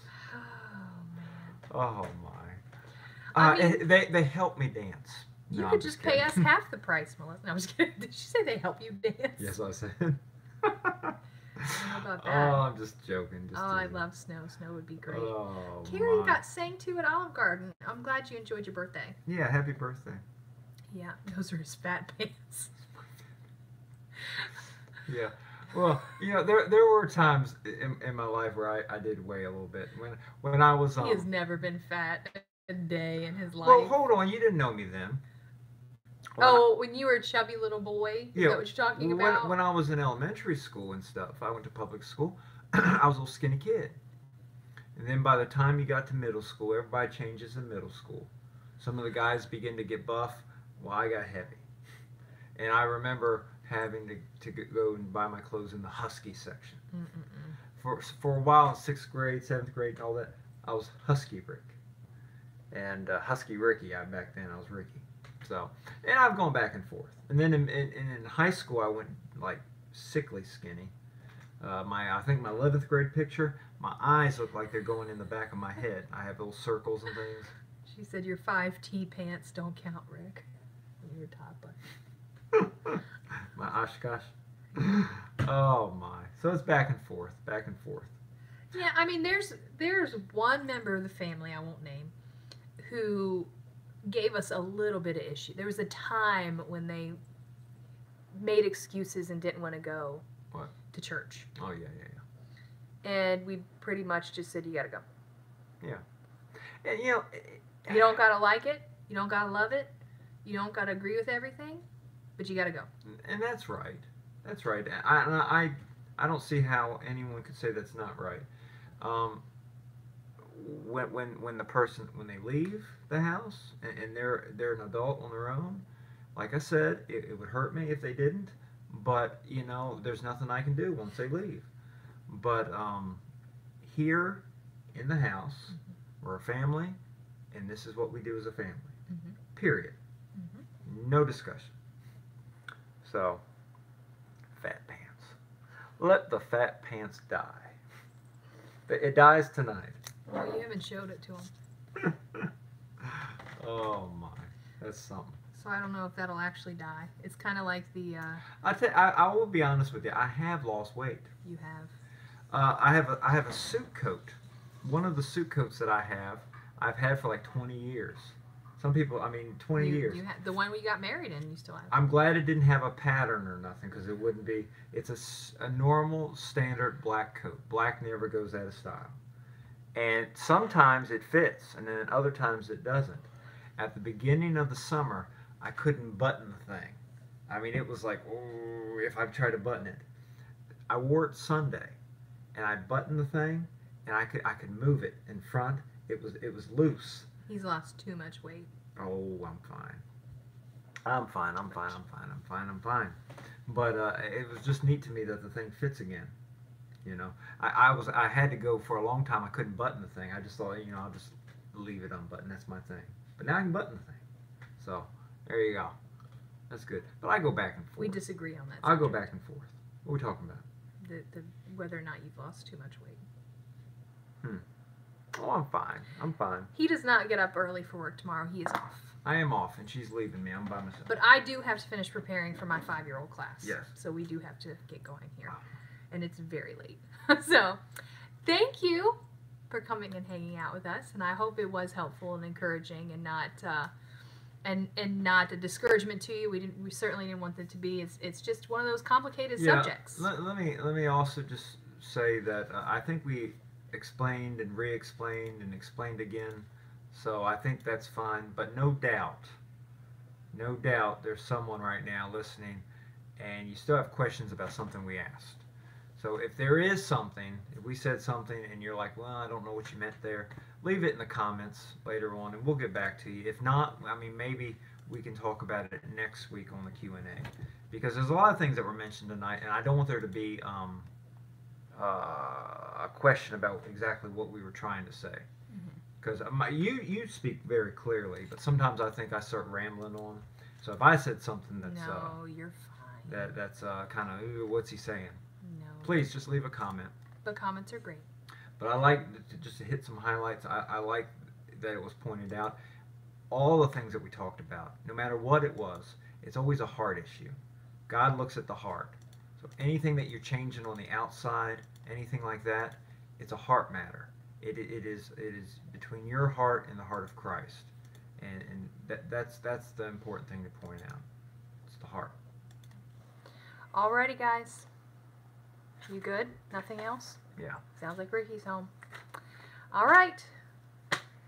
Oh, man. Oh my! I mean, they help me dance. You No, could I'm just kidding. pay us half the price, Melissa. No, I'm just kidding. Did she say they help you dance? Yes, I said. How about that? Oh, I'm just joking. Oh, I love snow. Snow would be great. Oh, Carrie my. got sang to at Olive Garden. I'm glad you enjoyed your birthday. Yeah, happy birthday. Yeah, those are his fat pants. Yeah. Well, there were times in my life where I did weigh a little bit. When I was He has never been fat a day in his life. Well, hold on, you didn't know me then. When you were a chubby little boy? Is Yeah, that what you're talking about? When I was in elementary school and stuff, I went to public school. I was a little skinny kid. And then by the time you got to middle school, everybody changes in middle school. Some of the guys begin to get buff. Well, I got heavy. And I remember having to go and buy my clothes in the husky section. For a while in 6th grade, 7th grade, and all that, I was Husky Rick. And Husky Ricky, back then I was Ricky. So, and I've gone back and forth. And then in high school, I went like sickly skinny. I think my 11th grade picture, my eyes look like they're going in the back of my head. I have little circles and things. She said your 5T pants don't count, Rick. When you're a toddler. My Oshkosh. Oh my. So it's back and forth, back and forth. Yeah, I mean, there's one member of the family, I won't name, who gave us a little bit of issue. There was a time when they made excuses and didn't want to go to church. Oh, yeah. And we pretty much just said, you got to go. Yeah. And, you don't got to like it. You don't got to love it. You don't got to agree with everything. But you got to go. And that's right. That's right. I don't see how anyone could say that's not right. When they leave the house and they're an adult on their own, like I said, it would hurt me if they didn't. But there's nothing I can do once they leave. But here in the house, we're a family, and this is what we do as a family. Period. No discussion. So, fat pants. Let the fat pants die. It dies tonight. Well, you haven't showed it to him. Oh my, that's something. So I don't know if that'll actually die. It's kind of like the. I will be honest with you. I have lost weight. You have. I have a suit coat. One of the suit coats that I've had for like 20 years. Some people, 20 years. You the one we got married in, you still have. I'm glad it didn't have a pattern or nothing, because it wouldn't be. It's a normal, standard black coat. Black never goes out of style. And sometimes it fits, and then other times it doesn't. At the beginning of the summer, I couldn't button the thing. It was like, oh, if I tried to button it. I wore it Sunday, and I buttoned the thing, and I could move it in front. It was loose. He's lost too much weight. Oh, I'm fine. I'm fine. But it was just neat to me that the thing fits again. I had to go for a long time. I couldn't button the thing. I just thought, I'll just leave it unbuttoned. That's my thing. But now I can button the thing. So there you go. That's good. But I go back and forth. We disagree on that. I'll go back and forth. What are we talking about? The whether or not you've lost too much weight. Oh, I'm fine. He does not get up early for work tomorrow. He is off. I am off, and she's leaving me. I'm by myself. But I do have to finish preparing for my 5-year-old class. Yes. So we do have to get going here. And it's very late. So thank you for coming and hanging out with us. And I hope it was helpful and encouraging and not and not a discouragement to you. We certainly didn't want it to be. It's just one of those complicated subjects. Let me also just say that I think we explained and re-explained and explained again. So I think that's fine. But no doubt there's someone right now listening and you still have questions about something we asked. So if there is something, if we said something and you're like, well, I don't know what you meant there, leave it in the comments later on and we'll get back to you. If not, maybe we can talk about it next week on the Q&A. Because there's a lot of things that were mentioned tonight and I don't want there to be a question about exactly what we were trying to say. Because you speak very clearly, but sometimes I think I start rambling on. So if I said something that's no, you're fine. That's kind of what's he saying? No. Please just leave a comment. But comments are great. But I like just to hit some highlights. I like that it was pointed out. All the things that we talked about, no matter what it was, it's always a heart issue. God looks at the heart. So anything that you're changing on the outside, anything like that, it's a heart matter. It is between your heart and the heart of Christ, and that's the important thing to point out. It's the heart. Alrighty, guys. You good? Nothing else? Yeah. Sounds like Ricky's home. All right.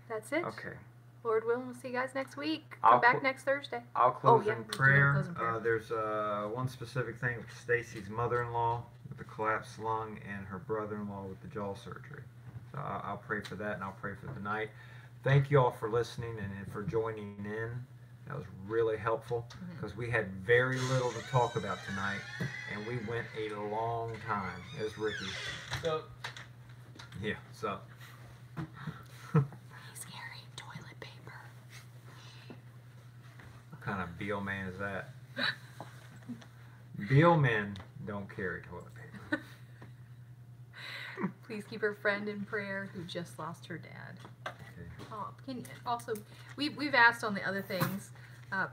That's it. Okay. Lord willing, we'll see you guys next week. Come back next Thursday. I'll close yeah, in prayer. There's one specific thing with Stacy's mother-in-law with the collapsed lung and her brother-in-law with the jaw surgery. So I'll pray for that and I'll pray for tonight. Thank you all for listening and for joining in. That was really helpful because we had very little to talk about tonight and we went a long time. There's Ricky. So. Yeah, so. He's carrying toilet paper. What kind of Beal man is that? Beal men don't carry toilet paper. Please keep her friend in prayer who just lost her dad. Okay. Also, we've asked on the other things.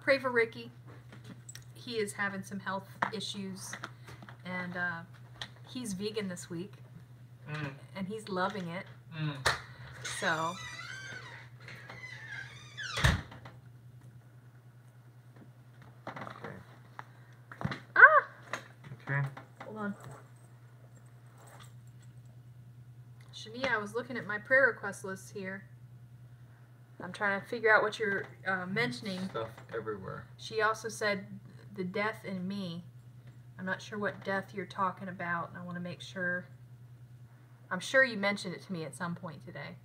Pray for Ricky. He is having some health issues, and he's vegan this week, and he's loving it. So. Okay. Ah! Okay. Hold on. Shania, I was looking at my prayer request list here. I'm trying to figure out what you're mentioning. Stuff everywhere. She also said the death in me. I'm not sure what death you're talking about, and I want to make sure. I'm sure you mentioned it to me at some point today.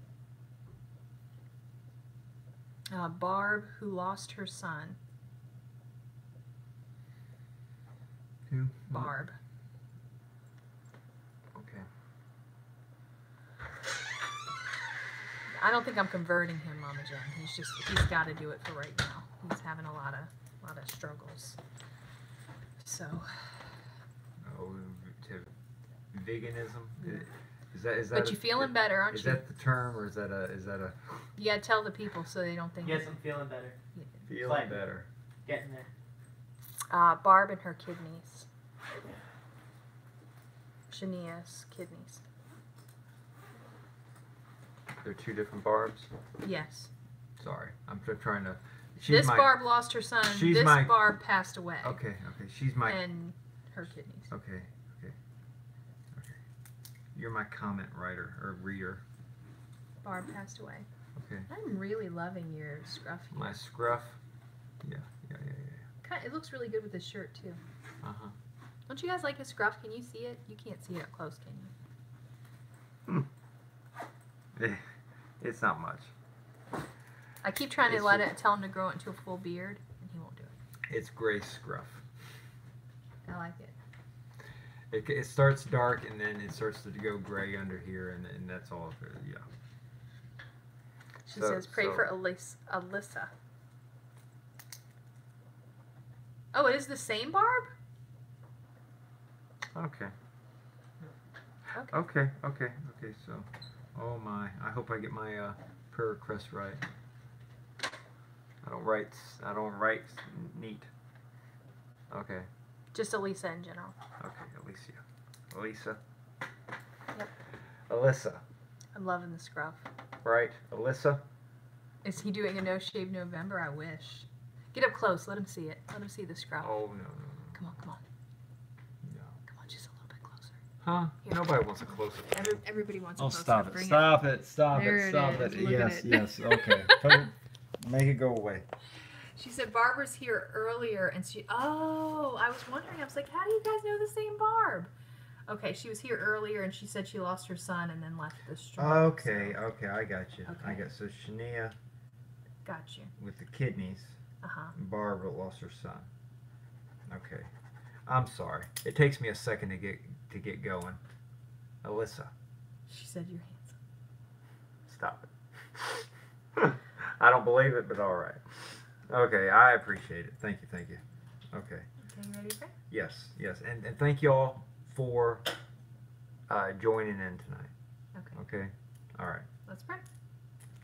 Barb, who lost her son. Who? Barb. Okay. I don't think I'm converting him, Mama Jen. He's got to do it for right now. He's having a lot of struggles. So. Oh, to veganism. Is that? But you feeling better, aren't you? Is that the term, or is that a? You gotta tell the people so they don't think. Yes, I'm feeling better. Feeling better. Getting there. Barb and her kidneys. Shania's kidneys. They're two different Barbs. Yes. Sorry, I'm trying to. This Barb lost her son. This Barb passed away. Okay. She's my. And her kidneys. Okay. You're my comment writer or reader. Barb passed away. Okay. I'm really loving your scruff here. My scruff. Yeah. It looks really good with this shirt too. Don't you guys like his scruff? Can you see it? You can't see it up close, can you? It's not much. I keep trying to tell him to grow it into a full beard, and he won't do it. It's gray scruff. I like it. It starts dark, and then it starts to go gray under here, and that's all of it. Yeah. She says, pray for Alyssa. Oh, it is the same Barb? Okay. So, oh my, I hope I get my prayer request right. I don't write neat. Okay. Just Elisa in general. Okay, Elisa. Yep. Alyssa. I'm loving the scruff. Right, Alyssa. Is he doing a no shave November? I wish. Get up close. Let him see it. Let him see the scruff. Oh no. Come on. No. Come on, just a little bit closer. Huh? Here. Nobody wants a close up. Everybody wants a Oh, close up. stop it! Bring Stop it. it! Stop There it! it Stop is. it! Look at Yes. Okay. Make it go away. She said Barb was here earlier, and I was wondering. I was like, how do you guys know the same Barb? Okay, she was here earlier, and she said she lost her son and then left the stroke. Okay, I got you. Okay. So Shania Got you. with the kidneys. Barbara lost her son. Okay. I'm sorry. It takes me a second to get going. Alyssa. She said you're handsome. Stop it. I don't believe it, but all right. Okay, I appreciate it. Thank you. Okay. Okay, you ready to pray? Yes. And thank you all for joining in tonight. Okay. All right. Let's pray.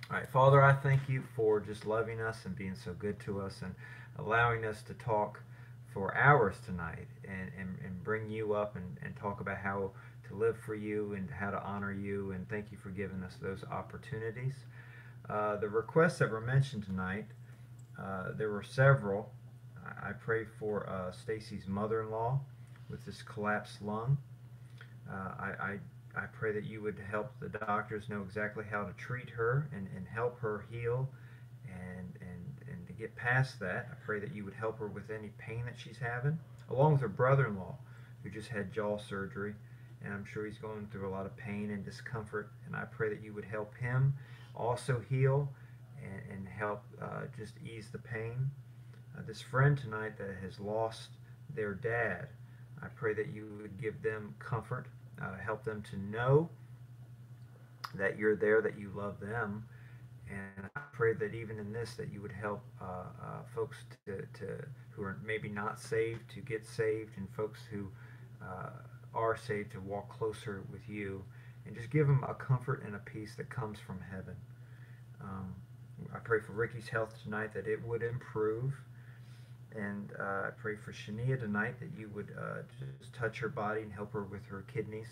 All right, Father, I thank you for just loving us and being so good to us and allowing us to talk for hours tonight and bring you up and talk about how to live for you and how to honor you. And thank you for giving us those opportunities. The requests that were mentioned tonight, there were several. I pray for Stacy's mother-in-law with this collapsed lung. I pray that you would help the doctors know exactly how to treat her and help her heal and to get past that. I pray that you would help her with any pain that she's having, along with her brother-in-law who just had jaw surgery, and I'm sure he's going through a lot of pain and discomfort, and I pray that you would help him also heal and help just ease the pain. This friend tonight that has lost their dad, I pray that you would give them comfort, help them to know that you're there, that you love them, and I pray that even in this, that you would help folks who are maybe not saved to get saved, and folks who are saved to walk closer with you, and just give them a comfort and a peace that comes from heaven. I pray for Ricky's health tonight, that it would improve. And I pray for Shania tonight, that you would just touch her body and help her with her kidneys.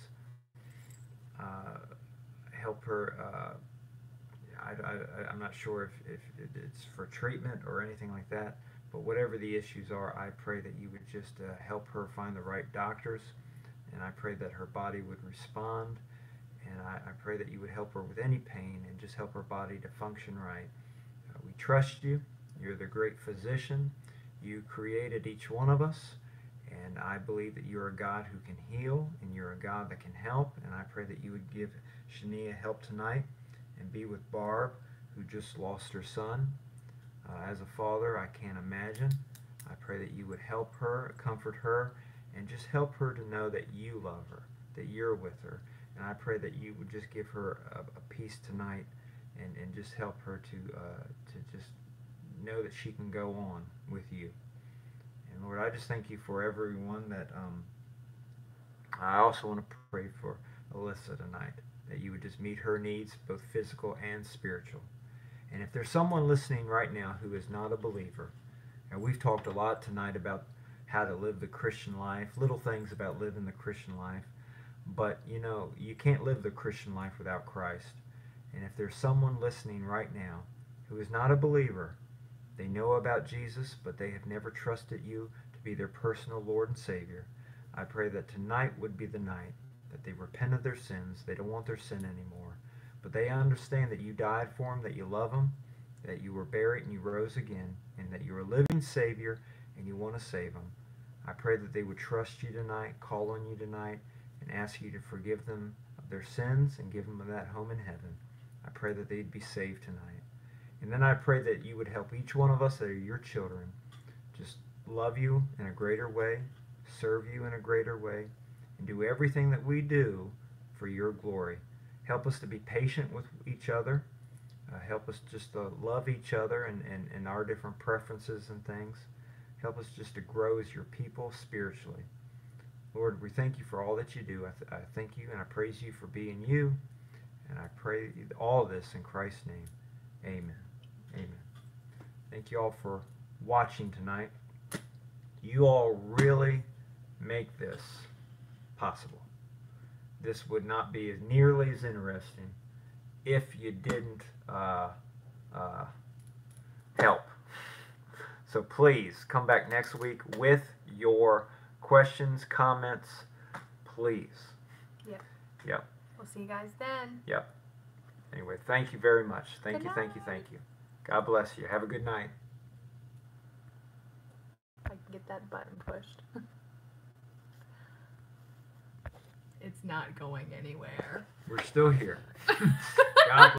Help her, I'm not sure if it's for treatment or anything like that, but whatever the issues are, I pray that you would just help her find the right doctors, and I pray that her body would respond, and I pray that you would help her with any pain and just help her body to function right. We trust you. You're the great physician. You created each one of us, and I believe that you're a God who can heal, and you're a God that can help, and I pray that you would give Shania help tonight and be with Barb, who just lost her son. As a father, I can't imagine. I pray that you would help her, comfort her, and just help her to know that you love her, that you're with her, and I pray that you would just give her a peace tonight and just help her to just know that she can go on with you. And Lord, I just thank you for everyone that I also want to pray for Alyssa tonight, that you would just meet her needs, both physical and spiritual. And if there's someone listening right now who is not a believer, and we've talked a lot tonight about how to live the Christian life, little things about living the Christian life, but you can't live the Christian life without Christ. And if there's someone listening right now who is not a believer. They know about Jesus, but they have never trusted you to be their personal Lord and Savior. I pray that tonight would be the night that they repent of their sins. They don't want their sin anymore. But they understand that you died for them, that you love them, that you were buried and you rose again, and that you're a living Savior and you want to save them. I pray that they would trust you tonight, call on you tonight, and ask you to forgive them of their sins and give them that home in heaven. I pray that they'd be saved tonight. And then I pray that you would help each one of us that are your children just love you in a greater way, serve you in a greater way, and do everything that we do for your glory. Help us to be patient with each other. Help us just to love each other and our different preferences and things. Help us just to grow as your people spiritually. Lord, we thank you for all that you do. I thank you and I praise you for being you. And I pray all this in Christ's name. Amen. Amen. Thank you all for watching tonight. You all really make this possible. This would not be as nearly as interesting if you didn't help. So please come back next week with your questions, comments, please. Yep. Yep. We'll see you guys then. Yep. Anyway, thank you very much. Thank Good you, thank you, night. thank you. God bless you. Have a good night. I can get that button pushed. It's not going anywhere. We're still here. God bless.